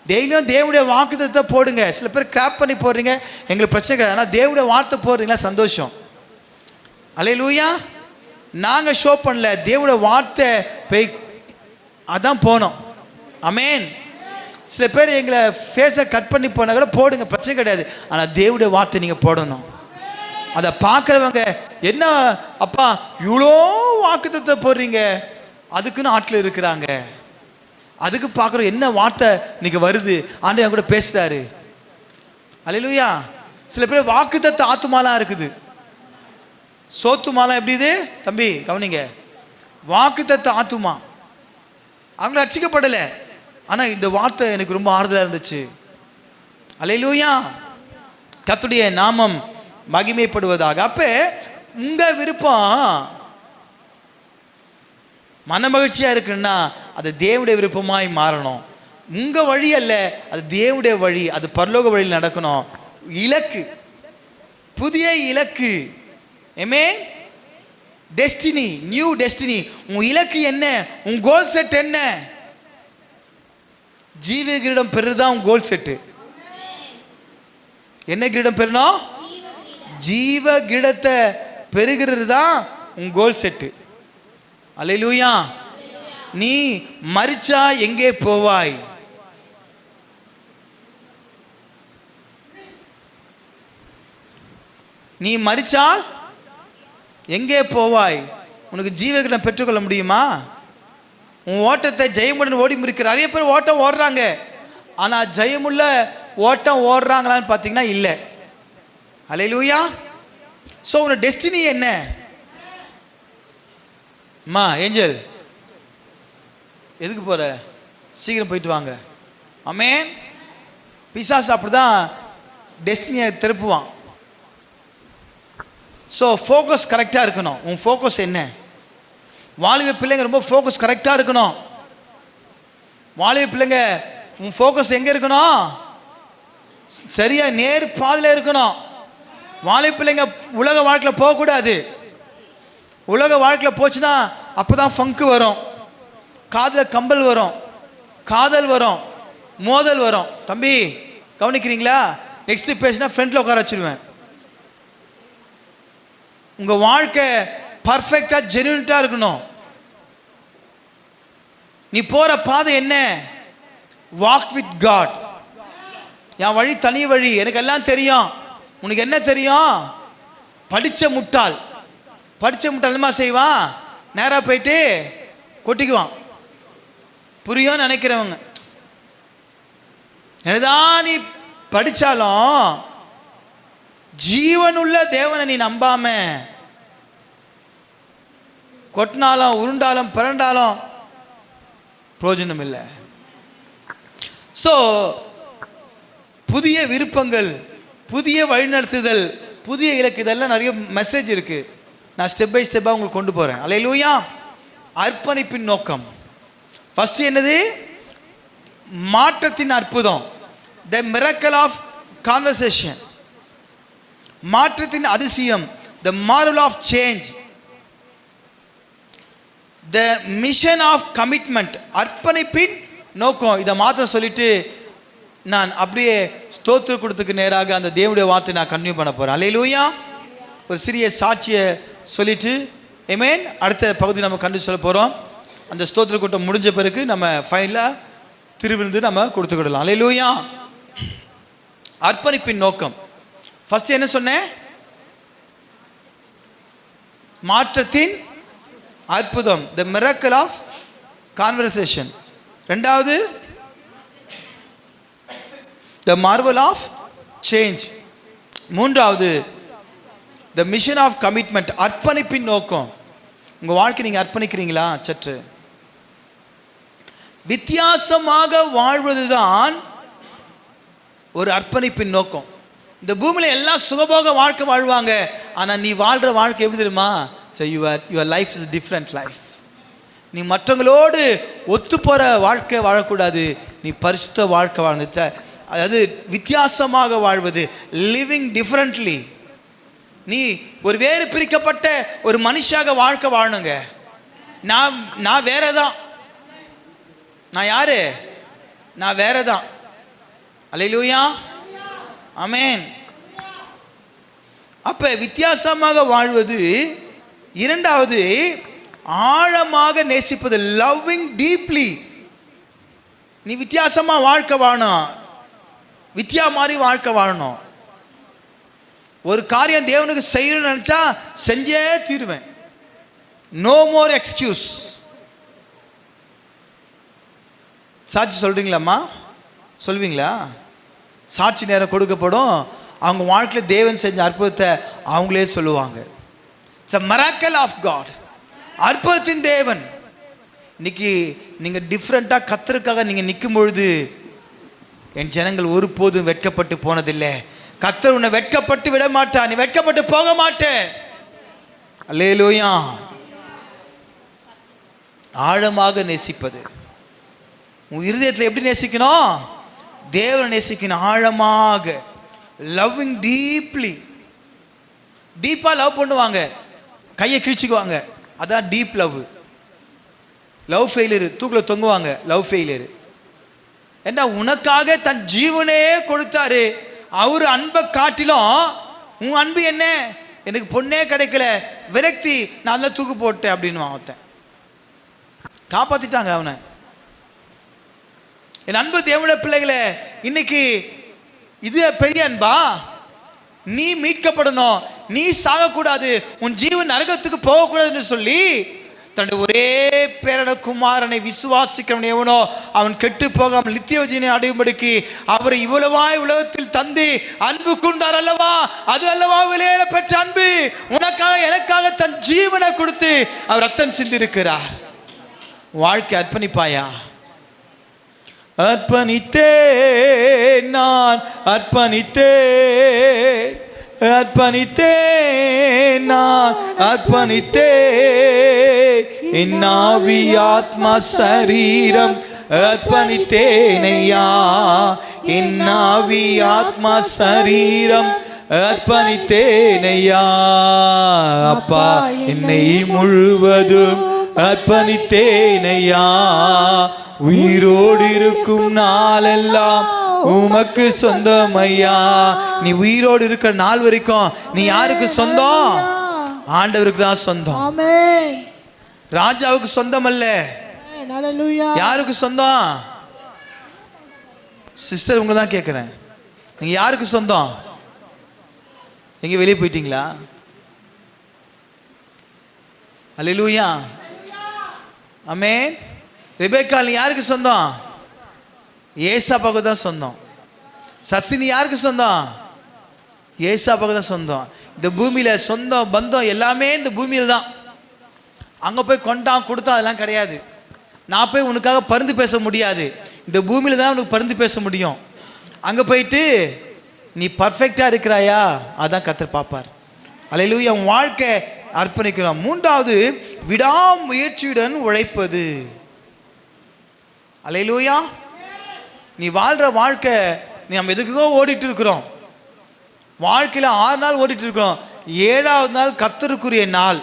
டெய்லியும் தேவனுடைய வாக்குத்தத்தை போடுங்க. சில பேர் கிராப் பண்ணி போடுறீங்க, எங்களுக்கு பிரச்சனை கிடையாது. ஆனால் தேவனுடைய வார்த்தை போடுறீங்களா, சந்தோஷம். அல்லேலூயா. நாங்கள் ஷோ பண்ணல, தேவனுடைய வார்த்தை போய் அதான் போனோம். ஆமென். சில பேர் எங்களை ஃபேஸை கட் பண்ணி போனால் கூட போடுங்க, பிரச்சனை கிடையாது. ஆனால் தேவனுடைய வார்த்தை நீங்கள் போடணும். அதை பார்க்குறவங்க என்ன அப்பா இவ்வளோ வாக்குத்தத்தை போடுறீங்க, அதுக்குன்னு ஆட்டில் இருக்கிறாங்க. அதுக்கு பார்க்குறோம் என்ன வார்த்தை இன்னைக்கு வருது, ஆண்டவர் கூட பேசுகிறாரு. அல்லேலூயா. சில பேர் வாக்குத்தத்த ஆத்துமாலாம் இருக்குது, சோத்துமாலாம். எப்படி இது தம்பி கவனிங்க, வாக்குத்தத்த ஆத்துமா. அவங்க ரட்சிக்கப்படலை, ஆனால் இந்த வார்த்தை எனக்கு ரொம்ப ஆறுதலாக இருந்துச்சு. அல்லேலூயா. கர்த்தருடைய நாமம் மகிமைப்படுவதாக. அப்ப உங்க விருப்பம் மனமகிழ்ச்சியா இருக்குன்னா அது தேவனுடைய விருப்பமாய் மாறணும். உங்க வழி அல்ல, அது தேவனுடைய வழி, அது பரலோக வழியில் நடக்கணும். இலக்கு, புதிய இலக்கு. ஆமென். Destiny, new destiny. உன் இலக்கு என்ன? உன் கோல் செட் என்ன? ஜீவ கிரீடம் பெறுதான் உன் கோல் செட்டு. என்ன கிரீடம் பெறணும்? ஜீவ கிரீடத்தை பெறுகிறது தான் உன் கோல் செட்டு. அல்லேலூயா. நீ மரிச்சா எங்கே போவாய்? நீ மரிச்சால் எங்கே போவாய்? உனக்கு ஜீவகிரீடம் பெற்றுக்கொள்ள முடியுமா? உன் ஓட்டத்தை ஜெயமுடன் ஓடி முடிக்கிற நிறைய பேர் ஓட்டம் ஓடுறாங்க, ஆனால் ஜெயமுள்ள ஓட்டம் ஓடுறாங்களான்னு பார்த்தீங்கன்னா இல்லை. அல்லேலூயா. ஸோ உன்னோட டெஸ்டினி என்ன? அம்மா ஏஞ்சல், எதுக்கு போகிற? சீக்கிரம் போயிட்டு வாங்க. ஆமென். பிசாசு அப்படிதான் டெஸ்டினியை திருப்புவான். ஸோ ஃபோக்கஸ் கரெக்டாக இருக்கணும். உன் ஃபோக்கஸ் என்ன? வாலிப பிள்ளைங்க ரொம்ப ஃபோக்கஸ் கரெக்டாக இருக்கணும். வாலிப பிள்ளைங்க உன் ஃபோக்கஸ் எங்கே இருக்கணும்? சரியாக நேர் பாதையில் இருக்கணும். வாலிப பிள்ளைங்க உலக வாழ்க்கையில் போகக்கூடாது. உலக வாழ்க்கையில் போச்சுன்னா அப்போ தான் ஃபங்கு வரும், காதில் கம்பல் வரும், காதல் வரும், மோதல் வரும். தம்பி கவனிக்கிறீங்களா? நெக்ஸ்ட்டு பேசினா ஃப்ரெண்டில் உட்கார வச்சுருவேன். உங்கள் வாழ்க்கை பர்ஃபெக்டாக ஜென்யூனிட்டாக இருக்கணும். நீ போகிற பாதை என்ன? Walk with God. என் வழி தனி வழி, எனக்கு எல்லாம் தெரியும். உனக்கு என்ன தெரியும்? படித்த முட்டாள் என்னமா செய்வான்? நேராக போயிட்டு கொட்டிக்குவான். புரியும் நினைக்கிறவங்க. என்னதான் நீ படித்தாலும் ஜீவனுள்ள தேவனை நீ நம்பாம கொட்டினாலும் உருண்டாலும் பிறண்டாலும் பிரயோஜனம் இல்லை. ஸோ புதிய விருப்பங்கள், புதிய வழிநடத்துதல், புதிய இலக்கு, இதெல்லாம் நிறைய மெசேஜ் இருக்கு. நான் ஸ்டெப் பை ஸ்டெப்பாக உங்களுக்கு கொண்டு போகிறேன். அல்லேலூயா. அர்ப்பணிப்பின் நோக்கம் ஃபர்ஸ்ட் என்னது? மாற்றத்தின் அற்புதம். The miracle of conversation. மாற்றத்தின் அதிசயம். The marvel of change. The mission of commitment. அர்ப்பணிப்பின் நோக்கம். இதை மாற்ற சொல்லிட்டு நான் அப்படியே ஸ்தோத்திர கூட்டத்துக்கு நேராக அந்த தேவனுடைய வார்த்தை நான் கன்டினியூ பண்ண போகிறேன். அல்லேலூயா. ஒரு சிறிய சாட்சியை சொல்லிட்டு ஆமென், அடுத்த பகுதி நம்ம கண்டு சொல்ல போகிறோம். அந்த ஸ்தோத்திர கூட்டம் முடிஞ்ச பிறகு நம்ம ஃபைனலாக திருவிருந்து நம்ம கொடுத்துக்கிடலாம். அல்லேலூயா. அர்ப்பணிப்பின் நோக்கம் ஃபர்ஸ்ட் என்ன சொன்னேன்? மாற்றத்தின் அற்புதம். The miracle of conversation. ரெண்டாவது த மார்வல் ஆஃப் சேஞ்ச். மூன்றாவது த மிஷன் ஆஃப் கமிட்மெண்ட். அர்ப்பணிப்பின் நோக்கம். உங்கள் வாழ்க்கை நீங்கள் அர்ப்பணிக்கிறீங்களா? சற்று வித்தியாசமாக வாழ்வது தான் ஒரு அர்ப்பணிப்பின் நோக்கம். இந்த பூமியில் எல்லாம் சுகபோக வாழ்க்கை வாழ்வாங்க, ஆனால் நீ வாழ்கிற வாழ்க்கை எப்படி தெரியுமா? Your life is different life. நீ மற்றவங்களோடு ஒத்து போகிற வாழ்க்கை வாழக்கூடாது. நீ பரிசுத்த வாழ்க்கை வாழ்ந்து, அதாவது வித்தியாசமாக வாழ்வது, லிவிங் டிஃப்ரெண்ட்லி. நீ ஒரு வேறு பிரிக்கப்பட்ட ஒரு மனுஷாக வாழ்க்கை வாழணுங்க. நான் வேற தான். நான் யாரு? நான் வேற தான். அல்லேலூயா. ஆமென். அப்ப வித்தியாசமாக வாழ்வது. இரண்டாவது ஆழமாக நேசிப்பது. Loving deeply. நீ வித்தியாசமா வாழ்க்கை வாழணும், வித்தியா மாதிரி வாழ்க்கை வாழணும். ஒரு காரியம் தேவனுக்கு செய்யணும்னு நினைச்சா செஞ்சே தீருவேன். No more excuse. சாட்சி சொல்றீங்களாம்மா? சொல்வீங்களா? சாட்சி நேரம் கொடுக்கப்படும். அவங்க வாழ்க்கையில் தேவன் செஞ்ச அற்புதத்தை அவங்களே சொல்லுவாங்க. It's a miracle of God. அற்புதத்தின் தேவன். இன்னைக்கு நீங்கள் டிஃப்ரெண்ட்டாக கர்த்தருக்காக நீங்கள் நிற்கும் பொழுது என் ஜனங்கள் ஒருபோதும் வெட்கப்பட்டு போனதில்லை. கர்த்தர் உன்னை வெட்கப்பட்டு விட மாட்டார். நீ வெட்கப்பட்டு போக மாட்டே. அல்லேலூயா. ஆழமாக நேசிப்பது. உன் இருதயத்தில் எப்படி நேசிக்கணும்? தேவனை நேசிக்கணும் ஆழமாக. Loving deeply. டீப்பா லவ் பண்ணுவாங்க, கையை கிழிச்சுக்குவாங்க, அதான் டீப் லவ். லவ் ஃபெயிலியர், தூக்கில் தொங்குவாங்க, லவ் ஃபெயிலியர். ஏன்னா உனக்காக தன் ஜீவனே கொடுத்தாரு. அவர் அன்பை காட்டிலும் உன் அன்பு என்ன? எனக்கு பொண்ணே கிடைக்கல, விரக்தி, நான் தான் தூக்கு போட்டேன் அப்படின்னு அவன் காப்பாத்திட்டாங்க அவனை. என் அன்பு தேவனுடைய பிள்ளைகளே, இன்னைக்கு இது பெரிய அன்பா? நீ மீட்கப்படணும், நீ சாகக்கூடாது, உன் ஜீவன் நரகத்துக்கு போகக்கூடாதுன்னு சொல்லி தன்னுடைய ஒரே பேரன குமாரனை விசுவாசிக்கிறவன் எவனோ அவன் கெட்டு போகாமல் நித்திய ஜீவனை அடையும்படிக்கு அவரை இவ்வளவாய் உலகத்தில் தந்து அன்பு கூர்ந்தார் அல்லவா? அது அல்லவா விலையேற பெற்ற அன்பு. உனக்காக எனக்காக தன் ஜீவனை கொடுத்து அவர் ரத்தம் சிந்திருக்கிறார். வாழ்க்கை அர்ப்பணிப்பாயா? அர்ப்பணித்தேன், நான் அர்ப்பணித்தேன், அர்ப்பணித்தேன், நான் அர்ப்பணித்தேன், என் ஆவி ஆத்மா சரீரம் அர்ப்பணித்தேனையா, என் ஆவி ஆத்மா சரீரம் அர்ப்பணித்தேனையா. அப்பா என்னை முழுவதும் அர்ப்பணித்தேனையா, உயிரோடு இருக்கும் நாளெல்லாம் உமக்கு சொந்தம் ஐயா. நீ உயிரோடு இருக்கிற நாள் வரைக்கும் நீ யாருக்கு சொந்தம்? ஆண்டவருக்கு தான் சொந்தம். ஆமென். ராஜாவுக்கு சொந்தம் அல்ல. ஹalleluya. யாருக்கு சொந்தம்? சிஸ்டர் உங்களை தான் கேட்குறேன், நீங்க யாருக்கு சொந்தம்? எங்க வெளியே போயிட்டீங்களா? ஹalleluya. ஆமென். ரெபேக்கா நீ யாருக்கு சொந்தம்? ஏசாப்பாவுக்கு தான் சொந்தம். சசினி யாருக்கு சொந்தம்? ஏசாப்பாவுக்கு தான் சொந்தம். இந்த பூமியில் சொந்தம் பந்தம் எல்லாமே இந்த பூமியில் தான். அங்கே போய் கொண்டான் கொடுத்தா அதெல்லாம் கிடையாது. நான் போய் உனக்காக பரிந்து பேச முடியாது. இந்த பூமியில் தான் உனக்கு பரிந்து பேச முடியும். அங்கே போயிட்டு நீ பர்ஃபெக்டாக இருக்கிறாயா, அதான் கர்த்தர் பார்ப்பார். அல்லேலூயா. உன் வாழ்க்கை அர்ப்பணிக்கிறோம். மூன்றாவது, விடாமுயற்சியுடன் உழைப்பது. அல்லேலூயா. நீ வாழ்கிற வாழ்க்கை, நீ நம்ம எதுக்கோ ஓடிட்டு இருக்கிறோம். வாழ்க்கையில் 6 நாள் ஓடிட்டு இருக்கிறோம். 7வது நாள் கர்த்தருக்குரிய நாள்.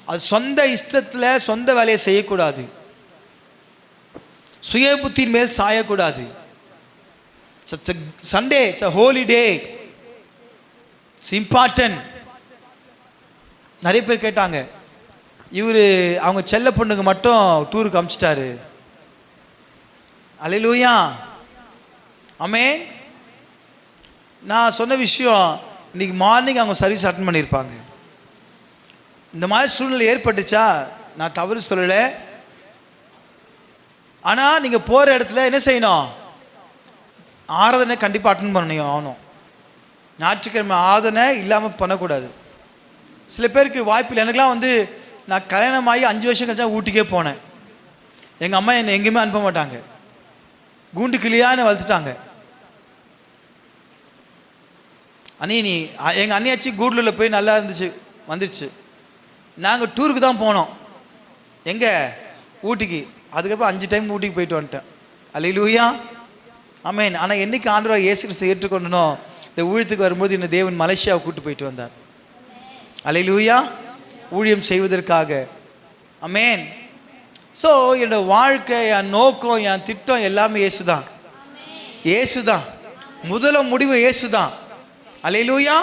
அது சொந்த இஷ்டத்தில் சொந்த வேலையை செய்யக்கூடாது, சுய புத்தியின் மேல் சாயக்கூடாது. Sunday it's a holy day, it's important. நிறைய பேர் கேட்டாங்க, இவர் அவங்க செல்ல பொண்ணுக்கு மட்டும் டூருக்கு அனுப்பிச்சிட்டாரு. அல்லேலூயா. ஆமென். நான் சொன்ன விஷயம் இன்னைக்கு மார்னிங் அவங்க சர்வீஸ் அட்டன் பண்ணியிருப்பாங்க. இந்த மாதிரி சூழ்நிலை ஏற்பட்டுச்சா, நான் தவறு சொல்லலை. ஆனால் நீங்கள் போகிற இடத்துல என்ன செய்யணும்? ஆராதனை கண்டிப்பாக அட்டன் பண்ணணும் ஆகணும். ஞாயிற்றுக்கிழமை ஆராதனை இல்லாமல் பண்ணக்கூடாது. சில பேருக்கு வாய்ப்பு இல்லை. எனக்குலாம் நான் கல்யாணமாகி 5 வருஷம் கழிச்சா ஊட்டிக்கே போனேன். எங்கள் அம்மா என்னை எங்கேயுமே அனுப்ப மாட்டாங்க, கூண்டு கிளியான்னு வளர்த்துட்டாங்க. அண்ணி நீ எங்கள் அண்ணியாச்சு கூடலூரில் போய் நல்லா இருந்துச்சு, வந்துடுச்சு. நாங்கள் டூருக்கு தான் போனோம். எங்கே? ஊட்டிக்கு. அதுக்கப்புறம் 5 டைம் ஊட்டிக்கு போயிட்டு வந்துட்டேன். அல்லேலூயா. ஆமென். ஆனால் என்னைக்கு ஆண்டவராக இயேசு கிறிஸ்துவை ஏற்றுக்கொண்டனோ, இந்த ஊழியத்துக்கு வரும்போது என்ன தேவன் மலேசியாவை கூட்டு போயிட்டு வந்தார். அல்லேலூயா. ஊழியம் செய்வதற்காக. ஆமென். ஸோ என்னோட வாழ்க்கை, என் நோக்கம், என் திட்டம் எல்லாமே இயேசு தான். இயேசு தான் முதலும் முடிவு, இயேசு தான். அல்லேலூயா.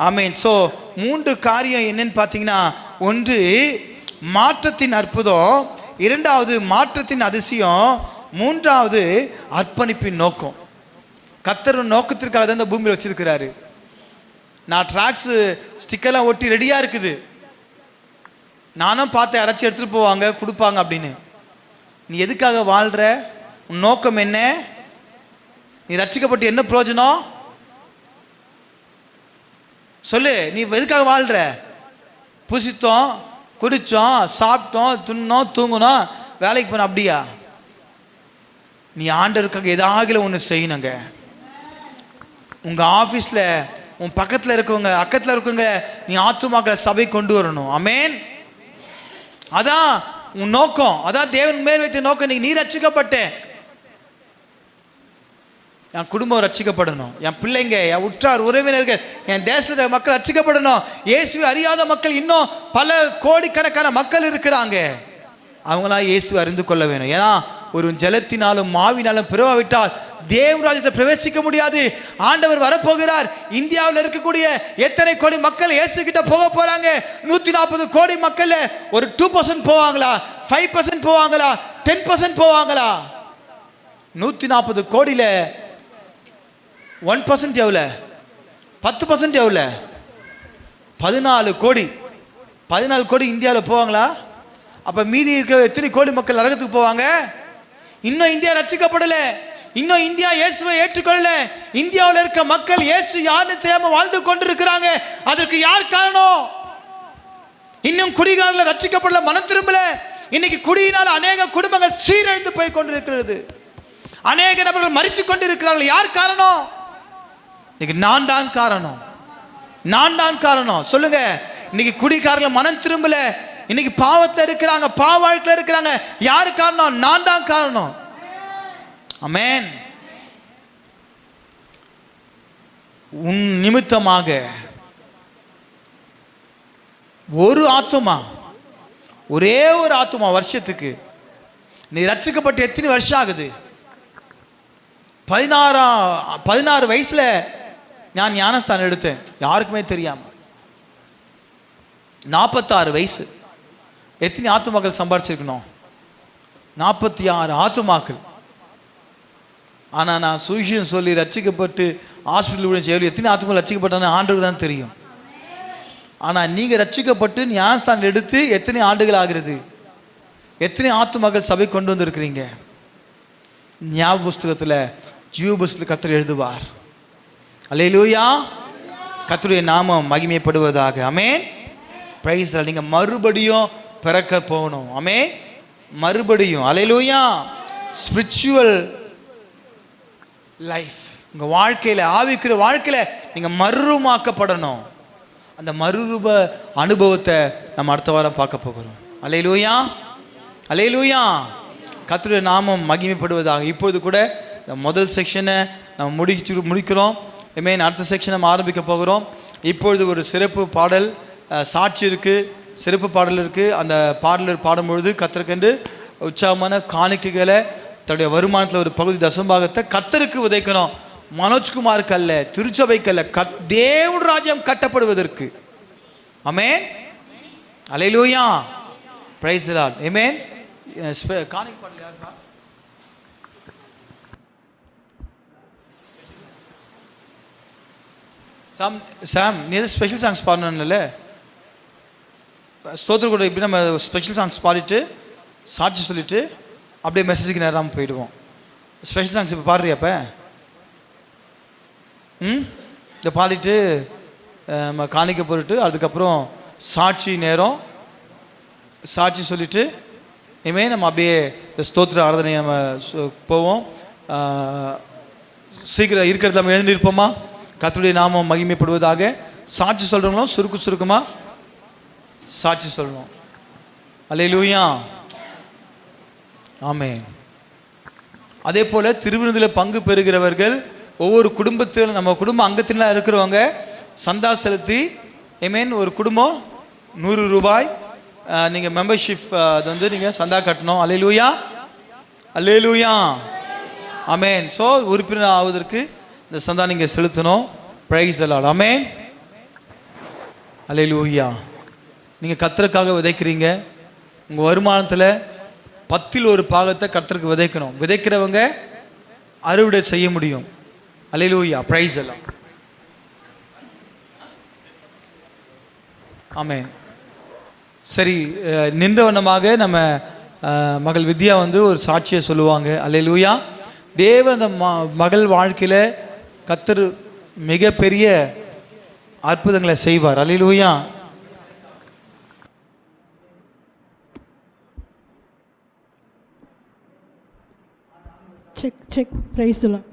ஆமென். ஸோ 3 காரியம் என்னன்னு பார்த்தீங்கன்னா, 1 மாற்றத்தின் அற்புதம், 2வது மாற்றத்தின் அதிசயம், 3வது அர்ப்பணிப்பின் நோக்கம். கர்த்தர் நோக்கத்திற்காக தான் இந்த பூமியில் வச்சிருக்கிறாரு. நான் ட்ராக்ஸு ஸ்டிக்கெல்லாம் ஒட்டி ரெடியாக இருக்குது. நானும் பார்த்தேன், யாராச்சும் எடுத்துகிட்டு போவாங்க கொடுப்பாங்க அப்படின்னு. நீ எதுக்காக வாழ்கிற? உன் நோக்கம் என்ன? நீ ரட்சிக்கப்பட்டு என்ன பிரயோஜனம் சொல்லு. நீ எதுக்காக வாழ்கிற? புசித்தோம், குடித்தோம், சாப்பிட்டோம், துண்ணோம், தூங்கினோம், வேலைக்கு போனோம், அப்படியா? நீ ஆண்டவருக்காக ஏதாவது ஒன்று செய்யணுங்க. உங்கள் ஆஃபீஸில் உன் பக்கத்தில் இருக்கவங்க அக்கத்தில் இருக்கவங்க நீ ஆத்துமாக்களை சபை கொண்டு வரணும். ஆமென். அதான் உன் நோக்கம், அதான் தேவன் மேல் வைத்த நோக்கம். நீ ரட்சிக்கப்பட்டேன், என் குடும்பம் ரட்சிக்கப்படணும், என் பிள்ளைங்க, என் உற்றார் உறவினர்கள், என் தேசத்தில் மக்கள் ரட்சிக்கப்படணும். இயேசுவை அறியாத மக்கள் இன்னும் பல கோடிக்கணக்கான மக்கள் இருக்கிறாங்க. அவங்களாம் இயேசுவை அறிந்து கொள்ள வேணும். ஏன்னா ஒரு ஜலத்தினாலும் மாவினாலும் பிறவாவிட்டால் தேவராஜ்யத்தை பிரவேசிக்க முடியாது. ஆண்டவர் வரப்போகிறார். இந்தியாவில் இருக்கக்கூடிய எத்தனை கோடி மக்கள் இயேசு கிட்ட போக போறாங்க? 140 கோடி மக்கள் ஒரு 2% போவாங்களா? 5% போவாங்களா? 10% போவாங்களா? 140 கோடியில 1% எவ்வளோ? 10% எவ்வளோ? 14 கோடி. 14 கோடி இந்தியாவில் போவாங்களா? அப்போ மீதி இருக்க எத்தனை கோடி மக்கள் நரகத்துக்கு போவாங்க? இன்னும் இந்தியா ரட்சிக்கப்படலை, இன்னும் இந்தியா இயேசுவை ஏற்றுக்கொள்ளல. இந்தியாவில் இருக்க மக்கள் இயேசு யாருன்னு தெரியாம வாழ்ந்து கொண்டிருக்கிறாங்க. அதற்கு யார் காரணம்? இன்னும் குடிகாரர்கள் ரட்சிக்கப்படல, மனம் திரும்பல. இன்னைக்கு குடியினால் அநேக குடும்பங்கள் சீரழிந்து போய் கொண்டிருக்கிறது. அநேக நபர்கள் மரித்து கொண்டிருக்கிறார்கள். யார் காரணம்? இன்னைக்கு நான் தான் காரணம். நான் தான் காரணம். சொல்லுங்க. இன்னைக்கு குடிகாரர்கள் மனம் திரும்பல, இன்னைக்கு பாவத்தில் இருக்கிறாங்க, பாவாயத்தில் இருக்கிறாங்க. யாரு காரணம்? நான் தான் காரணம். ஆமென். உன் நிமித்தமாக ஒரு ஆத்துமா, ஒரே ஒரு ஆத்துமா வருஷத்துக்கு. நீ ரட்சிக்கப்பட்டு எத்தனை வருஷம் ஆகுது? 16 வயசுல நான் ஞானஸ்தானம் எடுத்தேன், யாருக்குமே தெரியாம. 46 வயசு. எத்தனை ஆத்துமாக்கள் சம்பாரிச்சிருக்கணும்? 46 ஆத்துமாக்கள். ஆனால் நான் சுவிசேஷம் சொல்லி ரட்சிக்கப்பட்டு ஹாஸ்பிட்டல் சேவல் எத்தனை ஆத்துமாக்கள் ரட்சிக்கப்பட்டான்னு ஆண்டுக்கு தான் தெரியும். ஆனால் நீங்கள் ரட்சிக்கப்பட்டு ஞானஸ்தானம் எடுத்து எத்தனை ஆண்டுகள் ஆகிறது? எத்தனை ஆத்துமாக்கள் சபை கொண்டு வந்திருக்கிறீங்க? ஞாபக புஸ்தகத்தில் ஜீவ புஸ்தகத்தில் கர்த்தர் எழுதுவார். அல்லேலூயா. கர்த்தருடைய நாமம் மகிமைப்படுவதாக. ஆமென். பிரைஸ். நீங்கள் மறுபடியும் பிறக்க போகணும். ஆமென். மறுபடியும். அல்லேலூயா. ஸ்பிரிச்சுவல் லைஃப் உங்கள் வாழ்க்கையில், ஆவிக்கிற வாழ்க்கையில் நீங்கள் மறுரூபமாக்கப்படணும். அந்த மறுரூப அனுபவத்தை நம்ம அடுத்த வாரம் பார்க்க போகிறோம். அல்லேலூயா. அல்லேலூயா. கர்த்தருடைய நாமம் மகிமைப்படுவதாக. இப்போது கூட இந்த முதல் செக்ஷனை நம்ம முடிக்கிறோம். ஆமென். அடுத்த செக்ஷனை நம்ம ஆரம்பிக்க போகிறோம். இப்பொழுது ஒரு சிறப்பு பாடல் சாட்சி இருக்குது, சிறப்பு பாடல் இருக்குது. அந்த பாடலர் பாடும்பொழுது கர்த்தருக்கென்று உற்சாகமான காணிக்கைகளை, தன்னுடைய வருமானத்தில் ஒரு பகுதி தசம்பாகத்தை கர்த்தருக்கு உதைக்கணும். மனோஜ்குமாருக்கு அல்ல, திருச்சபைக்கு அல்ல, தேவ ராஜ்யம் கட்டப்படுவதற்கு. ஆமென். அல்லேலூயா. Praise the Lord. ஆமென். காணிக்கை பாடல் யாருப்பா? சாம், நீ எது ஸ்பெஷல் சாங்ஸ் பாடணும்ல? ஸ்தோத்திர கூட இப்படி நம்ம ஸ்பெஷல் சாங்ஸ் பாடிட்டு சாட்சி சொல்லிட்டு அப்படியே மெசேஜுக்கு நேரம் போயிடுவோம். ஸ்பெஷல் சாங்ஸ் இப்போ பாடுறியாப்ப? இதை பாடிட்டு நம்ம காணிக்க போட்டுட்டு அதுக்கப்புறம் சாட்சி நேரம், சாட்சி சொல்லிவிட்டு இனிமே நம்ம அப்படியே ஸ்தோத்திர ஆராதனை நம்ம போவோம். சீக்கிரம் இருக்கிறது நம்ம எழுந்திருப்போமா? கர்த்தருடைய நாமம் மகிமைப்படுவதாக. சாட்சி சொல்கிறவங்களும் சுருக்கமாக சாட்சி சொல்லணும். அல்லேலூயா. ஆமென். அதே போல் திருவிருந்தில் பங்கு பெறுகிறவர்கள், ஒவ்வொரு குடும்பத்தில், நம்ம குடும்ப அங்கத்திலாம் இருக்கிறவங்க சந்தா செலுத்தி, ஆமென், ஒரு குடும்பம் 100 ரூபாய் நீங்கள் மெம்பர்ஷிப் அது வந்து நீங்கள் சந்தா கட்டணும். அல்லேலூயா. அல்லேலூயா. ஆமென். ஸோ உறுப்பினர் ஆவதற்கு இந்த சந்தா நீங்கள் செலுத்தணும். Praise the Lord. Amen. Hallelujah. நீங்கள் கர்த்தருக்காக விதைக்கிறீங்க. உங்கள் வருமானத்தில் 10ல் ஒரு பாகத்தை கர்த்தருக்கு விதைக்கணும். விதைக்கிறவங்க அறுவடை செய்ய முடியும். Hallelujah. Praise the Lord. Amen. சரி, நின்றவண்ணமாக நம்ம மகள் வித்யா வந்து ஒரு சாட்சியை சொல்லுவாங்க. அல்லேலூயா. தேவ அந்த மகள் வாழ்க்கையில் கர்த்தர் மிகப்பெரிய அற்புதங்களை செய்வார். அல்லேலூயா. செக் பிரைஸ் எல்லாம்.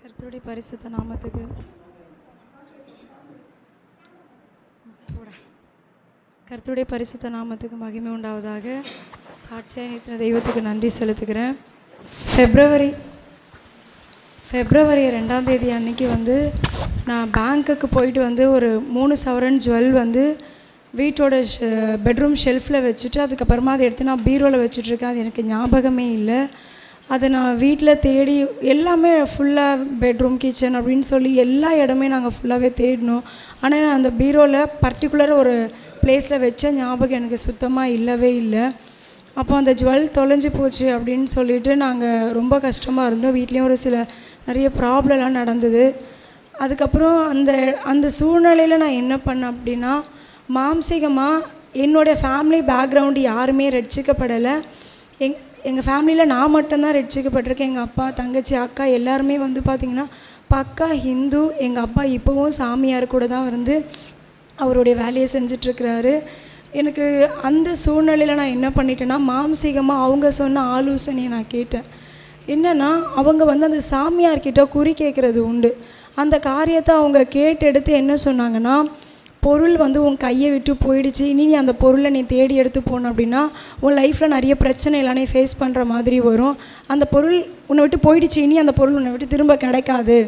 கர்த்தருடைய பரிசுத்த நாமத்துக்கு கர்த்தருடைய பரிசுத்த நாமத்துக்கு மகிமை உண்டாவதாக. சாட்சியாக நிறுத்தின தெய்வத்துக்கு நன்றி செலுத்துகிறேன். ஃபெப்ரவரி 2ஆம் தேதி அன்னைக்கு நான் பேங்க்குக்கு போயிட்டு ஒரு 3 சவரன் ஜுவல் வீட்டோட பெட்ரூம் ஷெல்ஃபில் வச்சுட்டு அதுக்கப்புறமா அதை எடுத்து நான் பீரோவில் வச்சுட்ருக்கேன். அது எனக்கு ஞாபகமே இல்லை. அதை நான் வீட்டில் தேடி எல்லாமே ஃபுல்லாக பெட்ரூம் கிச்சன் அப்படின்னு சொல்லி எல்லா இடமே நாங்கள் ஃபுல்லாகவே தேடினோம். ஆனால் நான் அந்த பீரோவில் பர்டிகுலர் ஒரு பிளேஸில் வச்ச ஞாபகம் எனக்கு சுத்தமாக இல்லவே இல்லை. அப்போ அந்த ஜுவல் தொலைஞ்சி போச்சு அப்படின்னு சொல்லிட்டு நாங்கள் ரொம்ப கஷ்டமாக இருந்தோம். வீட்லேயும் ஒரு சில நிறைய ப்ராப்ளம்லாம் நடந்தது. அதுக்கப்புறம் அந்த சூழ்நிலையில் நான் என்ன பண்ணேன் அப்படின்னா, மாம்சீகமாக என்னோடய ஃபேமிலி பேக்ரவுண்டு யாருமே ரட்சிக்கப்படலை. எங்கள் ஃபேமிலியில் நான் மட்டும்தான் ரட்சிக்கப்பட்டிருக்கேன். எங்கள் அப்பா, தங்கச்சி, அக்கா எல்லாருமே பார்த்திங்கன்னா பக்கா ஹிந்து. எங்கள் அப்பா இப்போவும் சாமியார் கூட தான் அவருடைய வேலையை செஞ்சிட்ருக்கிறாரு. எனக்கு அந்த சூழ்நிலையில் நான் என்ன பண்ணிட்டேன்னா, மாம்சீகமாக அவங்க சொன்ன ஆலோசனையை நான் கேட்டேன். என்னென்னா, அவங்க அந்த சாமியார்கிட்ட குறி கேட்குறது உண்டு. அந்த காரியத்தை அவங்க கேட்டு எடுத்து என்ன சொன்னாங்கன்னா, பொருள் உன் கையை விட்டு போயிடுச்சு, இனி நீ அந்த பொருளை நீ தேடி எடுத்து போகணும் அப்படின்னா உன் லைஃப்பில் நிறைய பிரச்சனை எல்லாமே ஃபேஸ் பண்ணுற மாதிரி வரும். அந்த பொருள் உன்னை விட்டு போயிடுச்சு, இனி அந்த பொருள் உன்னை விட்டு திரும்ப கிடைக்காது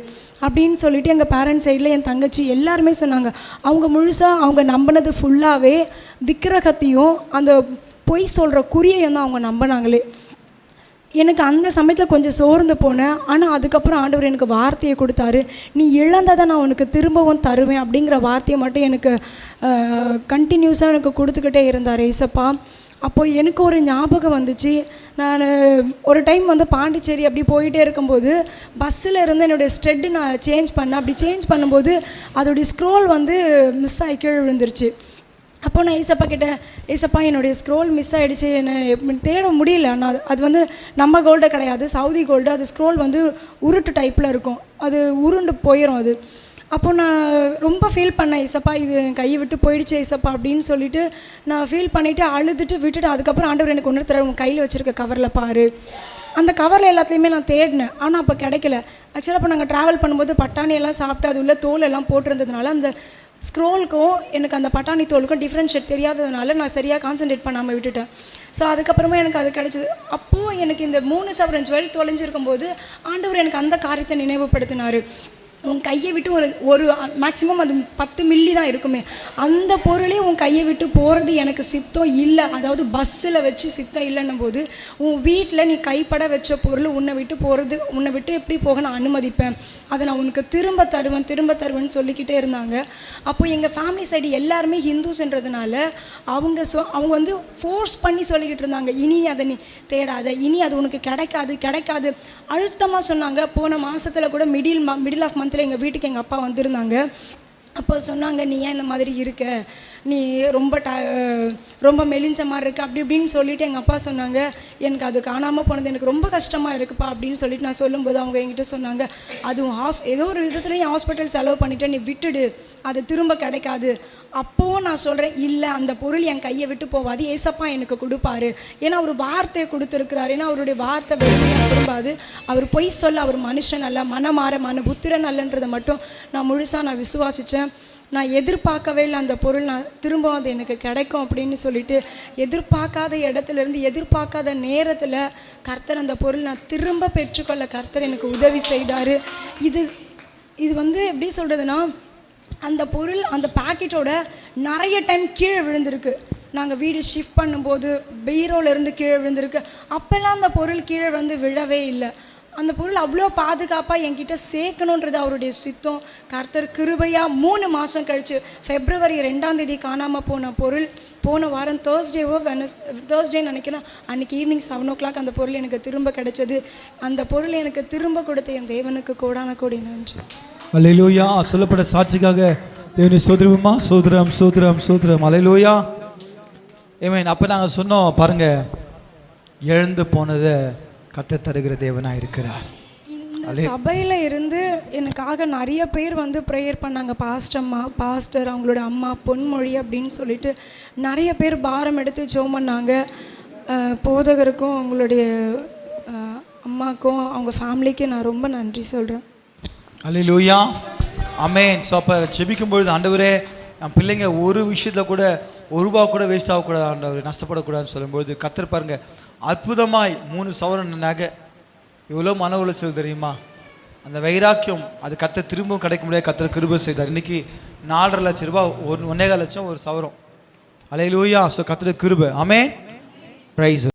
அப்படின்னு சொல்லிட்டு எங்கள் பேரண்ட்ஸ் சைடில் என் தங்கச்சி எல்லாருமே சொன்னாங்க. அவங்க முழுசாக அவங்க நம்பினது ஃபுல்லாகவே விக்கிரகத்தையும் அந்த பொய் சொல்கிற குறியையும் தான் அவங்க நம்பினாங்களே. எனக்கு அந்த சமயத்தில் கொஞ்சம் சோர்ந்து போனேன். ஆனால் அதுக்கப்புறம் ஆண்டவர் எனக்கு வார்த்தையை கொடுத்தாரு. நீ இழந்ததை நான் உனக்கு திரும்பவும் தருவேன் அப்படிங்கிற வார்த்தையை மட்டும் எனக்கு கண்டினியூஸாக எனக்கு கொடுத்துக்கிட்டே இருந்தார் ஏசப்பா. அப்போது எனக்கு ஒரு ஞாபகம் வந்துச்சு. நான் ஒரு டைம் பாண்டிச்சேரி அப்படி போயிட்டே இருக்கும்போது பஸ்ஸில் இருந்து என்னுடைய ஸ்ட்ரெட்டு நான் சேஞ்ச் பண்ணேன். அப்படி சேஞ்ச் பண்ணும்போது அதோடைய ஸ்க்ரோல் மிஸ் ஆகி கீழே விழுந்துருச்சு. அப்போ நான் ஏசப்பா கிட்ட, ஏசப்பா என்னுடைய ஸ்க்ரோல் மிஸ் ஆகிடுச்சு, என்னை தேட முடியல. ஆனால் அது நம்ம கோல்டு கிடையாது, சவுதி கோல்டு. அது ஸ்க்ரோல் உருட்டு டைப்பில் இருக்கும், அது உருண்டு போயிடும் அது. அப்போ நான் ரொம்ப ஃபீல் பண்ணேன், ஏசப்பா இது கையை விட்டு போயிடுச்சு ஏசப்பா அப்படின்னு சொல்லிட்டு நான் ஃபீல் பண்ணிவிட்டு அழுதுட்டு விட்டுட்டு, அதுக்கப்புறம் ஆண்டவர் எனக்கு ஒன்று தர, உன் கையில் வச்சுருக்க கவரில் பாரு. அந்த கவரில் எல்லாத்துலேயுமே நான் தேடினேன், ஆனால் அப்போ கிடைக்கல. ஆக்சுவலாக அப்போ நாங்கள் ட்ராவல் பண்ணும்போது பட்டாணி எல்லாம் சாப்பிட்டு அது உள்ள தோல் எல்லாம் போட்டிருந்ததுனால அந்த ஸ்க்ரோலுக்கும் எனக்கு அந்த பட்டாணி தோலுக்கும் டிஃப்ரென்ஷியேட் தெரியாததுனால நான் சரியாக கான்சன்ட்ரேட் பண்ணாமல் விட்டுட்டேன். ஸோ அதுக்கப்புறமா எனக்கு அது கிடச்சிது. அப்போது எனக்கு இந்த 3 சவரன் ஜுவல் தொலைஞ்சிருக்கும் போது ஆண்டவர் எனக்கு அந்த காரியத்தை நினைவுபடுத்தினார். உன் கையை விட்டு ஒரு மேக்ஸிமம் அது 10 மில்லி தான் இருக்குமே, அந்த பொருளே உன் கையை விட்டு போகிறது எனக்கு சித்தம் இல்லை. அதாவது பஸ்ஸில் வச்சு சித்தம் இல்லைன்னும் போது உன் வீட்டில் நீ கைப்பட வச்ச பொருள் உன்னை விட்டு போகிறது, உன்னை விட்டு எப்படி போக நான் அனுமதிப்பேன், அதை நான் உனக்கு திரும்ப தருவேன்னு சொல்லிக்கிட்டே இருந்தாங்க. அப்போது எங்கள் ஃபேமிலி சைடு எல்லாருமே ஹிந்துஸ்ன்றதுனால அவங்க ஃபோர்ஸ் பண்ணி சொல்லிக்கிட்டு இருந்தாங்க, இனி அதை நீ தேடாத, இனி அது உனக்கு கிடைக்காது அழுத்தமாக சொன்னாங்க. போன மாதத்தில் கூட மிடில் ஆஃப் மந்த்தில் எங்கள் வீட்டுக்கு எங்கள் அப்பா வந்திருந்தாங்க. அப்போ சொன்னாங்க, நீ ஏன் இந்த மாதிரி இருக்க, நீ ரொம்ப மெலிஞ்ச மாதிரி இருக்க அப்படி இப்படின்னு சொல்லிவிட்டு எங்கள் அப்பா சொன்னாங்க, எனக்கு அது காணாமல் போனது எனக்கு ரொம்ப கஷ்டமாக இருக்குப்பா அப்படின்னு சொல்லிட்டு நான் சொல்லும்போது அவங்க என்கிட்ட சொன்னாங்க, அதுவும் ஏதோ ஒரு விதத்துலையும் ஹாஸ்பிட்டல் செலவு பண்ணிவிட்டு நீ விட்டுடு, அது திரும்ப கிடைக்காது. அப்போவும் நான் சொல்கிறேன், இல்லை அந்த பொருள் என் கையை விட்டு போவாது, ஏசப்பா எனக்கு கொடுப்பாரு. ஏன்னா அவர் வார்த்தையை கொடுத்துருக்கிறாரு. ஏன்னா அவருடைய வார்த்தை வெறுமையாக திரும்பாது. அவர் பொய் சொல்ல அவர் மனுஷன் அல்ல, மனமாற புத்திரன் அல்லன்றதை மட்டும் நான் முழுசாக விசுவாசித்தேன். நான் எதிர்பார்க்கவே இல்லை அந்த பொருள் நான் திரும்ப அது எனக்கு கிடைக்கும் அப்படின்னு சொல்லிட்டு எதிர்பார்க்காத இடத்துலேருந்து எதிர்பார்க்காத நேரத்தில் கர்த்தர் அந்த பொருள் நான் திரும்ப பெற்றுக்கொள்ள கர்த்தர் எனக்கு உதவி செய்தார். இது எப்படி சொல்கிறதுனா, அந்த பொருள் அந்த பேக்கெட்டோட நிறைய டைம் கீழே விழுந்திருக்கு. நாங்கள் வீடு ஷிஃப்ட் பண்ணும்போது பீரோலேருந்து கீழே விழுந்திருக்கு. அப்போல்லாம் அந்த பொருள் கீழே விழவே இல்லை. அந்த பொருள் அவ்வளோ பாதுகாப்பாக என்கிட்ட சேர்க்கணுன்றது அவருடைய சித்தம். கர்த்தர் கிருபையாக 3 மாதம் கழித்து ஃபெப்ரவரி 2ஆம் தேதி காணாமல் போன பொருள் போன வாரம் தேர்ஸ்டே நினைக்கிறேன், அன்றைக்கி ஈவினிங் 7 o'clock அந்த பொருள் எனக்கு திரும்ப கிடைச்சது. அந்த பொருள் எனக்கு திரும்ப கொடுத்த என் தேவனுக்கு கோடான கோடி நன்றி. அல்லேலூயா. சொல்லப்பட்ட சாட்சிக்காக தேவனை சோதரமா சோதரம். அல்லேலூயா. ஆமென். அப்போ நாங்கள் சொன்னோம் பாருங்கள், இழந்து போனதை கர்த்தர் தருகிற தேவனாக இருக்கிறார். சபையில் இருந்து எனக்காக நிறைய பேர் வந்து ப்ரேயர் பண்ணாங்க. பாஸ்டர் அவங்களோட அம்மா பொன்மொழி அப்படின்னு சொல்லிட்டு நிறைய பேர் பாரம் எடுத்து ஜெபம் பண்ணாங்க. போதகருக்கும் அவங்களுடைய அம்மாக்கும் அவங்க ஃபேமிலிக்கு நான் ரொம்ப நன்றி சொல்கிறேன். அல்லேலூயா, ஆமென். ஸோ அப்போ ஜெபிக்கும் பொழுது ஆண்டவரே என் பிள்ளைங்க ஒரு விஷயத்தில் கூட ஒரு ரூபா கூட வேஸ்ட் ஆகக்கூடாது ஆண்டவர், நஷ்டப்படக்கூடாதுன்னு சொல்லும்போது கர்த்தர் பாருங்க அற்புதமாய் 3 சவரன் நகை. இவ்வளோ மன உளைச்சல் தெரியுமா? அந்த வைராக்கியம் அது கர்த்தர் திரும்பவும் கிடைக்க முடியாது. கர்த்தர் கிருபை செய்தார். இன்னைக்கு 4.5 லட்சம் ரூபாய், 1.25 லட்சம் ஒரு சவரம். அல்லேலூயா. ஸோ கர்த்தர் கிருபை. ஆமென். பிரைஸ்.